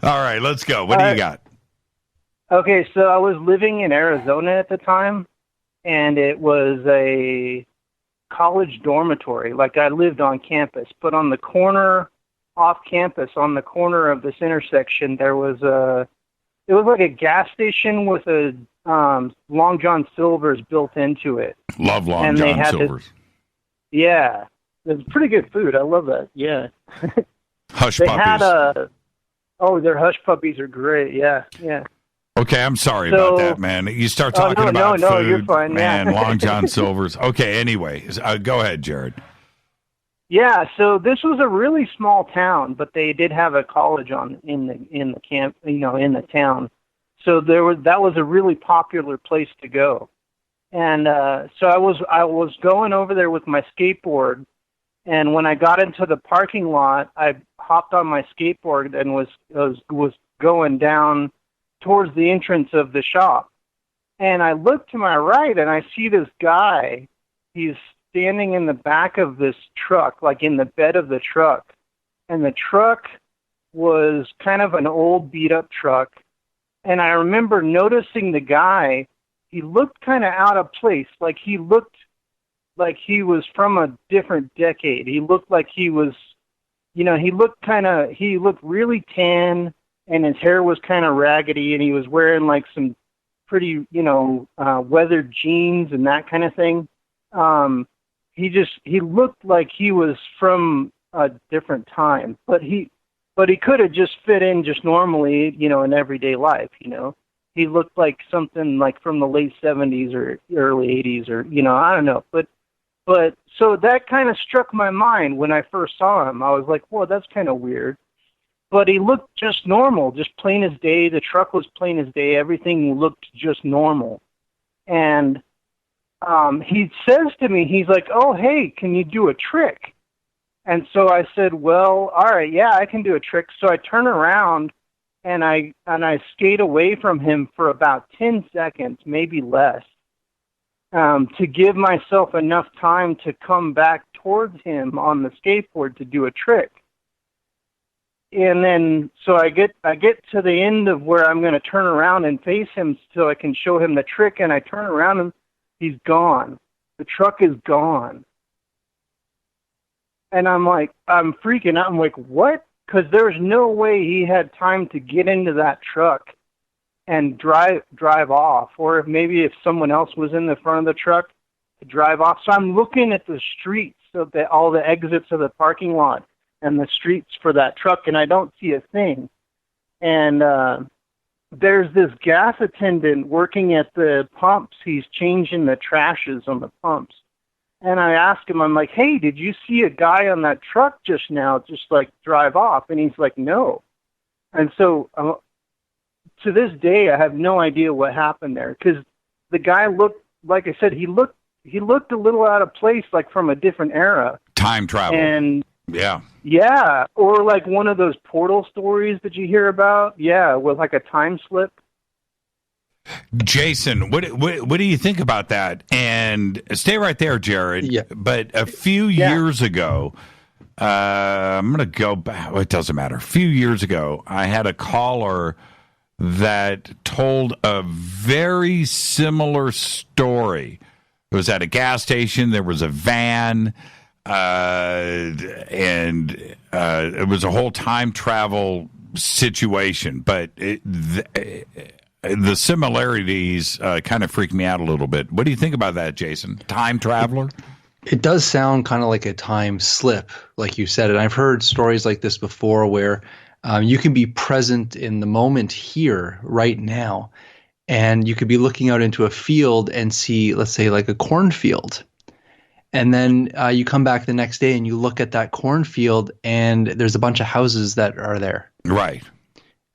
All right, let's go. What do you got? Okay, so I was living in Arizona at the time, and it was a college dormitory. Like, I lived on campus, but on the corner, off campus, on the corner of this intersection, there was it was like a gas station with a Long John Silver's built into it. Love Long John Silver's. Yeah. It's pretty good food. I love that. Yeah. Hush they puppies. Had their hush puppies are great. Yeah. Yeah. Okay, I'm sorry about that, man. You start talking about food, you're fine, man. yeah. Long John Silver's. Okay, anyway, go ahead, Jared. Yeah, so this was a really small town, but they did have a college in the camp, in the town. So that was a really popular place to go. And so I was going over there with my skateboard, and when I got into the parking lot, I hopped on my skateboard and was going down towards the entrance of the shop. And I look to my right, and I see this guy. He's standing in the back of this truck, like in the bed of the truck. And the truck was kind of an old beat-up truck. And I remember noticing the guy, he looked kind of out of place. Like he looked from a different decade. He looked like he was, he looked really tan, and his hair was kind of raggedy, and he was wearing like some pretty, weathered jeans and that kind of thing. He looked like he was from a different time, but he could have just fit in just normally, in everyday life, He looked like something like from the late 70s or early 80s or, I don't know. But so that kind of struck my mind when I first saw him. I was like, whoa, that's kind of weird. But he looked just normal, just plain as day. The truck was plain as day. Everything looked just normal. And he says to me, he's like, oh, hey, can you do a trick? And so I said, well, all right, yeah, I can do a trick. So I turn around and I skate away from him for about 10 seconds, maybe less, to give myself enough time to come back towards him on the skateboard to do a trick. And then, so I get to the end of where I'm going to turn around and face him so I can show him the trick, and I turn around and he's gone. The truck is gone. And I'm freaking out. I'm like, what? Because there's no way he had time to get into that truck and drive off, or if someone else was in the front of the truck, to drive off. So I'm looking at the streets of all the exits of the parking lot and the streets for that truck, and I don't see a thing. And there's this gas attendant working at the pumps. He's changing the trashes on the pumps. And I asked him, I'm like, hey, did you see a guy on that truck just now just like drive off? And he's like, no. And so to this day, I have no idea what happened there, because the guy looked, like I said, he looked a little out of place, like from a different era. Time travel. And yeah, or like one of those portal stories that you hear about. Yeah, with like a time slip. Jason, what do you think about that? And stay right there, Jared. Yeah. But a few years ago, I'm going to go back. Well, it doesn't matter. A few years ago, I had a caller that told a very similar story. It was at a gas station. There was a van, and it was a whole time travel situation. But the similarities kind of freak me out a little bit. What do you think about that, Jason? Time traveler? It does sound kind of like a time slip, like you said. And I've heard stories like this before where you can be present in the moment here, right now. And you could be looking out into a field and see, let's say, like a cornfield. And then you come back the next day and you look at that cornfield and there's a bunch of houses that are there. Right.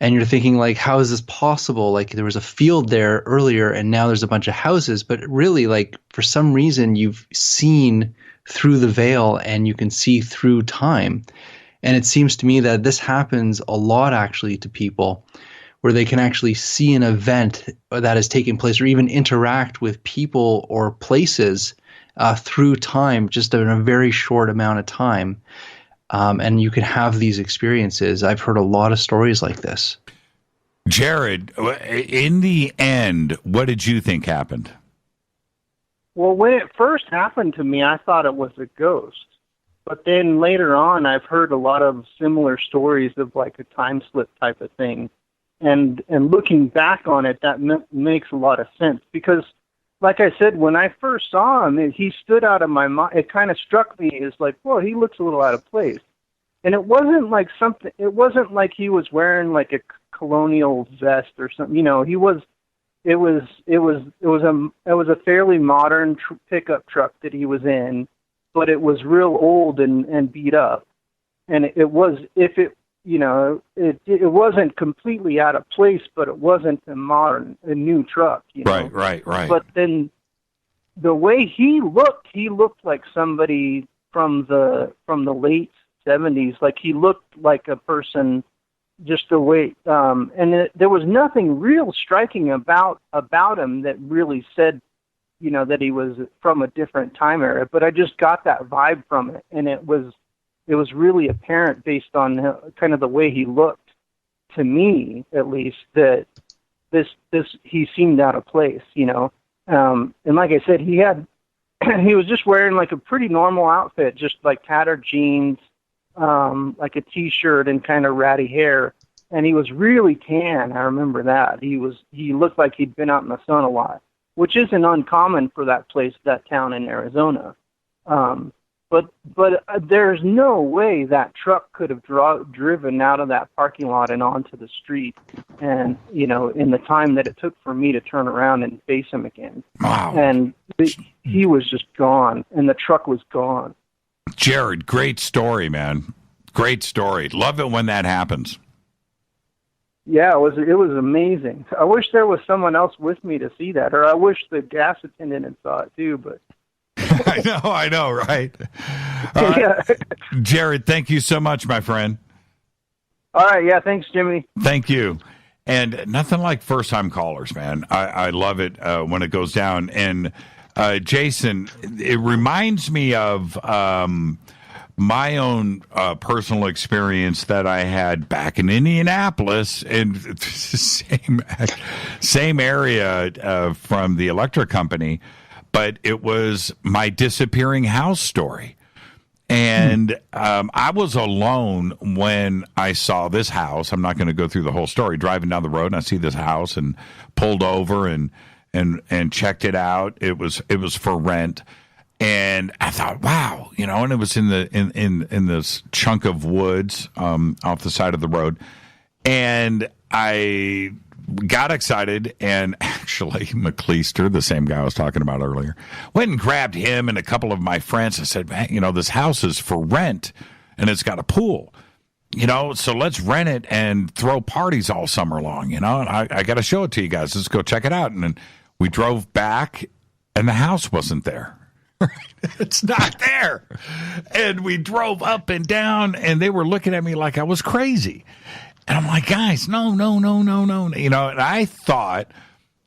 And you're thinking, like, how is this possible? Like, there was a field there earlier and now there's a bunch of houses. But really, like, for some reason, you've seen through the veil and you can see through time. And it seems to me that this happens a lot, actually, to people, where they can actually see an event that has taken place or even interact with people or places through time, just in a very short amount of time. And you can have these experiences. I've heard a lot of stories like this. Jared, in the end, what did you think happened? Well, when it first happened to me, I thought it was a ghost. But then later on, I've heard a lot of similar stories of like a time slip type of thing. And looking back on it, that makes a lot of sense. Because, like I said, when I first saw him, he stood out of my mind. It kind of struck me as like, well, he looks a little out of place. And it wasn't like something. It wasn't like he was wearing like a colonial vest or something. You know, he was. It was a fairly modern pickup truck that he was in, but it was real old and beat up. And it was, if it, you know, it wasn't completely out of place, but it wasn't a new truck. You know? Right. But then the way he looked like somebody from the late 70s. Like he looked like a person, just the way, and there was nothing real striking about him that really said, you know, that he was from a different time era. But I just got that vibe from it, and it was really apparent based on kind of the way he looked, to me at least, that he seemed out of place, you know. And like I said, he was just wearing like a pretty normal outfit, just like tattered jeans, like a t-shirt and kind of ratty hair. And he was really tan. I remember that. He looked like he'd been out in the sun a lot, which isn't uncommon for that town in Arizona. But there's no way that truck could have driven out of that parking lot and onto the street, and, you know, in the time that it took for me to turn around and face him again. Wow. And he was just gone, and the truck was gone. Jared, great story, man. Great story. Love it when that happens. Yeah, it was amazing. I wish there was someone else with me to see that, or I wish the gas attendant had saw it too, but... I know, right? All right. Yeah. Jared, thank you so much, my friend. All right, yeah, thanks, Jimmy. Thank you. And nothing like first-time callers, man. I love it when it goes down. And Jason, it reminds me of my own personal experience that I had back in Indianapolis, in the same area from the electric company, but it was my disappearing house story. And I was alone when I saw this house. I'm not going to go through the whole story. Driving down the road, and I see this house, and pulled over and checked it out. It was for rent, and I thought, wow, you know. And it was in this chunk of woods off the side of the road, and I got excited, and actually McLeister, the same guy I was talking about earlier, went and grabbed him and a couple of my friends and said, man, this house is for rent, and it's got a pool. So let's rent it and throw parties all summer long, and I got to show it to you guys. Let's go check it out. And then we drove back, and the house wasn't there. It's not there. And we drove up and down, and they were looking at me like I was crazy. And I'm like, guys, no. And I thought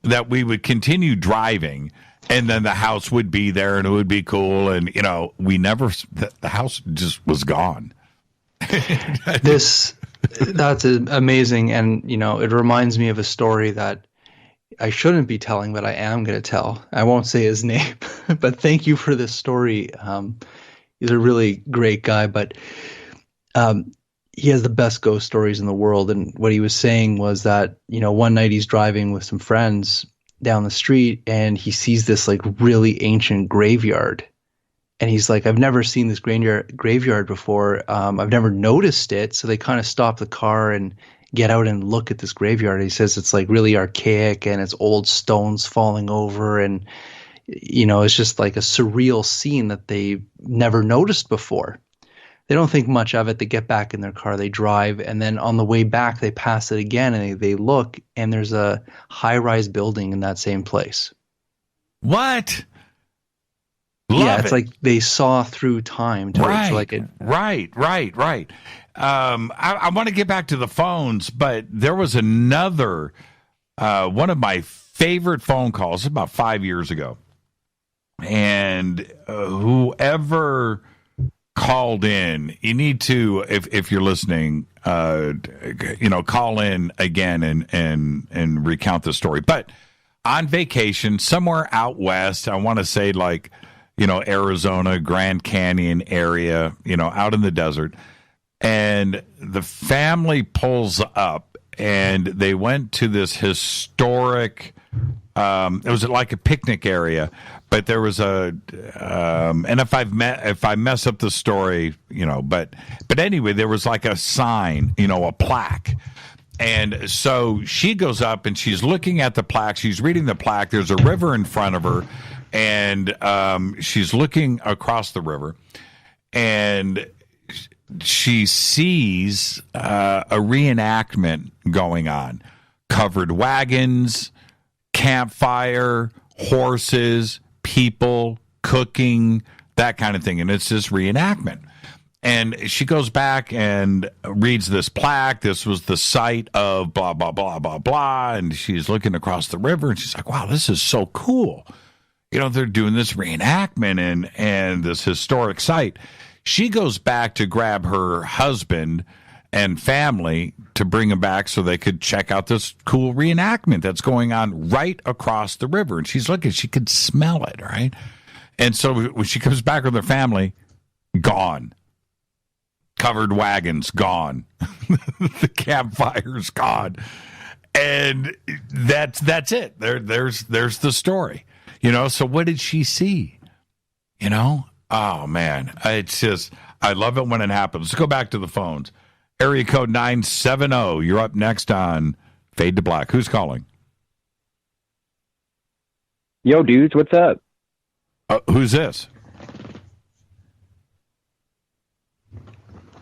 that we would continue driving, and then the house would be there, and it would be cool. And, we never, the house just was gone. That's amazing. And, it reminds me of a story that I shouldn't be telling, but I am going to tell. I won't say his name, but thank you for this story. He's a really great guy, but he has the best ghost stories in the world. And what he was saying was that, one night he's driving with some friends down the street, and he sees this like really ancient graveyard. And he's like, I've never seen this graveyard before. I've never noticed it. So they kind of stop the car and get out and look at this graveyard. He says it's like really archaic, and it's old stones falling over. And, it's just like a surreal scene that they never noticed before. They don't think much of it. They get back in their car, they drive. And then on the way back, they pass it again, and they look, and there's a high-rise building in that same place. What? It's like they saw through time. Right. I want to get back to the phones, but there was another one of my favorite phone calls about 5 years ago. And whoever called in, you need to, if you're listening, call in again and recount the story. But on vacation, somewhere out west, I want to say like, Arizona, Grand Canyon area, out in the desert. And the family pulls up, and they went to this historic, it was like a picnic area, but there was and if I mess up the story, but anyway, there was like a sign, a plaque. And so she goes up, and she's looking at the plaque. She's reading the plaque. There's a river in front of her. And she's looking across the river, and she sees a reenactment going on. Covered wagons, campfire, horses, people, cooking, that kind of thing. And it's this reenactment. And she goes back and reads this plaque. This was the site of blah, blah, blah, blah, blah. And she's looking across the river, and she's like, wow, this is so cool. They're doing this reenactment and this historic site. She goes back to grab her husband and family to bring them back so they could check out this cool reenactment that's going on right across the river. And she's looking, she could smell it, right? And so when she comes back with her family, gone. Covered wagons, gone. The campfire's gone. And that's it. There's the story. So what did she see? Oh, man. It's just, I love it when it happens. Let's go back to the phones. Area code 970. You're up next on Fade to Black. Who's calling? Yo, dudes, what's up? Who's this?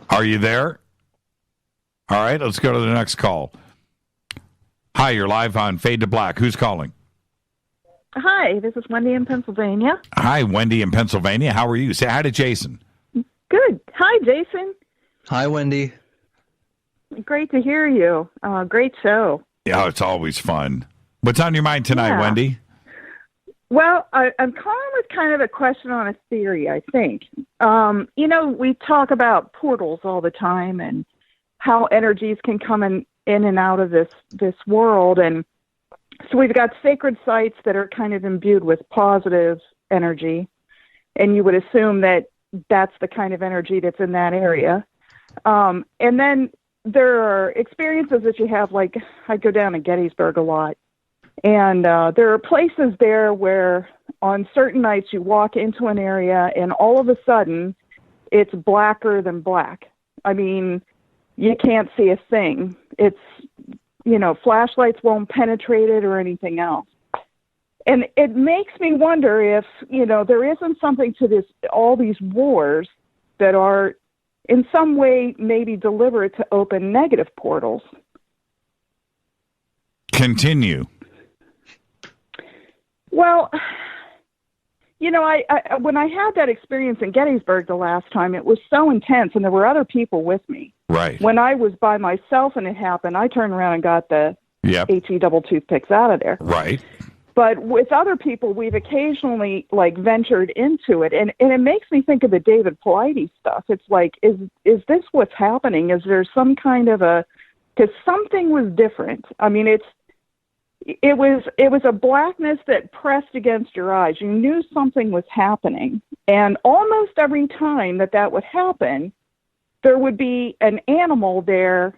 Are you there? All right, let's go to the next call. Hi, you're live on Fade to Black. Who's calling? Hi, this is Wendy in Pennsylvania. Hi, Wendy in Pennsylvania. How are you? Say hi to Jason. Good. Hi, Jason. Hi, Wendy. Great to hear you. Great show. Yeah, it's always fun. What's on your mind tonight, Wendy? Well, I'm calling with kind of a question on a theory, I think. We talk about portals all the time and how energies can come in and out of this world. And so we've got sacred sites that are kind of imbued with positive energy. And you would assume that that's the kind of energy that's in that area. And then there are experiences that you have, like I go down to Gettysburg a lot. And there are places there where on certain nights you walk into an area and all of a sudden it's blacker than black. I mean, you can't see a thing. It's flashlights won't penetrate it or anything else. And it makes me wonder if, there isn't something to all these wars that are in some way maybe deliberate to open negative portals. Continue. Well, I when I had that experience in Gettysburg the last time, it was so intense, and there were other people with me. Right. When I was by myself and it happened, I turned around and got the HE double toothpicks out of there. Right. But with other people, we've occasionally ventured into it, and it makes me think of the David Paulides stuff. It's like, is this what's happening? Is there some kind of because something was different. I mean, it was a blackness that pressed against your eyes. You knew something was happening, and almost every time that would happen, there would be an animal there,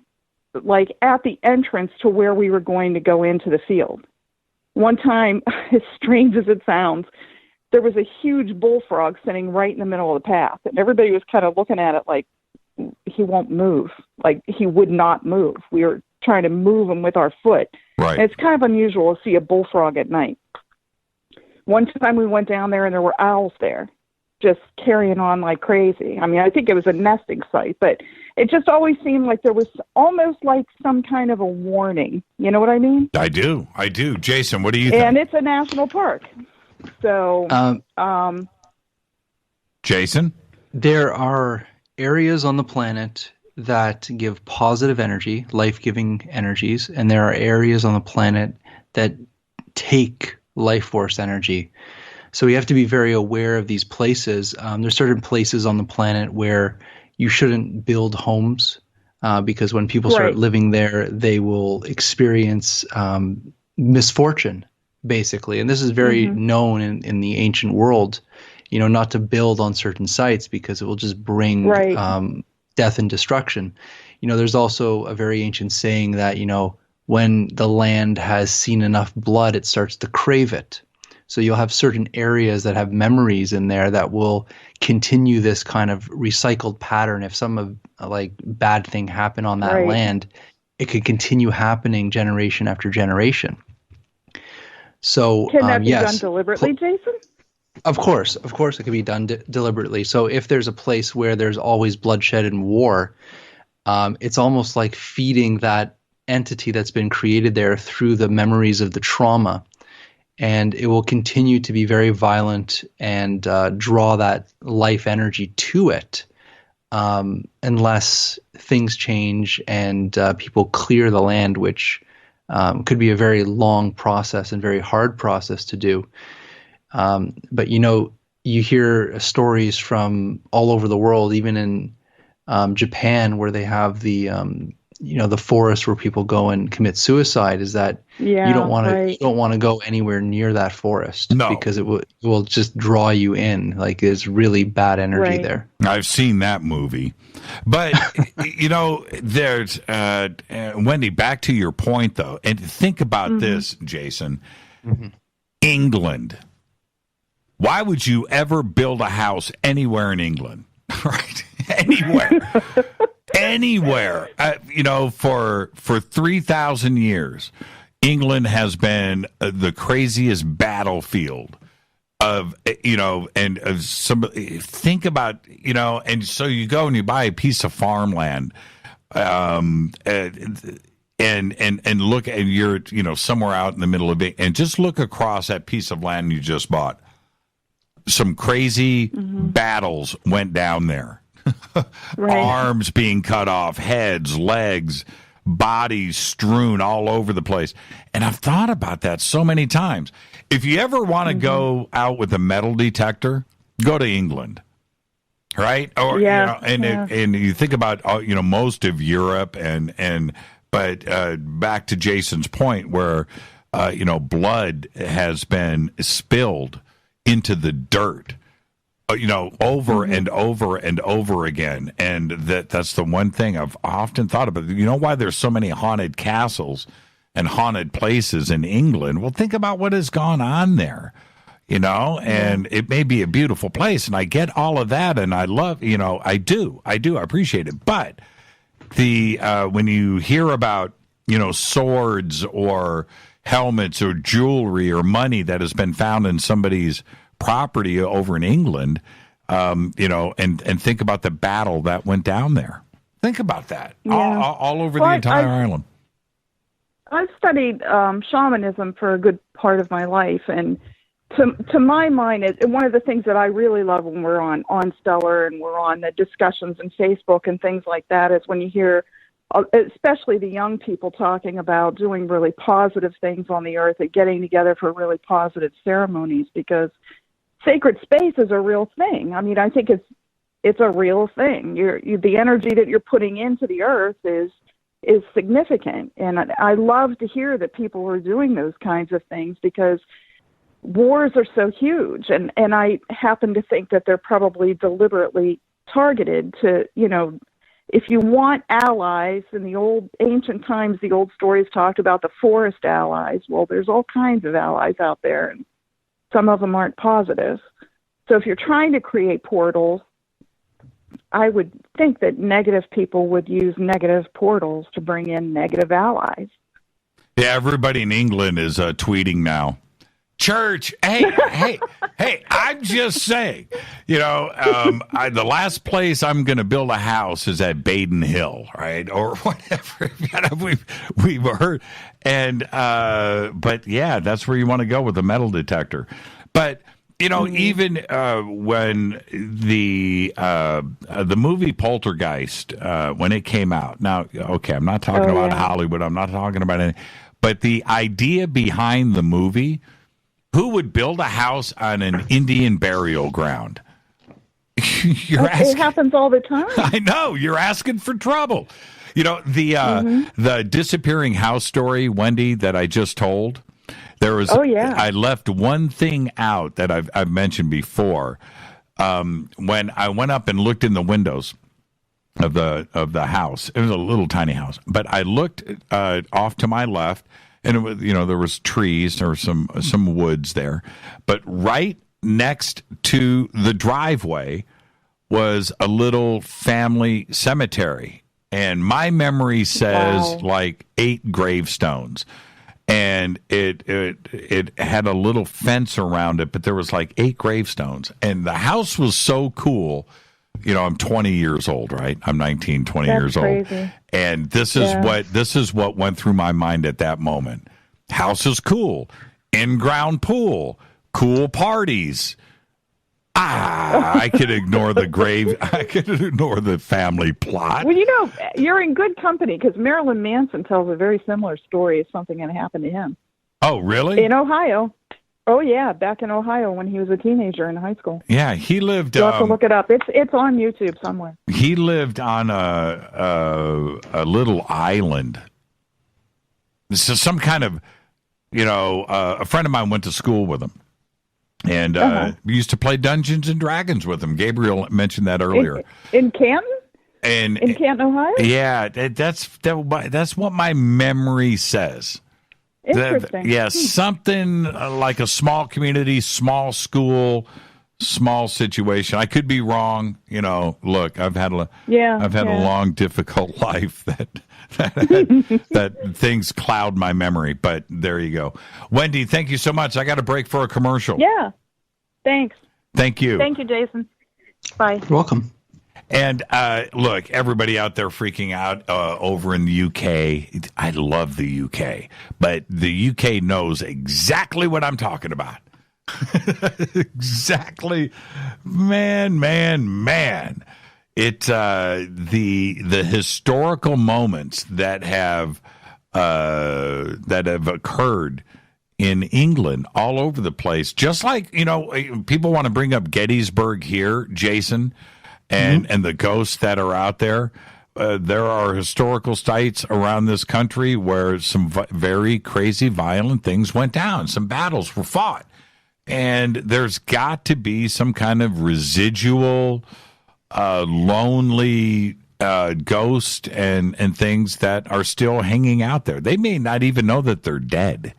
at the entrance to where we were going to go into the field. One time, as strange as it sounds, there was a huge bullfrog sitting right in the middle of the path, and everybody was kind of looking at it like he won't move, like he would not move. We were trying to move him with our foot. Right. And it's kind of unusual to see a bullfrog at night. One time we went down there and there were owls there, just carrying on like crazy. I mean, I think it was a nesting site, but it just always seemed like there was almost like some kind of a warning. You know what I mean? I do. Jason, what do you think? And it's a national park. So, Jason? There are areas on the planet that give positive energy, life-giving energies, and there are areas on the planet that take life force energy. So we have to be very aware of these places. There's certain places on the planet where you shouldn't build homes because when people start living there, they will experience misfortune, basically. And this is very known in the ancient world, not to build on certain sites because it will just bring death and destruction. There's also a very ancient saying that, when the land has seen enough blood, it starts to crave it. So you'll have certain areas that have memories in there that will continue this kind of recycled pattern. If some bad thing happened on that land, it could continue happening generation after generation. So can that be done deliberately, Jason? Of course, it can be done deliberately. So if there's a place where there's always bloodshed and war, it's almost like feeding that entity that's been created there through the memories of the trauma. And it will continue to be very violent and draw that life energy to it unless things change and people clear the land, which could be a very long process and very hard process to do. But, you hear stories from all over the world, even in Japan, where they have the forest where people go and commit suicide, is that you don't want to go anywhere near that forest because it will just draw you in. Like there's really bad energy there. I've seen that movie, but there's Wendy. Back to your point though, and think about this, Jason. England. Why would you ever build a house anywhere in England? Right, anywhere. Anywhere, for 3,000 years, England has been the craziest battlefield of, and of somebody. Think about, and so you go and you buy a piece of farmland, and look, and you're, somewhere out in the middle of it, and just look across that piece of land you just bought. Some crazy battles went down there. Arms being cut off, heads, legs, bodies strewn all over the place. And I've thought about that so many times. If you ever want to go out with a metal detector, go to England, right? Or and you think about most of Europe but back to Jason's point where blood has been spilled into the dirt. Over and over and over again. And that's the one thing I've often thought about. You know why there's so many haunted castles and haunted places in England? Well, think about what has gone on there, and it may be a beautiful place. And I get all of that. And I love, I do. I appreciate it. But when you hear about swords or helmets or jewelry or money that has been found in somebody's property over in England, and think about the battle that went down there. Think about that. Yeah. All over the entire island. I've studied shamanism for a good part of my life, and to my mind, one of the things that I really love when we're on Stellar and we're on the discussions in Facebook and things like that is when you hear, especially the young people talking about doing really positive things on the earth and getting together for really positive ceremonies, because sacred space is a real thing. I mean, I think it's a real thing. The energy that you're putting into the earth is significant, and I love to hear that people are doing those kinds of things, because wars are so huge, and I happen to think that they're probably deliberately targeted to, if you want allies, in the old ancient times, the old stories talked about the forest allies. Well, there's all kinds of allies out there, and some of them aren't positive. So if you're trying to create portals, I would think that negative people would use negative portals to bring in negative allies. Yeah, everybody in England is tweeting now. Church, hey, I'm just saying, the last place I'm going to build a house is at Baden Hill, right? Or whatever we've heard. And, but yeah, that's where you want to go with the metal detector. But, even when the movie Poltergeist, when it came out, now, okay, I'm not talking about Hollywood. I'm not talking about anything. But the idea behind the movie, who would build a house on an Indian burial ground? It happens all the time. I know. You're asking for trouble. The disappearing house story, Wendy, that I just told, there was. Oh, yeah. I left one thing out that I've mentioned before. When I went up and looked in the windows of the house, it was a little tiny house, but I looked off to my left. And it was, there was trees, there was some woods there, but right next to the driveway was a little family cemetery, and my memory says like 8 gravestones, and it had a little fence around it, but there was like 8 gravestones, and the house was so cool. I'm 20 years old, right? I'm 19, 20 years crazy. Old. And this is what went through my mind at that moment. House is cool. In-ground pool. Cool parties. I could ignore the grave. I could ignore the family plot. Well, you're in good company, because Marilyn Manson tells a very similar story of something that happened to him. Oh, really? In Ohio. Oh, yeah, back in Ohio when he was a teenager in high school. Yeah, he lived... You'll have to look it up. It's on YouTube somewhere. He lived on a little island. This is some kind of, a friend of mine went to school with him. And we used to play Dungeons and Dragons with him. Gabriel mentioned that earlier. In Canton? In Canton, Ohio? Yeah, that's what my memory says. Interesting. Something like a small community, small school, small situation. I could be wrong. Look, I've had a long, difficult life that things cloud my memory. But there you go. Wendy, thank you so much. I got a break for a commercial. Yeah. Thanks. Thank you. Thank you, Jason. Bye. You're welcome. And look, everybody out there freaking out over in the UK. I love the UK, but the UK knows exactly what I'm talking about. Exactly, man. It the historical moments that have occurred in England all over the place. Just like people want to bring up Gettysburg here, Jason. And the ghosts that are out there, there are historical sites around this country where some very crazy, violent things went down. Some battles were fought. And there's got to be some kind of residual, lonely ghost and things that are still hanging out there. They may not even know that they're dead.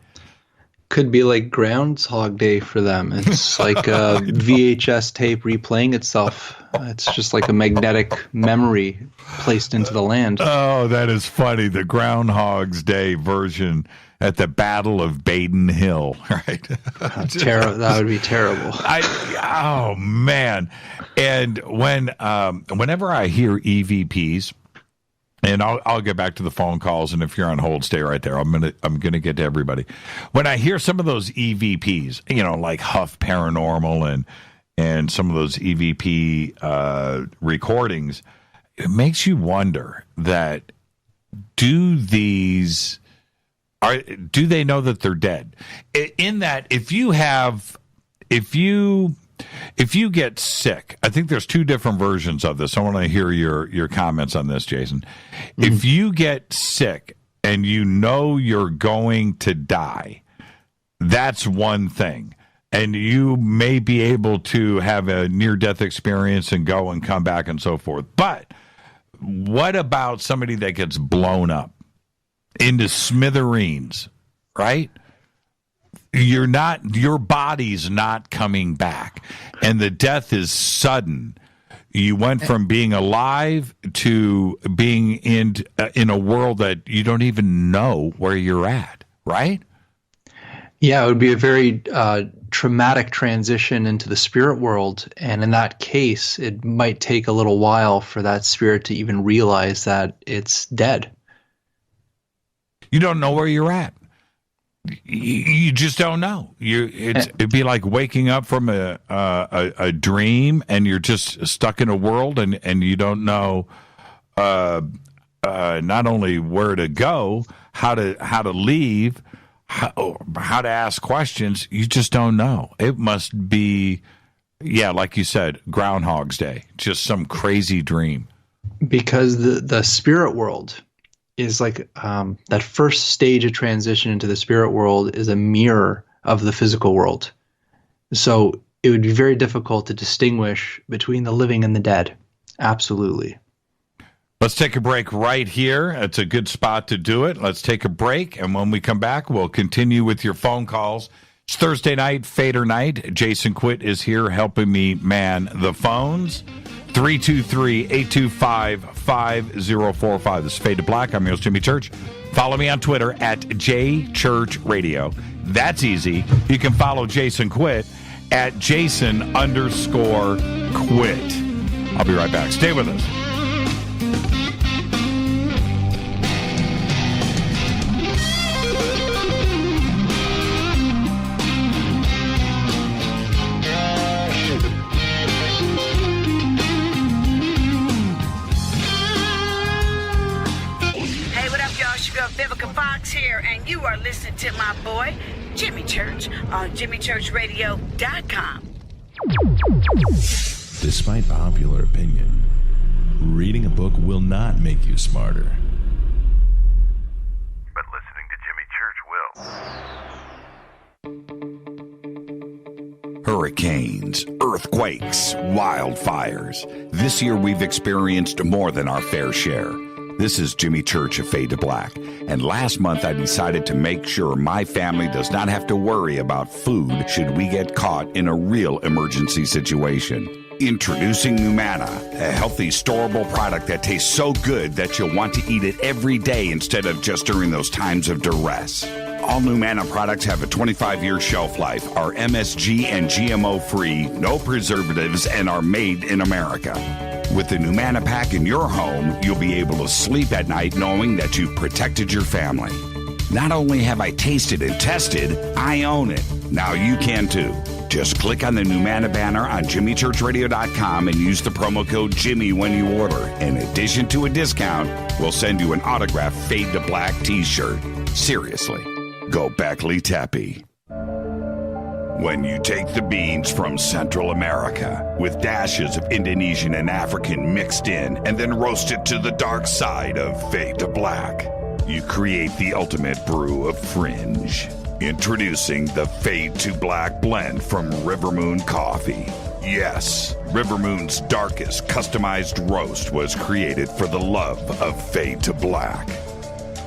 Could be like Groundhog Day for them. It's like a VHS tape replaying itself. It's just like a magnetic memory placed into the land. Oh, that is funny. The Groundhog's Day version at the Battle of Baden Hill, right? That would be terrible. Oh, man. And whenever I hear EVPs, and I'll get back to the phone calls, and if you're on hold, stay right there. I'm gonna get to everybody. When I hear some of those EVPs, like Huff Paranormal and some of those EVP recordings, it makes you wonder that do they know that they're dead? In that, if you get sick, I think there's two different versions of this. I want to hear your comments on this, Jason. Mm-hmm. If you get sick and you know you're going to die, that's one thing. And you may be able to have a near-death experience and go and come back and so forth. But what about somebody that gets blown up into smithereens, right? Your body's not coming back, and the death is sudden. You went from being alive to being in a world that you don't even know where you're at, right? Yeah, it would be a very traumatic transition into the spirit world, and in that case, it might take a little while for that spirit to even realize that it's dead. You don't know where you're at. You just don't know. It'd be like waking up from a dream, and you're just stuck in a world, and you don't know not only where to go, how to leave, how to ask questions. You just don't know. It must be, like you said, Groundhog's Day, just some crazy dream. Because the spirit world is like that first stage of transition into the spirit world is a mirror of the physical world. So it would be very difficult to distinguish between the living and the dead. Absolutely. Let's take a break right here. It's a good spot to do it. Let's take a break, and when we come back, we'll continue with your phone calls. It's Thursday night, Fadernight. Jason Quitt is here helping me man the phones. 323-825-5045. This is Fade to Black. I'm your host, Jimmy Church. Follow me on Twitter at JChurchRadio. That's easy. You can follow Jason Quitt at Jason_Quitt. I'll be right back. Stay with us. Here, and you are listening to my boy Jimmy Church on JimmyChurchRadio.com. Despite popular opinion, reading a book will not make you smarter, but listening to Jimmy Church will. Hurricanes, earthquakes, wildfires. This year we've experienced more than our fair share. This is Jimmy Church of Fade to Black, and last month I decided to make sure my family does not have to worry about food should we get caught in a real emergency situation. Introducing Numana, a healthy, storable product that tastes so good that you'll want to eat it every day instead of just during those times of duress. All Numana products have a 25-year shelf life, are MSG and GMO-free, no preservatives, and are made in America. With the Numana pack in your home, you'll be able to sleep at night knowing that you've protected your family. Not only have I tasted and tested, I own it. Now you can too. Just click on the Numana banner on JimmyChurchRadio.com and use the promo code Jimmy when you order. In addition to a discount, we'll send you an autographed Fade to Black t-shirt. Seriously, go Beckley Tappy. When you take the beans from Central America with dashes of Indonesian and African mixed in and then roasted to the dark side of Fade to Black, you create the ultimate brew of fringe. Introducing the Fade to Black blend from River Moon Coffee. Yes, River Moon's darkest customized roast was created for the love of Fade to Black.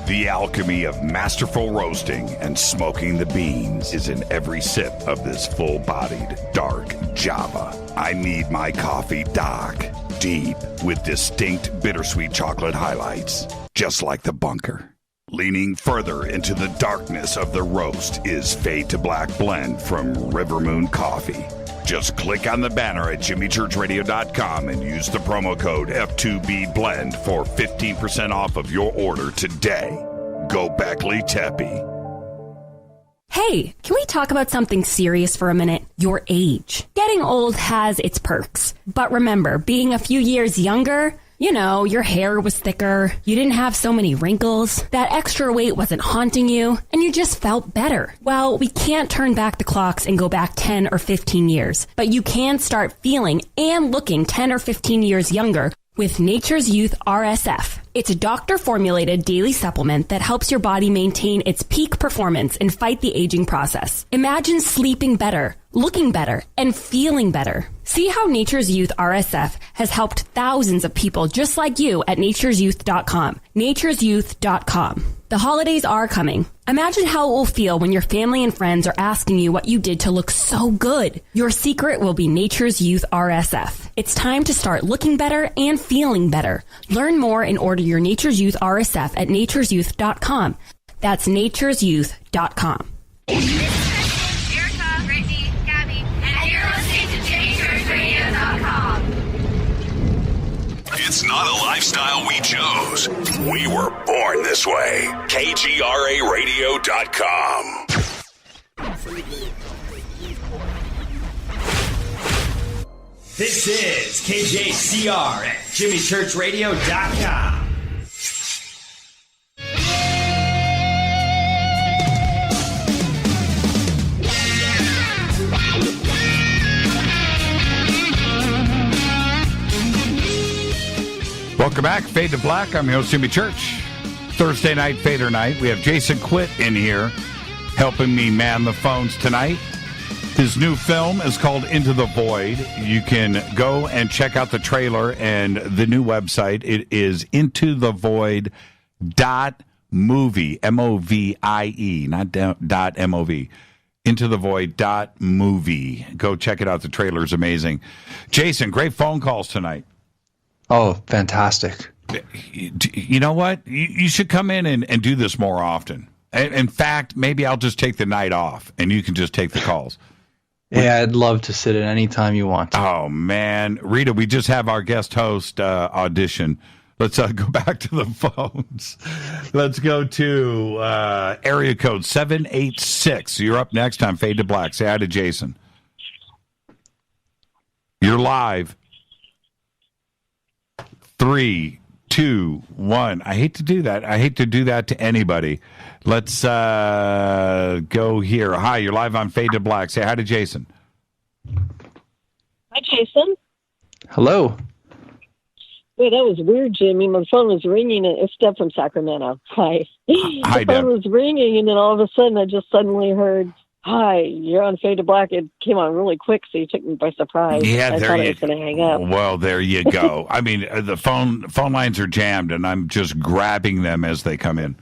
The alchemy of masterful roasting and smoking the beans is in every sip of this full-bodied, dark Java. I need my coffee dark, deep, with distinct bittersweet chocolate highlights, just like the bunker. Leaning further into the darkness of the roast is Fade to Black Blend from River Moon Coffee. Just click on the banner at jimmychurchradio.com and use the promo code F2BBLEND for 15% off of your order today. Go Beckley Teppy. Hey, can we talk about something serious for a minute? Your age. Getting old has its perks. But remember, being a few years younger, you know, your hair was thicker, you didn't have so many wrinkles, that extra weight wasn't haunting you, and you just felt better. Well, we can't turn back the clocks and go back 10 or 15 years, but you can start feeling and looking 10 or 15 years younger with Nature's Youth RSF. It's a doctor-formulated daily supplement that helps your body maintain its peak performance and fight the aging process. Imagine sleeping better, looking better, and feeling better. See how Nature's Youth RSF has helped thousands of people just like you at nature'syouth.com. nature'syouth.com. The holidays are coming. Imagine how it will feel when your family and friends are asking you what you did to look so good. Your secret will be Nature's Youth RSF. It's time to start looking better and feeling better. Learn more and order your Nature's Youth RSF at nature'syouth.com. That's nature'syouth.com. Erica, Brittany, Gabby, and you're listening to JimmyChurchRadio.com. It's not a lifestyle we chose. We were born this way. KGRARadio.com. This is KJCR at JimmyChurchRadio.com. Welcome back, Fade to Black. I'm your host, Jimmy Church. Thursday night, Fadernight. We have Jason Quitt in here helping me man the phones tonight. His new film is called Into the Void. You can go and check out the trailer and the new website. It is intothevoid.movie, M-O-V-I-E, not dot M-O-V. Intothevoid.movie. Go check it out. The trailer is amazing. Jason, great phone calls tonight. Oh, fantastic. You know what? You should come in and do this more often. In fact, maybe I'll just take the night off and you can just take the calls. Yeah, I'd love to sit in any time you want. Oh, man. Rita, we just have our guest host audition. Let's go back to the phones. Let's go to area code 786. You're up next on Fade to Black. Say hi to Jason. You're live. 3, 2, 1. I hate to do that. I hate to do that to anybody. Let's go here. Hi, you're live on Fade to Black. Say hi to Jason. Hi, Jason. Hello. Wait, that was weird, Jimmy. My phone was ringing. It's Deb from Sacramento. Hi. Hi, the phone Deb. was ringing, and then all of a sudden I just suddenly heard, hi, you're on Fade to Black. It came on really quick, so you took me by surprise. Yeah, I there thought you I was going to hang up. Well, there you go. I mean, the phone lines are jammed, and I'm just grabbing them as they come in.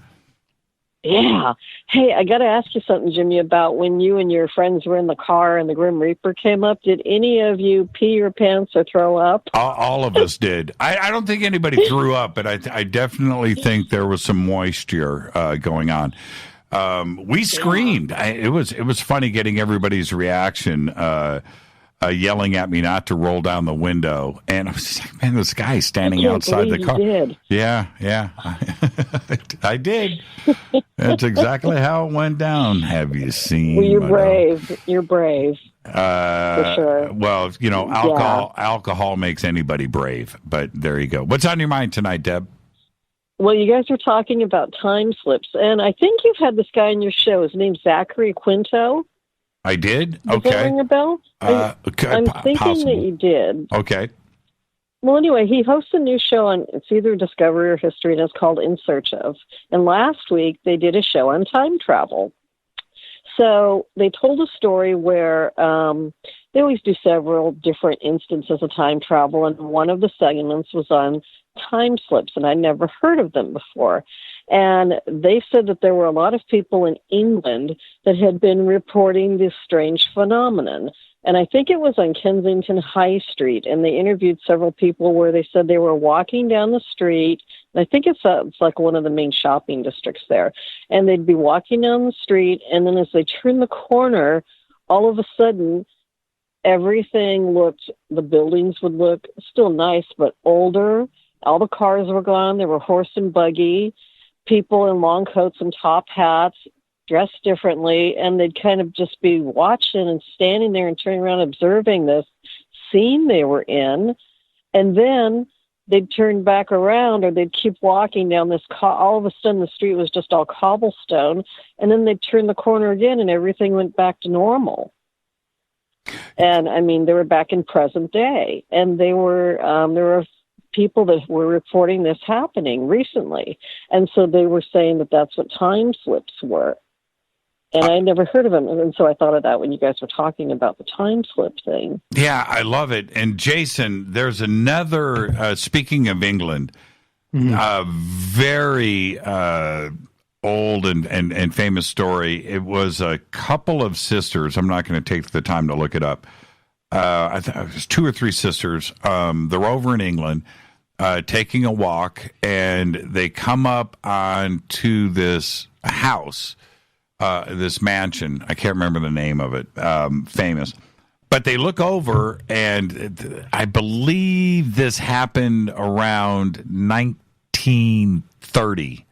Yeah. Hey, I got to ask you something, Jimmy, about when you and your friends were in the car and the Grim Reaper came up. Did any of you pee your pants or throw up? All of us did. I don't think anybody threw up, but I definitely think there was some moisture going on. We screamed. It was funny getting everybody's reaction, yelling at me not to roll down the window. And I was just like, man, this guy's standing outside the car. You did. Yeah. I did. That's exactly how it went down. Have you seen? Well, you're brave. You're brave. For sure. Well, you know, alcohol makes anybody brave. But there you go. What's on your mind tonight, Deb? Well, you guys are talking about time slips, and I think you've had this guy on your show. His name's Zachary Quinto. I did? Does Okay. that ring a bell? I'm thinking possible. that you did. Okay. Well, anyway, he hosts a new show on, it's either Discovery or History, and it's called In Search Of. And last week, they did a show on time travel. So they told a story where they always do several different instances of time travel, and one of the segments was on time slips, and I'd never heard of them before. And they said that there were a lot of people in England that had been reporting this strange phenomenon. And I think it was on Kensington High Street, and they interviewed several people where they said they were walking down the street. And I think it's like one of the main shopping districts there. And they'd be walking down the street, and then as they turned the corner, all of a sudden, the buildings would look still nice, but older. All the cars were gone. There were horse and buggy, people in long coats and top hats, dressed differently, and they'd kind of just be watching and standing there and turning around observing this scene they were in. And then they'd turn back around, or they'd keep walking down this, all of a sudden the street was just all cobblestone, and then they'd turn the corner again and everything went back to normal. And I mean, they were back in present day, and there were people that were reporting this happening recently. And so they were saying that that's what time slips were. And I never heard of them. And so I thought of that when you guys were talking about the time slip thing. Yeah, I love it. And Jason, there's another, speaking of England, very old and famous story. It was a couple of sisters. I'm not going to take the time to look it up. I think it was 2 or 3 sisters. They're over in England taking a walk, and they come up onto this house, this mansion. I can't remember the name of it, famous. But they look over, and I believe this happened around 1930.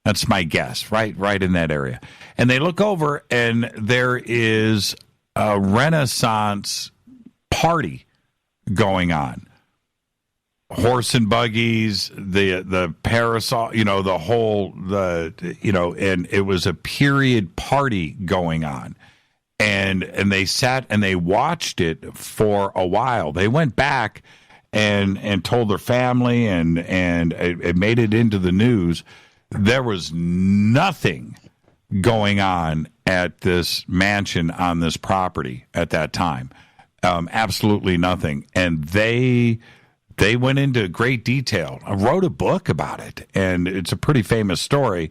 That's my guess, right in that area. And they look over, and there is a Renaissance party going on. Horse and buggies, the parasol, and it was a period party going on. And they sat and they watched it for a while. They went back and told their family, and it made it into the news. There was nothing going on at this mansion on this property at that time. Absolutely nothing. And they went into great detail. I wrote a book about it, and it's a pretty famous story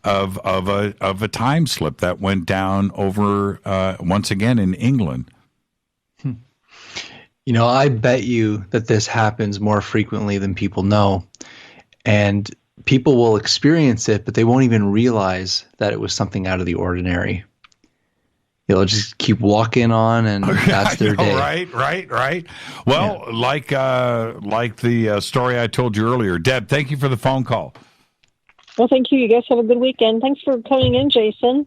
of a time slip that went down over once again in England. I bet you that this happens more frequently than people know, and people will experience it, but they won't even realize that it was something out of the ordinary. They'll just keep walking on, and that's their day. Right. Well, like the story I told you earlier. Deb, thank you for the phone call. Well, thank you. You guys have a good weekend. Thanks for coming in, Jason.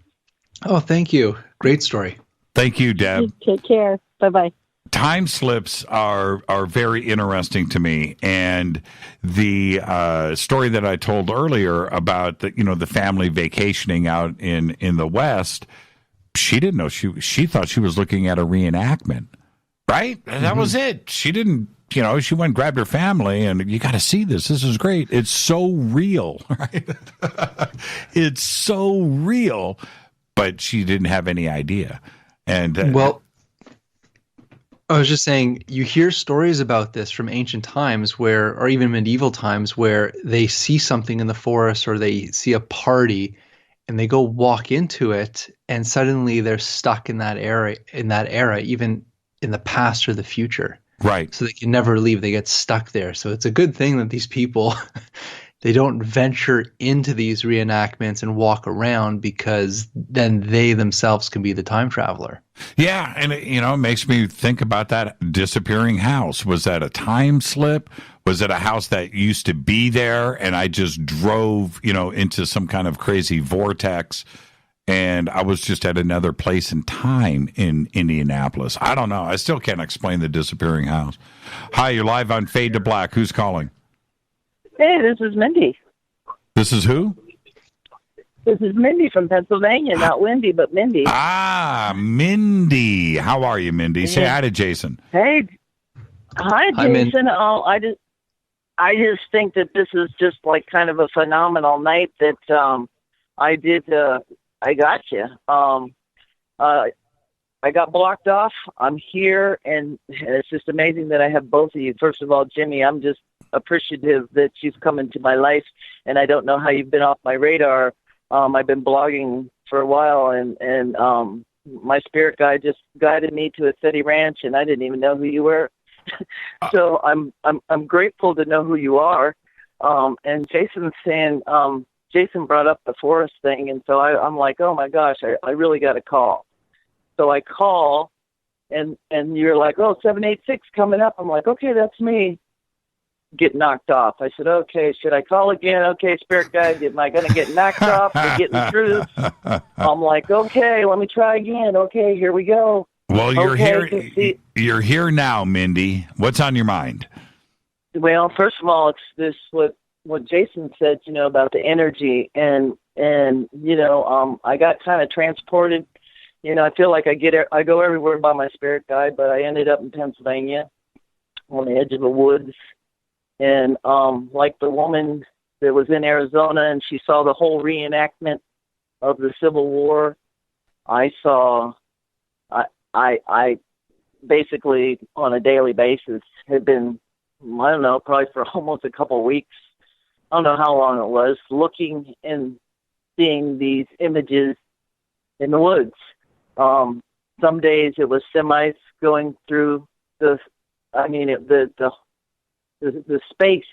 Oh, thank you. Great story. Thank you, Deb. Take care. Bye-bye. Time slips are very interesting to me, and the story that I told earlier about the family vacationing out in the West, she didn't know, she thought she was looking at a reenactment, right? And that was it. She didn't, she went and grabbed her family, and you got to see this. This is great. It's so real, right? It's so real, but she didn't have any idea. And I was just saying, you hear stories about this from ancient times or even medieval times, where they see something in the forest or they see a party and they go walk into it, and suddenly they're stuck in that era, even in the past or the future. Right. So they can never leave. They get stuck there. So it's a good thing that these people, they don't venture into these reenactments and walk around, because then they themselves can be the time traveler. Yeah, and it makes me think about that disappearing house. Was that a time slip? Was it a house that used to be there, and I just drove, into some kind of crazy vortex, and I was just at another place in time in Indianapolis? I don't know. I still can't explain the disappearing house. Hi, you're live on Fade to Black. Who's calling? Hey, this is Mindy. This is who? This is Mindy from Pennsylvania. Not Wendy, but Mindy. Ah, Mindy. How are you, Mindy? Say hi to Jason. Hey. Hi, Jason. I just think that this is just like kind of a phenomenal night that I got you. I got blocked off. I'm here, and it's just amazing that I have both of you. First of all, Jimmy, I'm just appreciative that you've come into my life, and I don't know how you've been off my radar. I've been blogging for a while, and my spirit guide just guided me to a city ranch, and I didn't even know who you were. So I'm grateful to know who you are. And Jason's saying, Jason brought up the forest thing, and so I'm like, oh my gosh, I really got to call. So I call, and you're like, oh, 786 coming up. I'm like, okay, that's me. Get knocked off. I said, okay, should I call again? Okay, spirit guide, am I going to get knocked off for getting through? I'm like, okay, let me try again. Okay, here we go. Well, you're here. You're here now, Mindy. What's on your mind? Well, first of all, it's this what Jason said, about the energy, and I got kind of transported. I feel like I go everywhere by my spirit guide, but I ended up in Pennsylvania on the edge of the woods. And like the woman that was in Arizona, and she saw the whole reenactment of the Civil War, I basically on a daily basis had been, I don't know, probably for almost a couple of weeks, I don't know how long it was, looking and seeing these images in the woods. Some days it was semis going through the space.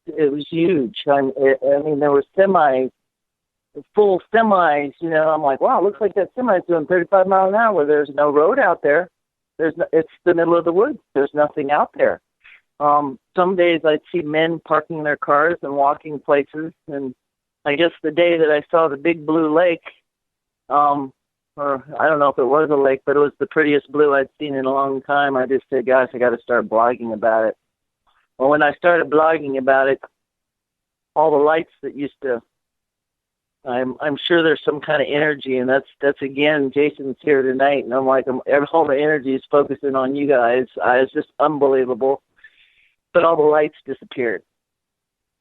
It was huge. I mean, there were full semis. I'm like, wow, it looks like that semi's doing 35 miles an hour. There's no road out there. It's the middle of the woods. There's nothing out there. Some days I'd see men parking their cars and walking places. And I guess the day that I saw the big blue lake, or I don't know if it was a lake, but it was the prettiest blue I'd seen in a long time. I just said, gosh, I got to start blogging about it. Well, when I started blogging about it, all the lights that used to, I'm sure there's some kind of energy, and that's again, Jason's here tonight, and I'm like, all the energy is focusing on you guys. It's just unbelievable. But all the lights disappeared.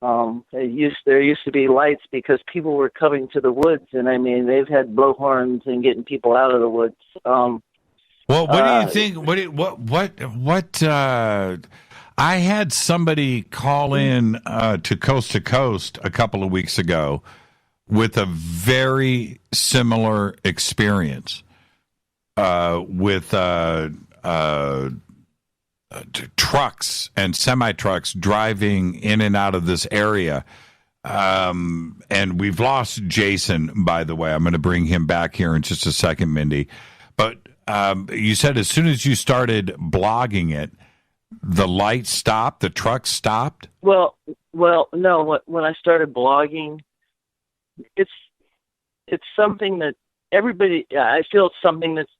There used to be lights because people were coming to the woods, and I mean, they've had blowhorns and getting people out of the woods. Well, what do you think? What? I had somebody call in to Coast a couple of weeks ago with a very similar experience with trucks and semi-trucks driving in and out of this area. And we've lost Jason, by the way. I'm going to bring him back here in just a second, Mindy. But you said as soon as you started blogging it, the lights stopped, the truck stopped? Well, no. When I started blogging, it's something that everybody. I feel it's something that's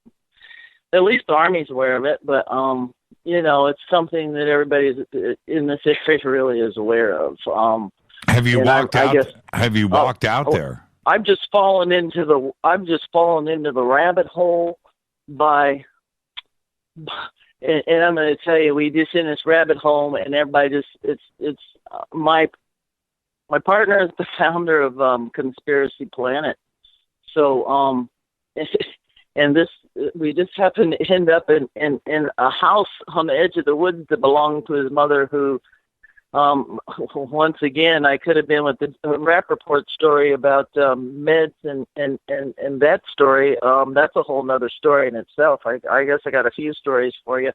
at least the Army's aware of it, but it's something that everybody in this area really is aware of. Have you walked out? Have you walked out there? I've just fallen into the rabbit hole by. And I'm going to tell you, we just in this rabbit hole, and everybody it's my partner is the founder of Conspiracy Planet. So and we just happened to end up in a house on the edge of the woods that belonged to his mother, who once again, I could have been with the Rappoport story about meds and that story. That's a whole nother story in itself. I guess I got a few stories for you.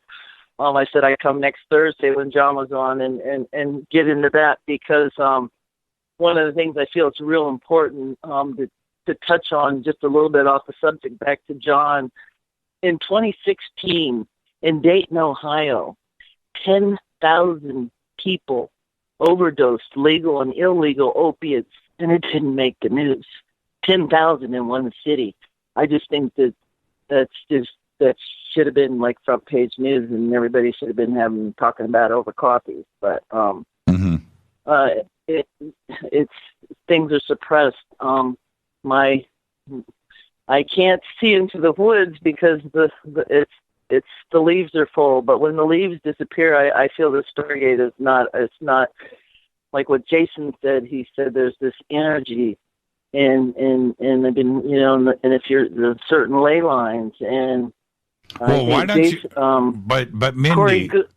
I said I'd come next Thursday when Jon was on and get into that, because one of the things I feel it's real important to touch on just a little bit off the subject back to Jon. In 2016, in Dayton, Ohio, 10,000 people overdosed legal and illegal opiates, and it didn't make the news. 10,000 in one city. I just think that should have been like front page news, and everybody should have been talking about over coffee. But it's things are suppressed. I can't see into the woods because the leaves are full, but when the leaves disappear, I feel the Stargate is not. It's not like what Jason said. He said there's this energy, and I've been and if you're the certain ley lines, and Well, why don't you? But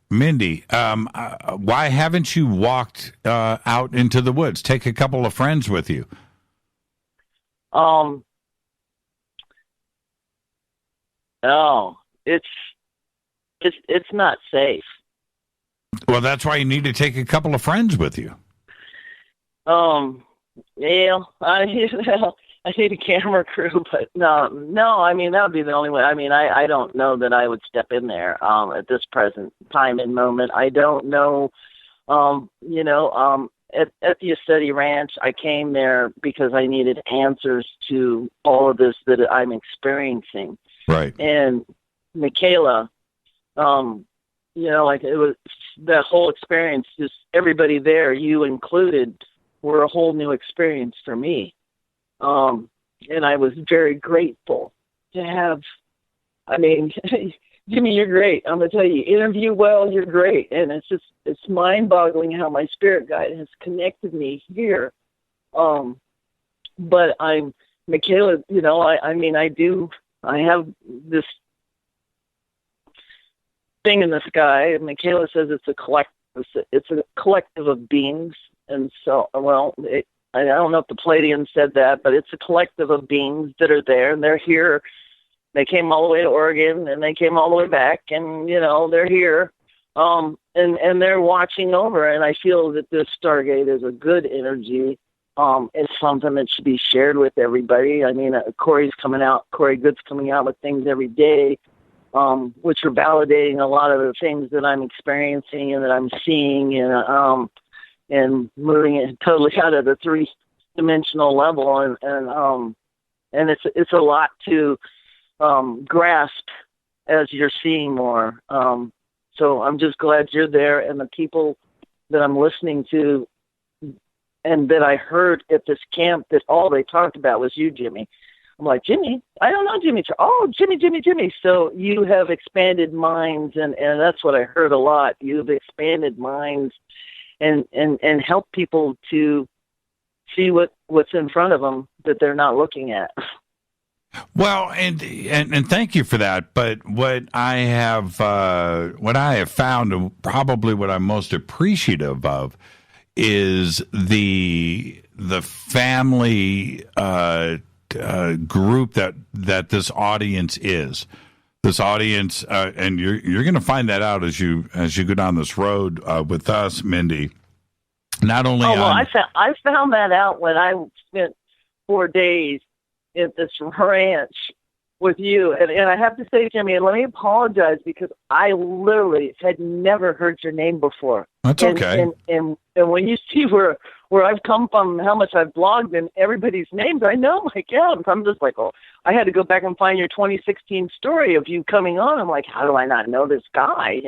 Mindy, why haven't you walked out into the woods? Take a couple of friends with you. No, it's not safe. Well, that's why you need to take a couple of friends with you. Yeah, I need a camera crew, but no. I mean, that would be the only way. I mean, I don't know that I would step in there at this present time and moment. I don't know. At the Yeseti Ranch, I came there because I needed answers to all of this that I'm experiencing. Right. And Michaela, like it was that whole experience. Just everybody there, you included, were a whole new experience for me. And I was very grateful to have, I mean, Jimmy, you're great. I'm going to tell you, interview well, you're great. And it's mind-boggling how my spirit guide has connected me here. But Michaela, I have this thing in the sky. Michaela says it's a collective of beings. And so, I don't know if the Palladians said that, but it's a collective of beings that are there, and they're here. They came all the way to Oregon, and they came all the way back, and, they're here. And they're watching over, and I feel that this Stargate is a good energy. It's something that should be shared with everybody. I mean, Corey Good's coming out with things every day, which are validating a lot of the things that I'm experiencing and that I'm seeing, and moving it totally out of the 3-dimensional level, and it's a lot to grasp as you're seeing more. So I'm just glad you're there, and the people that I'm listening to, and that I heard at this camp, that all they talked about was you, Jimmy. I'm like, Jimmy? I don't know Jimmy. Oh, Jimmy. So you have expanded minds, and that's what I heard a lot. You've expanded minds. And help people to see what's in front of them that they're not looking at. Well, and thank you for that. But what I have found, and probably what I'm most appreciative of, is the family group that this audience is. This audience, and you're going to find that out as you go down this road with us, Mindy. Not only. I found that out when I spent 4 days at this ranch with you, and I have to say, Jimmy, and let me apologize because I literally had never heard your name before. That's okay. And when you see where I've come from, how much I've blogged and everybody's names, I know my God. I'm just like, I had to go back and find your 2016 story of you coming on. I'm like, how do I not know this guy?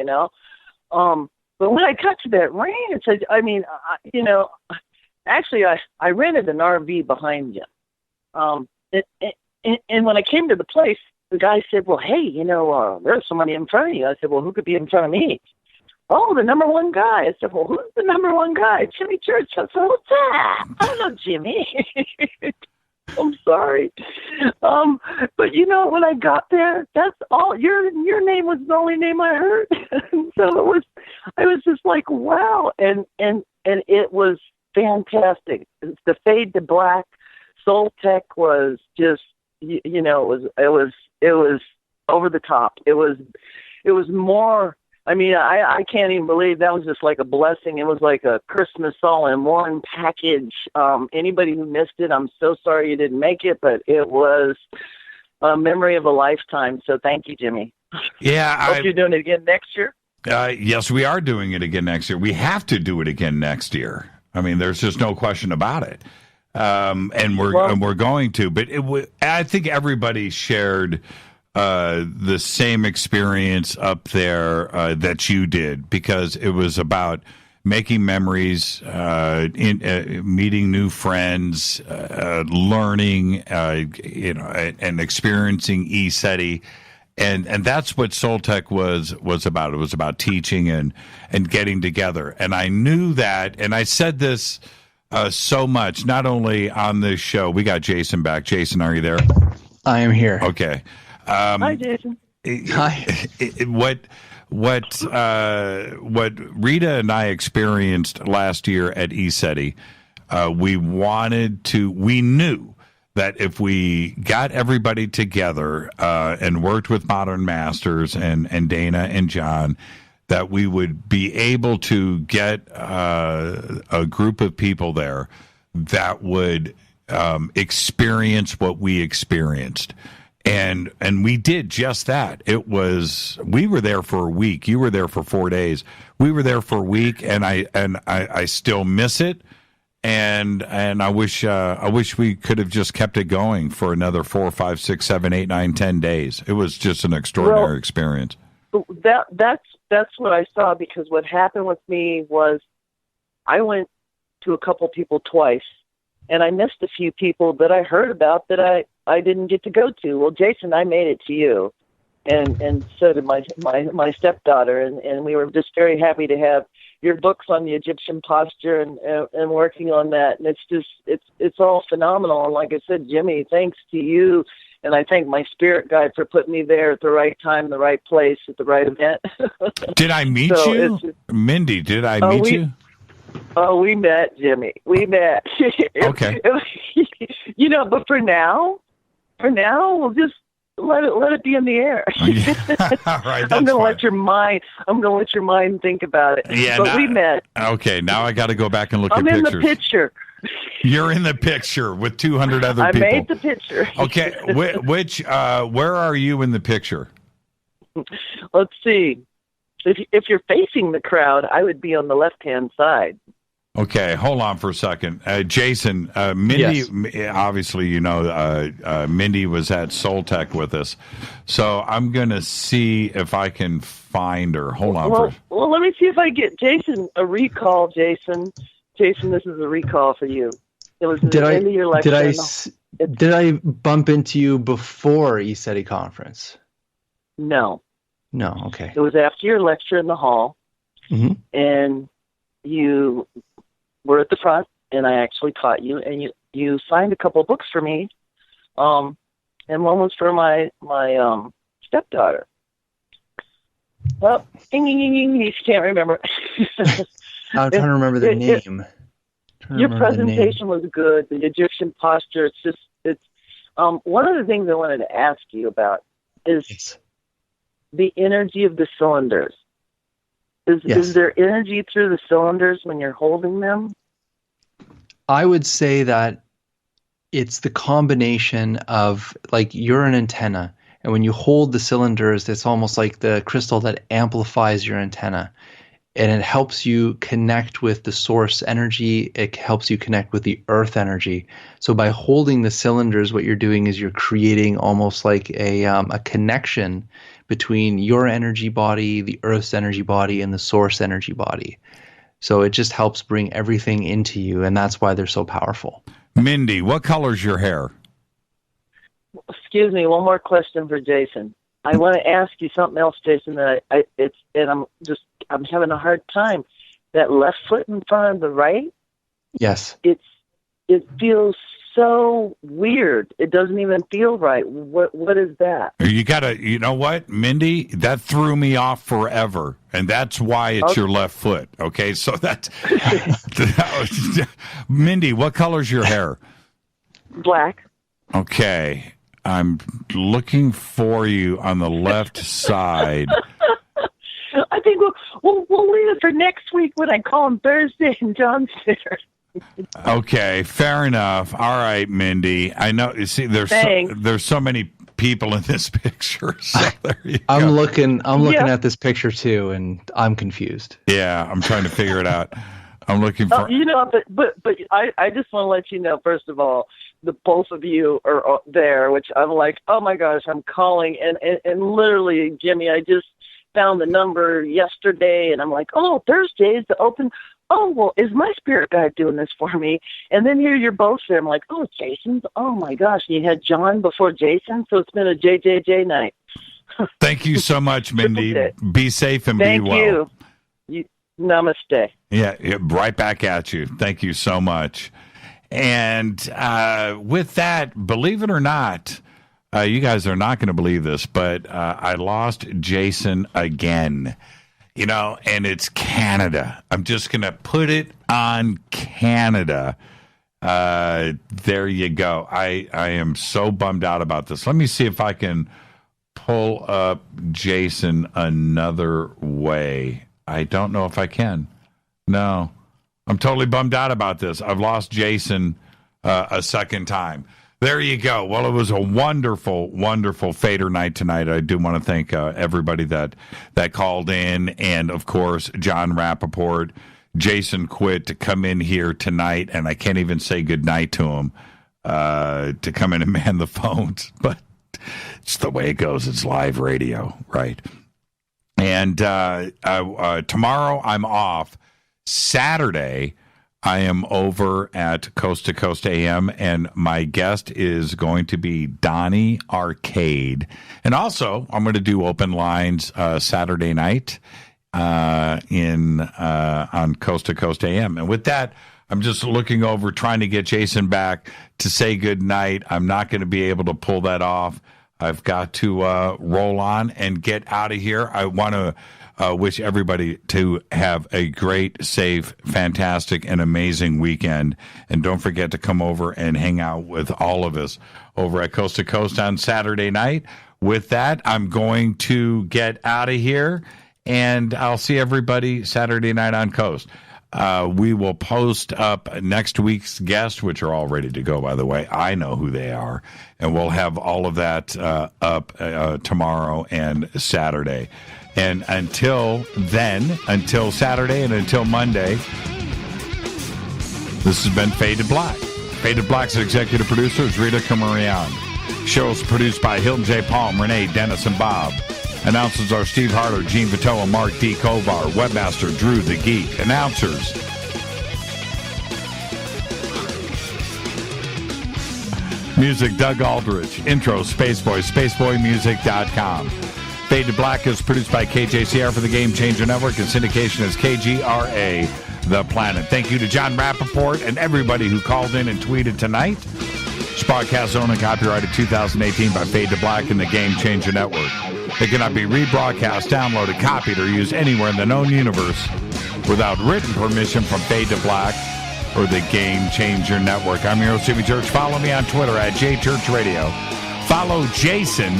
But when I got to that ranch, I rented an RV behind you. And when I came to the place, the guy said, well, hey, there's somebody in front of you. I said, well, who could be in front of me? Oh, the number one guy. I said, well, who's the number one guy? Jimmy Church. I said, what's that? I don't know Jimmy. I'm sorry. But when I got there, that's all. Your name was the only name I heard. So I was just like, wow. And it was fantastic. The fade to black Soul Tech was just, it was over the top. It was more. I mean, I can't even believe that was just like a blessing. It was like a Christmas all-in-one package. Anybody who missed it, I'm so sorry you didn't make it, but it was a memory of a lifetime. So thank you, Jimmy. Yeah. Hope you're doing it again next year. Yes, we are doing it again next year. We have to do it again next year. I mean, there's just no question about it. And we're going to. But I think everybody shared the same experience up there that you did, because it was about making memories, meeting new friends, learning, and experiencing ESETI. And that's what Soul Tech was about. It was about teaching and getting together. And I knew that, and I said this so much, not only on this show. We got Jason back. Jason, are you there? I am here. Okay. Hi, Jason. what Rita and I experienced last year at ECETI, we knew that if we got everybody together and worked with Modern Masters and Dana and John, that we would be able to get a group of people there that would experience what we experienced. And we did just that. We were there for a week. You were there for 4 days. We were there for a week, and I still miss it. And I wish we could have just kept it going for another 4, 5, 6, 7, 8, 9, 10 days. It was just an extraordinary experience. That's what I saw, because what happened with me was I went to a couple people twice, and I missed a few people that I heard about that I didn't get to go to. Well, Jason, I made it to you, and so did my stepdaughter, and we were just very happy to have your books on the Egyptian posture and working on that. And it's all phenomenal. And like I said, Jimmy, thanks to you. And I thank my spirit guide for putting me there at the right time, the right place, at the right event. Did I meet you? Mindy, did I meet you? Oh, we met, Jimmy. We met. Okay. But for now, we'll just let it be in the air. All right, I'm going to let your mind think about it. Yeah, but we met. Okay, now I got to go back and look at pictures. I'm in the picture. You're in the picture with 200 other people. I made the picture. Okay, where are you in the picture? Let's see. If you're facing the crowd, I would be on the left-hand side. Okay, hold on for a second. Jason, Mindy, yes. Obviously, Mindy was at Soul Tech with us. So I'm going to see if I can find her. Hold on. Well, let me see if I get Jason a recall, Jason. Jason, this is a recall for you. It was the end of your lecture. Did I bump into you before ECETI conference? No. No, okay. It was after your lecture in the hall, and you were at the front, and I actually caught you, and you signed a couple of books for me, and one was for my stepdaughter. Well, you can't remember. I'm trying to remember the name. Your presentation was good. The Egyptian posture. It's one of the things I wanted to ask you about is the energy of the cylinders. Is there energy through the cylinders when you're holding them? I would say that it's the combination of, like, you're an antenna, and when you hold the cylinders, it's almost like the crystal that amplifies your antenna. And it helps you connect with the source energy. It helps you connect with the earth energy. So by holding the cylinders, what you're doing is you're creating almost like a connection between your energy body, the earth's energy body, and the source energy body. So it just helps bring everything into you, and that's why they're so powerful. Mindy, what color's your hair? Excuse me, one more question for Jason. I want to ask you something else, Jason. I'm having a hard time. That left foot in front of the right. Yes. It feels so weird. It doesn't even feel right. What is that? You know what, Mindy? That threw me off forever, and that's why it's your left foot. Okay, so that's Mindy. What color's your hair? Black. Okay. I'm looking for you on the left side. I think we'll leave it for next week when I call him Thursday and John's there. Okay, fair enough. All right, Mindy. I know. You see, there's so many people in this picture. So there you go. I'm looking at this picture too, and I'm confused. Yeah, I'm trying to figure it out. I'm looking for. But I just want to let you know, first of all, the both of you are there, which I'm like, oh my gosh, I'm calling, and literally, Jimmy, I just found the number yesterday, and I'm like, oh, Thursday is the open. Oh, well, is my spirit guide doing this for me? And then here you're both there. I'm like, oh, Jason's. Oh my gosh, and you had John before Jason, so it's been a JJJ night. Thank you so much, Mindy. Be safe and be well. Thank you. Namaste. Yeah, right back at you. Thank you so much. And with that, believe it or not, You guys are not going to believe this, but I lost Jason again. You know, and it's Canada. I'm just going to put it on Canada. There you go. I am so bummed out about this. Let me see if I can pull up Jason another way. I don't know if I can. No. I'm totally bummed out about this. I've lost Jason a second time. There you go. Well, it was a wonderful, wonderful Fadernight tonight. I do want to thank everybody that called in, and, of course, Jon Rappoport, Jason Quitt to come in here tonight, and I can't even say goodnight to him to come in and man the phones, but it's the way it goes. It's live radio, right? And tomorrow I'm off. Saturday, I am over at Coast to Coast AM, and my guest is going to be Donnie Arcade. And also, I'm going to do open lines Saturday night on Coast to Coast AM. And with that, I'm just looking over, trying to get Jason back to say good night. I'm not going to be able to pull that off. I've got to roll on and get out of here. I want to wish everybody to have a great, safe, fantastic, and amazing weekend. And don't forget to come over and hang out with all of us over at Coast to Coast on Saturday night. With that, I'm going to get out of here, and I'll see everybody Saturday night on Coast. We will post up next week's guests, which are all ready to go, by the way. I know who they are. And we'll have all of that up tomorrow and Saturday. And until then, until Saturday and until Monday, this has been Faded Black. Faded Black's executive producer is Rita Camarion. Show's produced by Hilton J. Palm, Renee, Dennis, and Bob. Announcers are Steve Harder, Gene Vitoa, Mark D. Kovar, Webmaster Drew the Geek. Announcers. Music, Doug Aldrich. Intro, Spaceboy, spaceboymusic.com. Fade to Black is produced by KJCR for the Game Changer Network, and syndication is KGRA, The Planet. Thank you to Jon Rappoport and everybody who called in and tweeted tonight. This broadcast owned and copyrighted 2018 by Fade to Black and the Game Changer Network. It cannot be rebroadcast, downloaded, copied, or used anywhere in the known universe without written permission from Fade to Black or the Game Changer Network. I'm your host, Jimmy Church. Follow me on Twitter at JChurchRadio. Follow Jason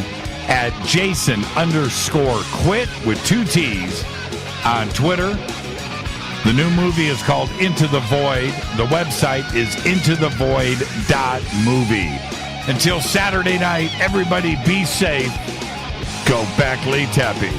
at Jason_Quitt with 2 T's on Twitter. The new movie is called Into the Void. The website is intothevoid.movie. Until Saturday night, everybody be safe. Go back, Lee Tappy.